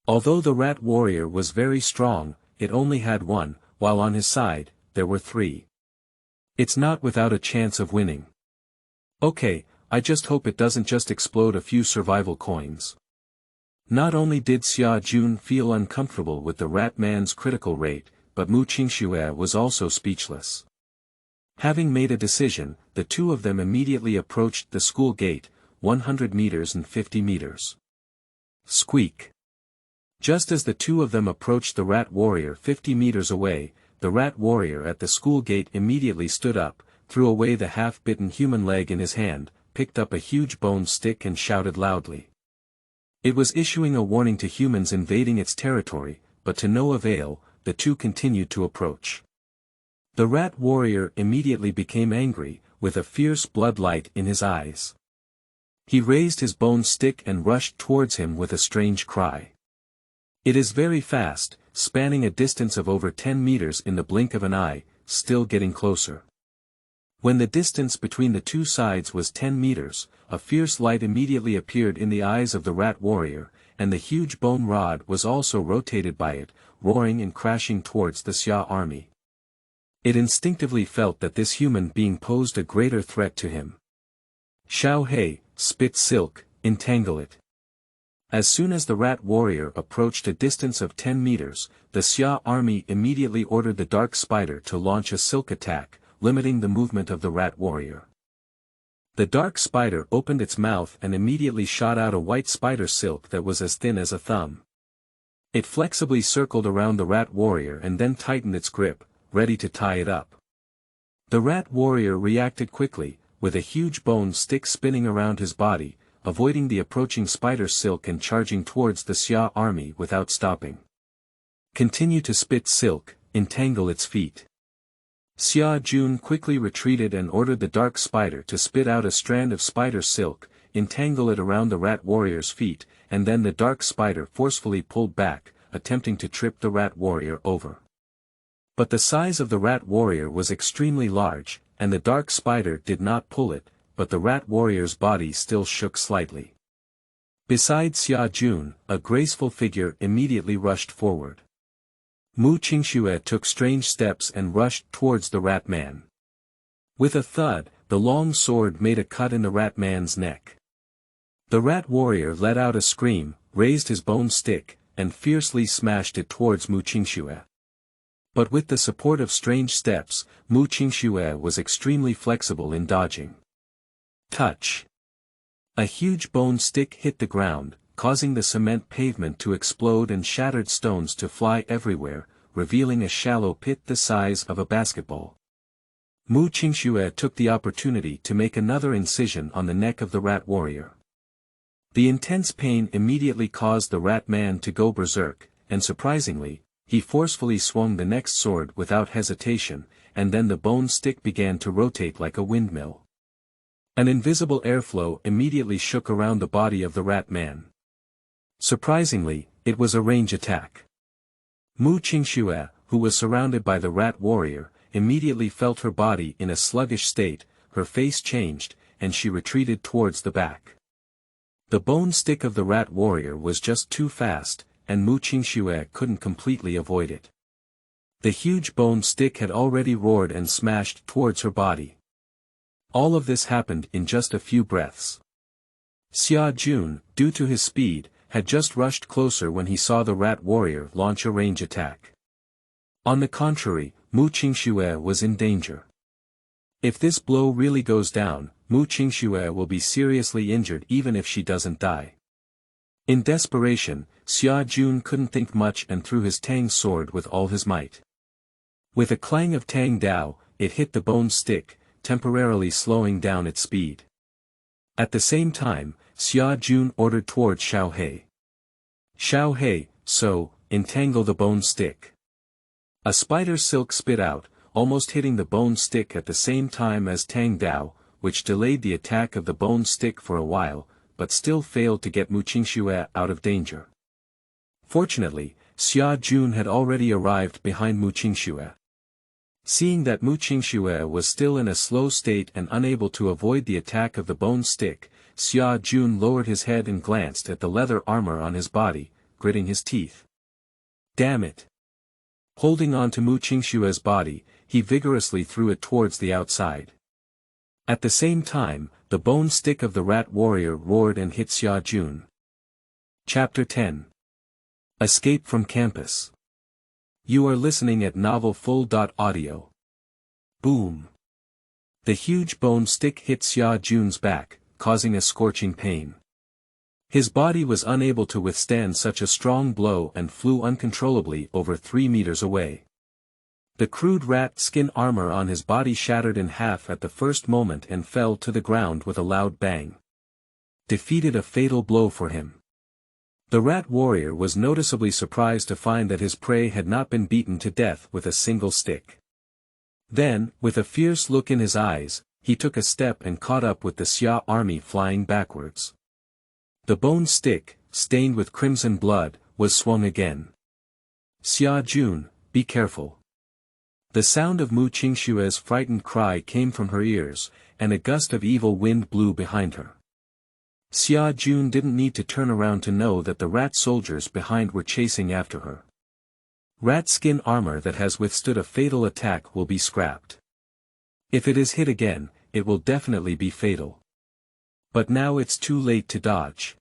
Although the Rat Warrior was very strong, it only had 1, while on his side, there were 3. It's not without a chance of winning. Okay, I just hope it doesn't just explode a few survival coins. Not only did Xia Jun feel uncomfortable with the rat man's critical rate, but Mu Qingxue was also speechless. Having made a decision, the 2 of them immediately approached the school gate, 100 meters and 50 meters. Squeak. Just as the 2 of them approached the Rat Warrior 50 meters away, the Rat Warrior at the school gate immediately stood up, threw away the half-bitten human leg in his hand, picked up a huge bone stick and shouted loudly. It was issuing a warning to humans invading its territory, but to no avail, the 2 continued to approach. The Rat Warrior immediately became angry, with a fierce bloodlight in his eyes. He raised his bone stick and rushed towards him with a strange cry. It is very fast, spanning a distance of over 10 meters in the blink of an eye, still getting closer. When the distance between the two sides was 10 meters, a fierce light immediately appeared in the eyes of the rat warrior, and the huge bone rod was also rotated by it, roaring and crashing towards the Xia army. It instinctively felt that this human being posed a greater threat to him. Xiao He, spit silk, entangle it. As soon as the rat warrior approached a distance of 10 meters, the Xia army immediately ordered the dark spider to launch a silk attack, limiting the movement of the rat warrior. The dark spider opened its mouth and immediately shot out a white spider silk that was as thin as a thumb. It flexibly circled around the rat warrior and then tightened its grip, ready to tie it up. The rat warrior reacted quickly, with a huge bone stick spinning around his body, avoiding the approaching spider silk and charging towards the Xia army without stopping. Continue to spit silk, entangle its feet. Xia Jun quickly retreated and ordered the dark spider to spit out a strand of spider silk, entangle it around the rat warrior's feet, and then the dark spider forcefully pulled back, attempting to trip the rat warrior over. But the size of the rat warrior was extremely large, and the dark spider did not pull it, but the rat warrior's body still shook slightly. Beside Xia Jun, a graceful figure immediately rushed forward. Qingxue took strange steps and rushed towards the rat man. With a thud, the long sword made a cut in the rat man's neck. The rat warrior let out a scream, raised his bone stick, and fiercely smashed it towards Qingxue. But with the support of strange steps, Qingxue was extremely flexible in dodging. Touch! A huge bone stick hit the ground, causing the cement pavement to explode and shattered stones to fly everywhere, revealing a shallow pit the size of a basketball. Qingxue took the opportunity to make another incision on the neck of the rat warrior. The intense pain immediately caused the rat man to go berserk, and surprisingly, he forcefully swung the next sword without hesitation, and then the bone stick began to rotate like a windmill. An invisible airflow immediately shook around the body of the rat man. Surprisingly, it was a range attack. Qingxue, who was surrounded by the rat warrior, immediately felt her body in a sluggish state, her face changed, and she retreated towards the back. The bone stick of the rat warrior was just too fast, and Qingxue couldn't completely avoid it. The huge bone stick had already roared and smashed towards her body. All of this happened in just a few breaths. Xia Jun, due to his speed, had just rushed closer when he saw the rat warrior launch a range attack. On the contrary, Qingxue was in danger. If this blow really goes down, Qingxue will be seriously injured even if she doesn't die. In desperation, Xia Jun couldn't think much and threw his Tang sword with all his might. With a clang of Tang Dao, it hit the bone stick, temporarily slowing down its speed. At the same time, Xia Jun ordered towards Xiao He. Xiao He, so, entangle the bone stick. A spider silk spit out, almost hitting the bone stick at the same time as Tang Dao, which delayed the attack of the bone stick for a while, but still failed to get Qingxue out of danger. Fortunately, Xia Jun had already arrived behind Qingxue. Seeing that Qingxue was still in a slow state and unable to avoid the attack of the bone stick, Xia Jun lowered his head and glanced at the leather armor on his body, gritting his teeth. Damn it! Holding on to Qingxue's body, he vigorously threw it towards the outside. At the same time, the bone stick of the rat warrior roared and hit Xia Jun. Chapter 10. Escape from Campus. You are listening at novelfull.audio. Boom. The huge bone stick hit Xia Jun's back, causing a scorching pain. His body was unable to withstand such a strong blow and flew uncontrollably over 3 meters away. The crude rat skin armor on his body shattered in half at the first moment and fell to the ground with a loud bang. Defeated a fatal blow for him. The rat warrior was noticeably surprised to find that his prey had not been beaten to death with a single stick. Then, with a fierce look in his eyes, he took a step and caught up with the Xia army flying backwards. The bone stick, stained with crimson blood, was swung again. "Xia Jun, be careful." The sound of Mu Qingxue's frightened cry came from her ears, and a gust of evil wind blew behind her. Xia Jun didn't need to turn around to know that the rat soldiers behind were chasing after her. Rat skin armor that has withstood a fatal attack will be scrapped. If it is hit again, it will definitely be fatal. But now it's too late to dodge.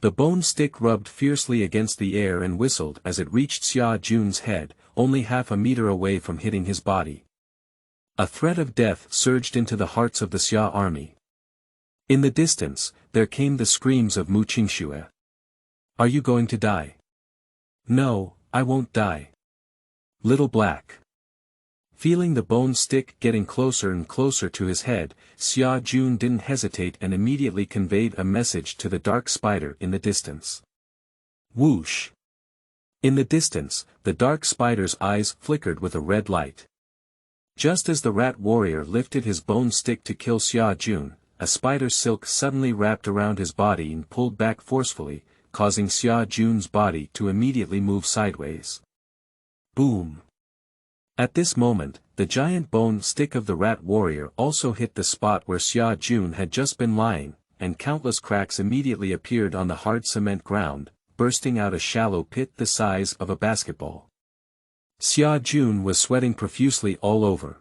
The bone stick rubbed fiercely against the air and whistled as it reached Xia Jun's head, only half a meter away from hitting his body. A threat of death surged into the hearts of the Xia army. In the distance, there came the screams of Mu Qingxue. "Are you going to die?" "No, I won't die. Little Black." Feeling the bone stick getting closer and closer to his head, Xia Jun didn't hesitate and immediately conveyed a message to the dark spider in the distance. Whoosh! In the distance, the dark spider's eyes flickered with a red light. Just as the rat warrior lifted his bone stick to kill Xia Jun, a spider's silk suddenly wrapped around his body and pulled back forcefully, causing Xia Jun's body to immediately move sideways. Boom! At this moment, the giant bone stick of the rat warrior also hit the spot where Xia Jun had just been lying, and countless cracks immediately appeared on the hard cement ground, bursting out a shallow pit the size of a basketball. Xia Jun was sweating profusely all over.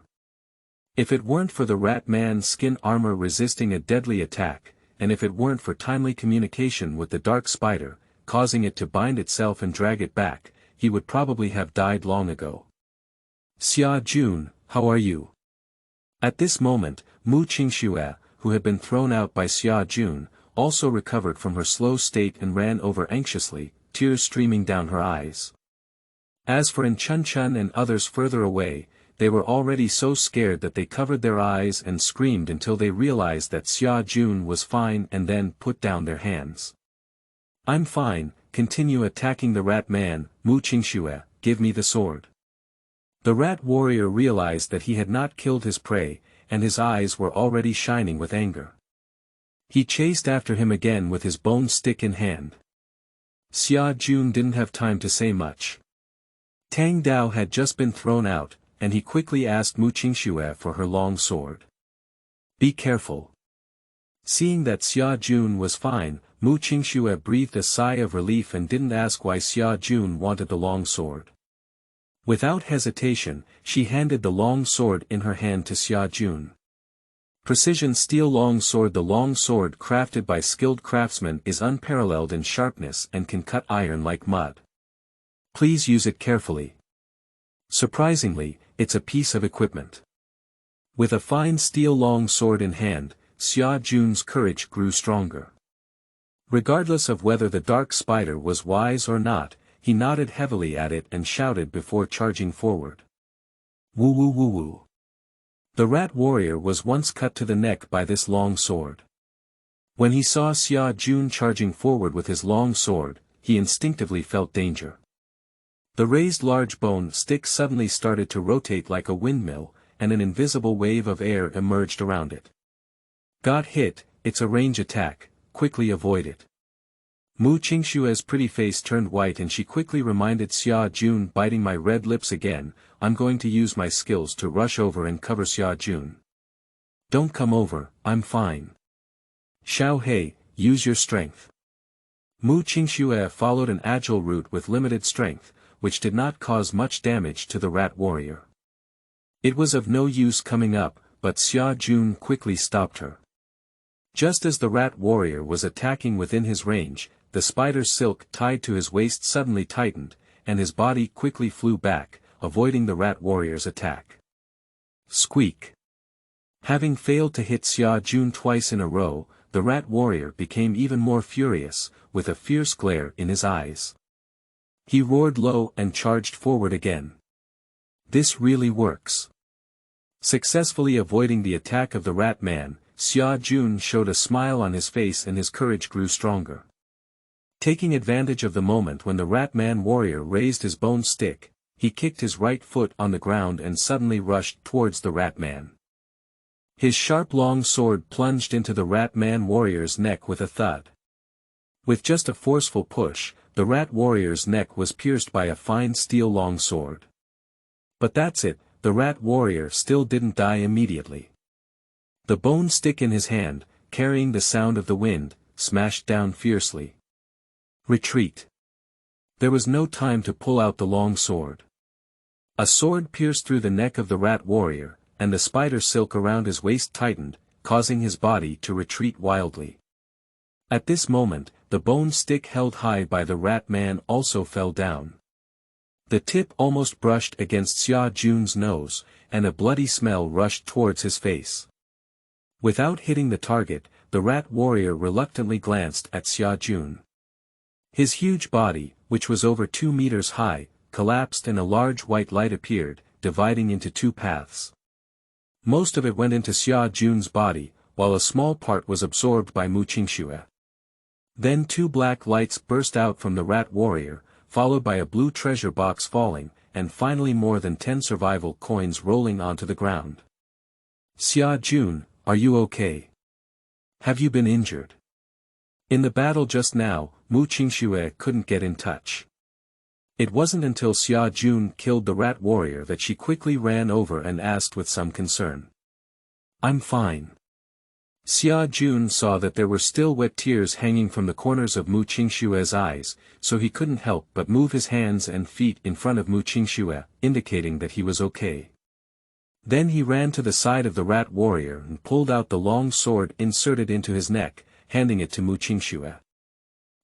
If it weren't for the rat man's skin armor resisting a deadly attack, and if it weren't for timely communication with the dark spider, causing it to bind itself and drag it back, he would probably have died long ago. "Xia Jun, how are you?" At this moment, Mu Qingxue, who had been thrown out by Xia Jun, also recovered from her slow state and ran over anxiously, tears streaming down her eyes. As for Chun Chun and others further away, they were already so scared that they covered their eyes and screamed until they realized that Xia Jun was fine and then put down their hands. "I'm fine, continue attacking the rat man, Mu Qingxue, give me the sword." The rat warrior realized that he had not killed his prey, and his eyes were already shining with anger. He chased after him again with his bone stick in hand. Xia Jun didn't have time to say much. Tang Dao had just been thrown out, and he quickly asked Mu Qingxue for her long sword. "Be careful." Seeing that Xia Jun was fine, Mu Qingxue breathed a sigh of relief and didn't ask why Xia Jun wanted the long sword. Without hesitation, she handed the long sword in her hand to Xia Jun. Precision steel long sword. The long sword crafted by skilled craftsmen is unparalleled in sharpness and can cut iron like mud. Please use it carefully. Surprisingly, it's a piece of equipment. With a fine steel long sword in hand, Xia Jun's courage grew stronger. Regardless of whether the dark spider was wise or not, he nodded heavily at it and shouted before charging forward. Woo woo woo woo. The rat warrior was once cut to the neck by this long sword. When he saw Xia Jun charging forward with his long sword, he instinctively felt danger. The raised large bone stick suddenly started to rotate like a windmill, and an invisible wave of air emerged around it. "Got hit, it's a range attack, quickly avoid it." Mu Qingxue's pretty face turned white and she quickly reminded Xia Jun, biting my red lips again, "I'm going to use my skills to rush over and cover Xia Jun." "Don't come over, I'm fine." "Xiao Hei, use your strength." Mu Qingxue followed an agile route with limited strength, which did not cause much damage to the rat warrior. It was of no use coming up, but Xia Jun quickly stopped her. Just as the rat warrior was attacking within his range, the spider's silk tied to his waist suddenly tightened, and his body quickly flew back, avoiding the rat warrior's attack. Squeak! Having failed to hit Xia Jun twice in a row, the rat warrior became even more furious, with a fierce glare in his eyes. He roared low and charged forward again. This really works. Successfully avoiding the attack of the rat man, Xia Jun showed a smile on his face and his courage grew stronger. Taking advantage of the moment when the rat man warrior raised his bone stick, he kicked his right foot on the ground and suddenly rushed towards the rat man. His sharp long sword plunged into the rat man warrior's neck with a thud. With just a forceful push, the rat warrior's neck was pierced by a fine steel long sword. But that's it, the rat warrior still didn't die immediately. The bone stick in his hand, carrying the sound of the wind, smashed down fiercely. Retreat. There was no time to pull out the long sword. A sword pierced through the neck of the rat warrior, and the spider silk around his waist tightened, causing his body to retreat wildly. At this moment, the bone stick held high by the rat man also fell down. The tip almost brushed against Xia Jun's nose, and a bloody smell rushed towards his face. Without hitting the target, the rat warrior reluctantly glanced at Xia Jun. His huge body, which was over 2 meters high, collapsed and a large white light appeared, dividing into 2 paths. Most of it went into Xia Jun's body, while a small part was absorbed by Qingxue. Then 2 black lights burst out from the rat warrior, followed by a blue treasure box falling, and finally more than 10 survival coins rolling onto the ground. Xia Jun, are you okay? Have you been injured? In the battle just now, Qingxue couldn't get in touch. It wasn't until Xia Jun killed the rat warrior that she quickly ran over and asked with some concern. I'm fine. Xia Jun saw that there were still wet tears hanging from the corners of Qingxue's eyes, so he couldn't help but move his hands and feet in front of Qingxue, indicating that he was okay. Then he ran to the side of the rat warrior and pulled out the long sword inserted into his neck, handing it to Qingxue.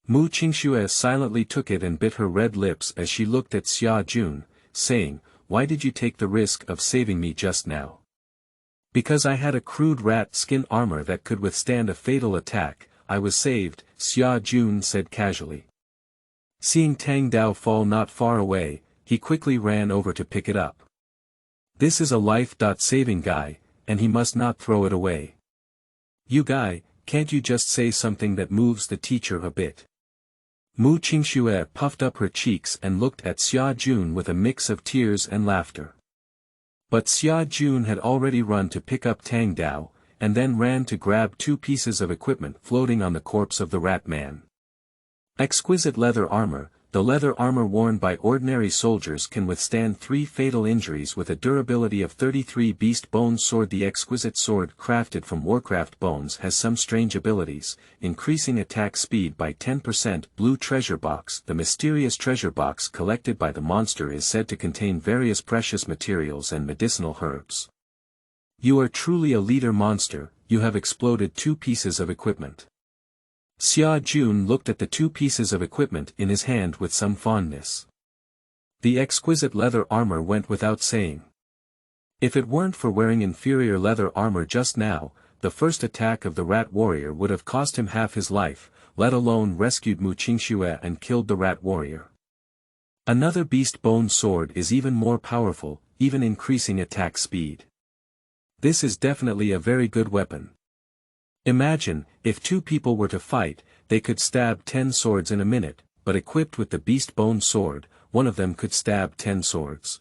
Qingxue silently took it and bit her red lips as she looked at Xia Jun, saying, "Why did you take the risk of saving me just now?" "Because I had a crude rat skin armor that could withstand a fatal attack, I was saved," Xia Jun said casually. Seeing Tang Dao fall not far away, he quickly ran over to pick it up. "This is a life-saving guy, and he must not throw it away. You guy, can't you just say something that moves the teacher a bit?" Qingxue puffed up her cheeks and looked at Xia Jun with a mix of tears and laughter. But Xia Jun had already run to pick up Tang Dao, and then ran to grab 2 pieces of equipment floating on the corpse of the rat man. Exquisite leather armor. The leather armor worn by ordinary soldiers can withstand 3 fatal injuries with a durability of 33. Beast bone sword. The exquisite sword crafted from Warcraft bones has some strange abilities, increasing attack speed by 10%. Blue treasure box. The mysterious treasure box collected by the monster is said to contain various precious materials and medicinal herbs. You are truly a leader monster. You have exploded 2 pieces of equipment. Xia Jun looked at the 2 pieces of equipment in his hand with some fondness. The exquisite leather armor went without saying. If it weren't for wearing inferior leather armor just now, the first attack of the rat warrior would have cost him half his life, let alone rescued Qingxue and killed the rat warrior. Another beast bone sword is even more powerful, even increasing attack speed. This is definitely a very good weapon. Imagine, if 2 people were to fight, they could stab 10 swords in a minute, but equipped with the beast bone sword, one of them could stab 10 swords.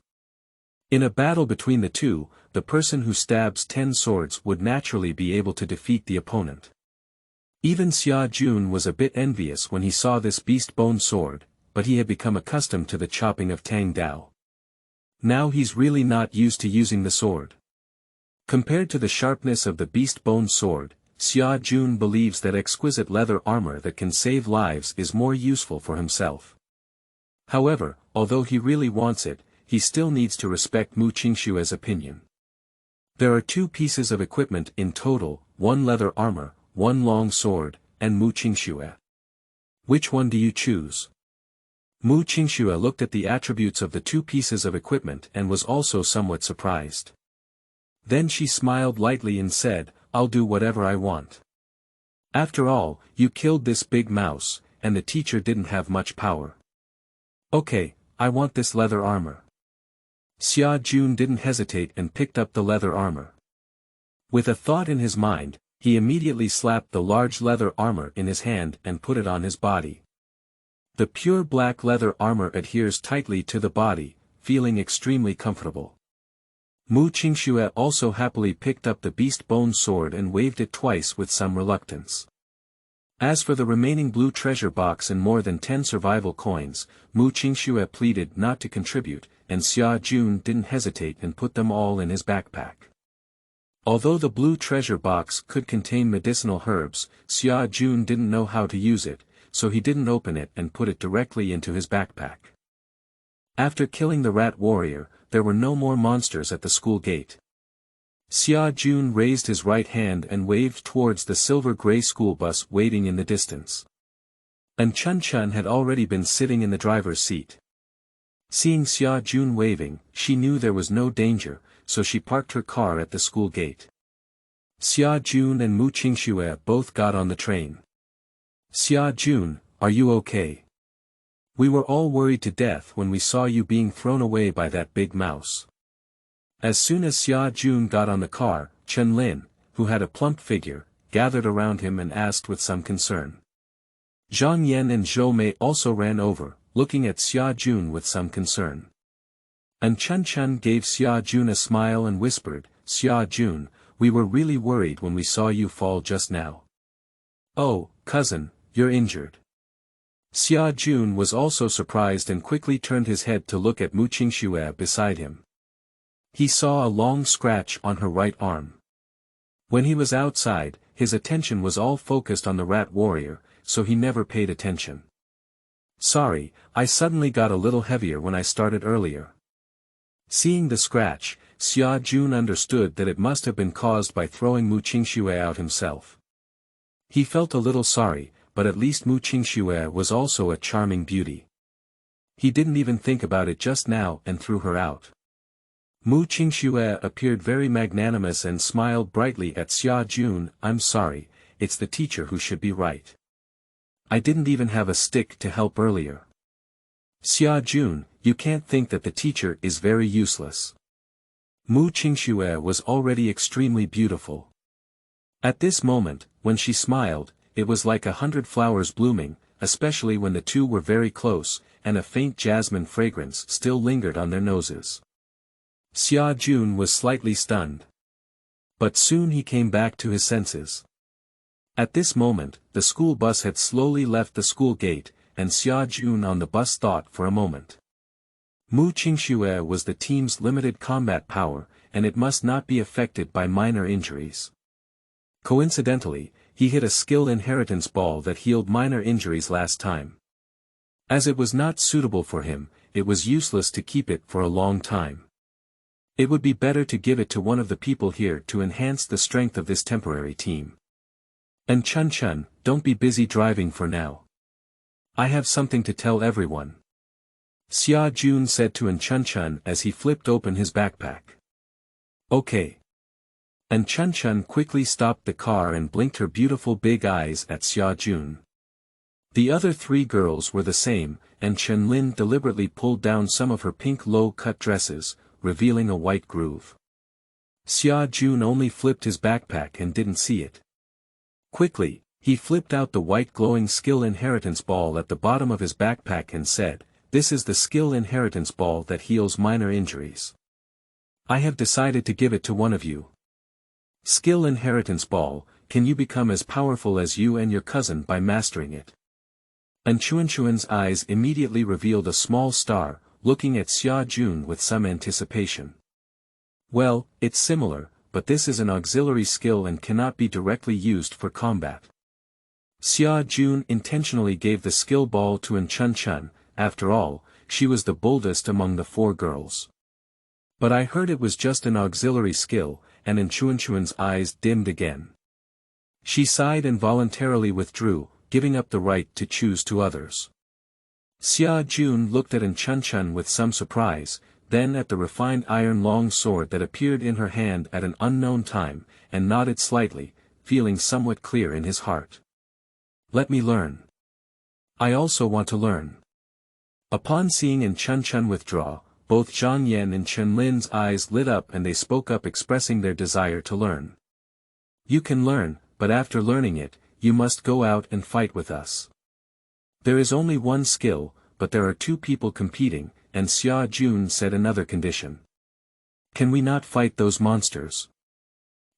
In a battle between the 2, the person who stabs 10 swords would naturally be able to defeat the opponent. Even Xia Jun was a bit envious when he saw this beast bone sword, but he had become accustomed to the chopping of Tang Dao. Now he's really not used to using the sword. Compared to the sharpness of the beast bone sword, Xia Jun believes that exquisite leather armor that can save lives is more useful for himself. However, although he really wants it, he still needs to respect Qingxue's opinion. There are 2 pieces of equipment in total, 1 leather armor, 1 long sword, and Qingxue. Which one do you choose? Qingxue looked at the attributes of the 2 pieces of equipment and was also somewhat surprised. Then she smiled lightly and said, "I'll do whatever I want. After all, you killed this big mouse, and the teacher didn't have much power. Okay, I want this leather armor." Xia Jun didn't hesitate and picked up the leather armor. With a thought in his mind, he immediately slapped the large leather armor in his hand and put it on his body. The pure black leather armor adheres tightly to the body, feeling extremely comfortable. Mu Qingxue also happily picked up the beast bone sword and waved it twice with some reluctance. As for the remaining blue treasure box and more than 10 survival coins, Mu Qingxue pleaded not to contribute, and Xia Jun didn't hesitate and put them all in his backpack. Although the blue treasure box could contain medicinal herbs, Xia Jun didn't know how to use it, so he didn't open it and put it directly into his backpack. After killing the rat warrior, there were no more monsters at the school gate. Xia Jun raised his right hand and waved towards the silver-gray school bus waiting in the distance. And Chun had already been sitting in the driver's seat. Seeing Xia Jun waving, she knew there was no danger, so she parked her car at the school gate. Xia Jun and Mu Qingxue both got on the train. Xia Jun, are you okay? We were all worried to death when we saw you being thrown away by that big mouse. As soon as Xia Jun got on the car, Chen Lin, who had a plump figure, gathered around him and asked with some concern. Zhang Yan and Zhou Mei also ran over, looking at Xia Jun with some concern. And Chun gave Xia Jun a smile and whispered, Xia Jun, we were really worried when we saw you fall just now. Oh, cousin, you're injured. Xia Jun was also surprised and quickly turned his head to look at Mu Qingxue beside him. He saw a long scratch on her right arm. When he was outside, his attention was all focused on the rat warrior, so he never paid attention. Sorry, I suddenly got a little heavier when I started earlier. Seeing the scratch, Xia Jun understood that it must have been caused by throwing Mu Qingxue out himself. He felt a little sorry, but at least Mu Qingxue was also a charming beauty. He didn't even think about it just now and threw her out. Mu Qingxue appeared very magnanimous and smiled brightly at Xia Jun. I'm sorry, it's the teacher who should be right. I didn't even have a stick to help earlier. Xia Jun, you can't think that the teacher is very useless. Mu Qingxue was already extremely beautiful. At this moment, when she smiled, it was like 100 flowers blooming, especially when the two were very close, and a faint jasmine fragrance still lingered on their noses. Xia Jun was slightly stunned. But soon he came back to his senses. At this moment, the school bus had slowly left the school gate, and Xia Jun on the bus thought for a moment. Mu Qingxue was the team's limited combat power, and it must not be affected by minor injuries. Coincidentally, he hit a skill inheritance ball that healed minor injuries last time. As it was not suitable for him, it was useless to keep it for a long time. It would be better to give it to one of the people here to enhance the strength of this temporary team. And Chun, don't be busy driving for now. I have something to tell everyone. Xia Jun said to Chun as he flipped open his backpack. Okay. And Chun quickly stopped the car and blinked her beautiful big eyes at Xia Jun. The other three girls were the same, and Chen Lin deliberately pulled down some of her pink low-cut dresses, revealing a white groove. Xia Jun only flipped his backpack and didn't see it. Quickly, he flipped out the white glowing skill inheritance ball at the bottom of his backpack and said, this is the skill inheritance ball that heals minor injuries. I have decided to give it to one of you. Skill inheritance ball, can you become as powerful as you and your cousin by mastering it? And Chuan's eyes immediately revealed a small star, looking at Xia Jun with some anticipation. Well, it's similar, but this is an auxiliary skill and cannot be directly used for combat. Xia Jun intentionally gave the skill ball to Chun. After all, she was the boldest among the four girls. But I heard it was just an auxiliary skill, and Chuan's eyes dimmed again. She sighed and voluntarily withdrew, giving up the right to choose to others. Xia Jun looked at Chun with some surprise, then at the refined iron long sword that appeared in her hand at an unknown time, and nodded slightly, feeling somewhat clear in his heart. Let me learn. I also want to learn. Upon seeing Chun withdraw, both Zhang Yan and Chen Lin's eyes lit up and they spoke up expressing their desire to learn. You can learn, but after learning it, you must go out and fight with us. There is only one skill, but there are two people competing, and Xia Jun said another condition. Can we not fight those monsters?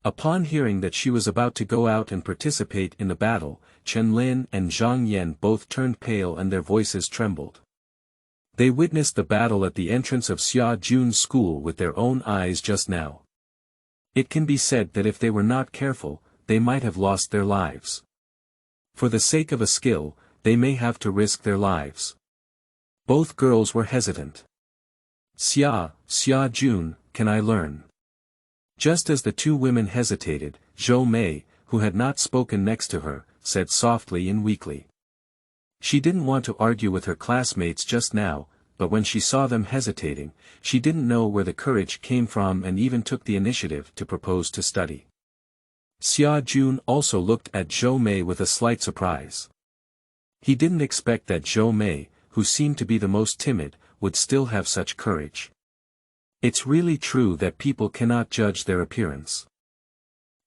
Upon hearing that she was about to go out and participate in the battle, Chen Lin and Zhang Yan both turned pale and their voices trembled. They witnessed the battle at the entrance of Xia Jun's school with their own eyes just now. It can be said that if they were not careful, they might have lost their lives. For the sake of a skill, they may have to risk their lives. Both girls were hesitant. Xia Jun, can I learn? Just as the two women hesitated, Zhou Mei, who had not spoken next to her, said softly and weakly. She didn't want to argue with her classmates just now, but when she saw them hesitating, she didn't know where the courage came from and even took the initiative to propose to study. Xia Jun also looked at Zhou Mei with a slight surprise. He didn't expect that Zhou Mei, who seemed to be the most timid, would still have such courage. It's really true that people cannot judge their appearance.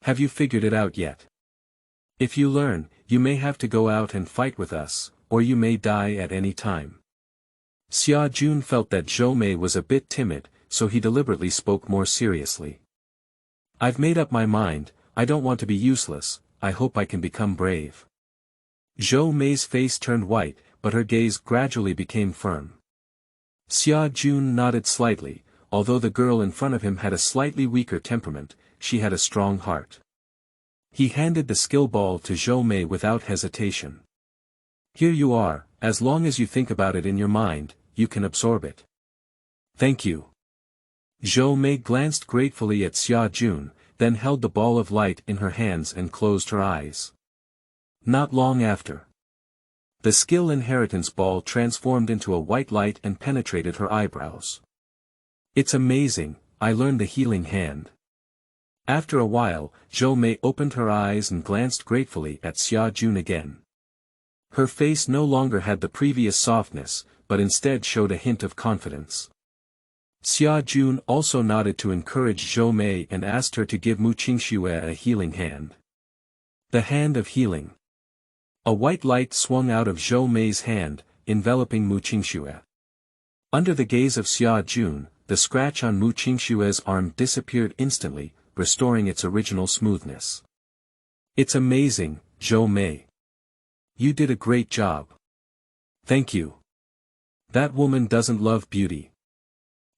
Have you figured it out yet? If you learn, you may have to go out and fight with us, or you may die at any time. Xia Jun felt that Zhou Mei was a bit timid, so he deliberately spoke more seriously. I've made up my mind, I don't want to be useless, I hope I can become brave. Zhou Mei's face turned white, but her gaze gradually became firm. Xia Jun nodded slightly. Although the girl in front of him had a slightly weaker temperament, she had a strong heart. He handed the skill ball to Zhou Mei without hesitation. Here you are, as long as you think about it in your mind, you can absorb it. Thank you. Zhou Mei glanced gratefully at Xia Jun, then held the ball of light in her hands and closed her eyes. Not long after, the skill inheritance ball transformed into a white light and penetrated her eyebrows. It's amazing, I learned the healing hand. After a while, Zhou Mei opened her eyes and glanced gratefully at Xia Jun again. Her face no longer had the previous softness, but instead showed a hint of confidence. Xia Jun also nodded to encourage Zhou Mei and asked her to give Qingxue a healing hand. The hand of healing. A white light swung out of Zhou Mei's hand, enveloping Qingxue. Under the gaze of Xia Jun, the scratch on Qingxue's arm disappeared instantly, restoring its original smoothness. It's amazing, Zhou Mei. You did a great job. Thank you. That woman doesn't love beauty.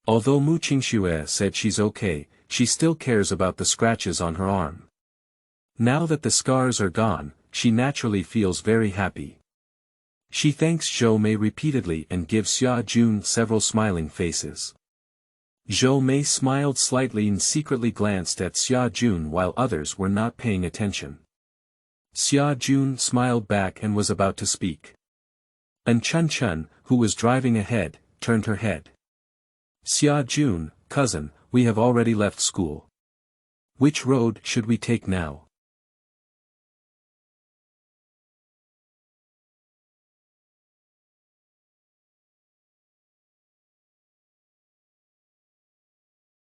Although Qingxue said she's okay, she still cares about the scratches on her arm. Now that the scars are gone, she naturally feels very happy. She thanks Zhou Mei repeatedly and gives Xia Jun several smiling faces. Zhou Mei smiled slightly and secretly glanced at Xia Jun while others were not paying attention. Xia Jun smiled back and was about to speak. And Chun, who was driving ahead, turned her head. Xia Jun, cousin, we have already left school. Which road should we take now?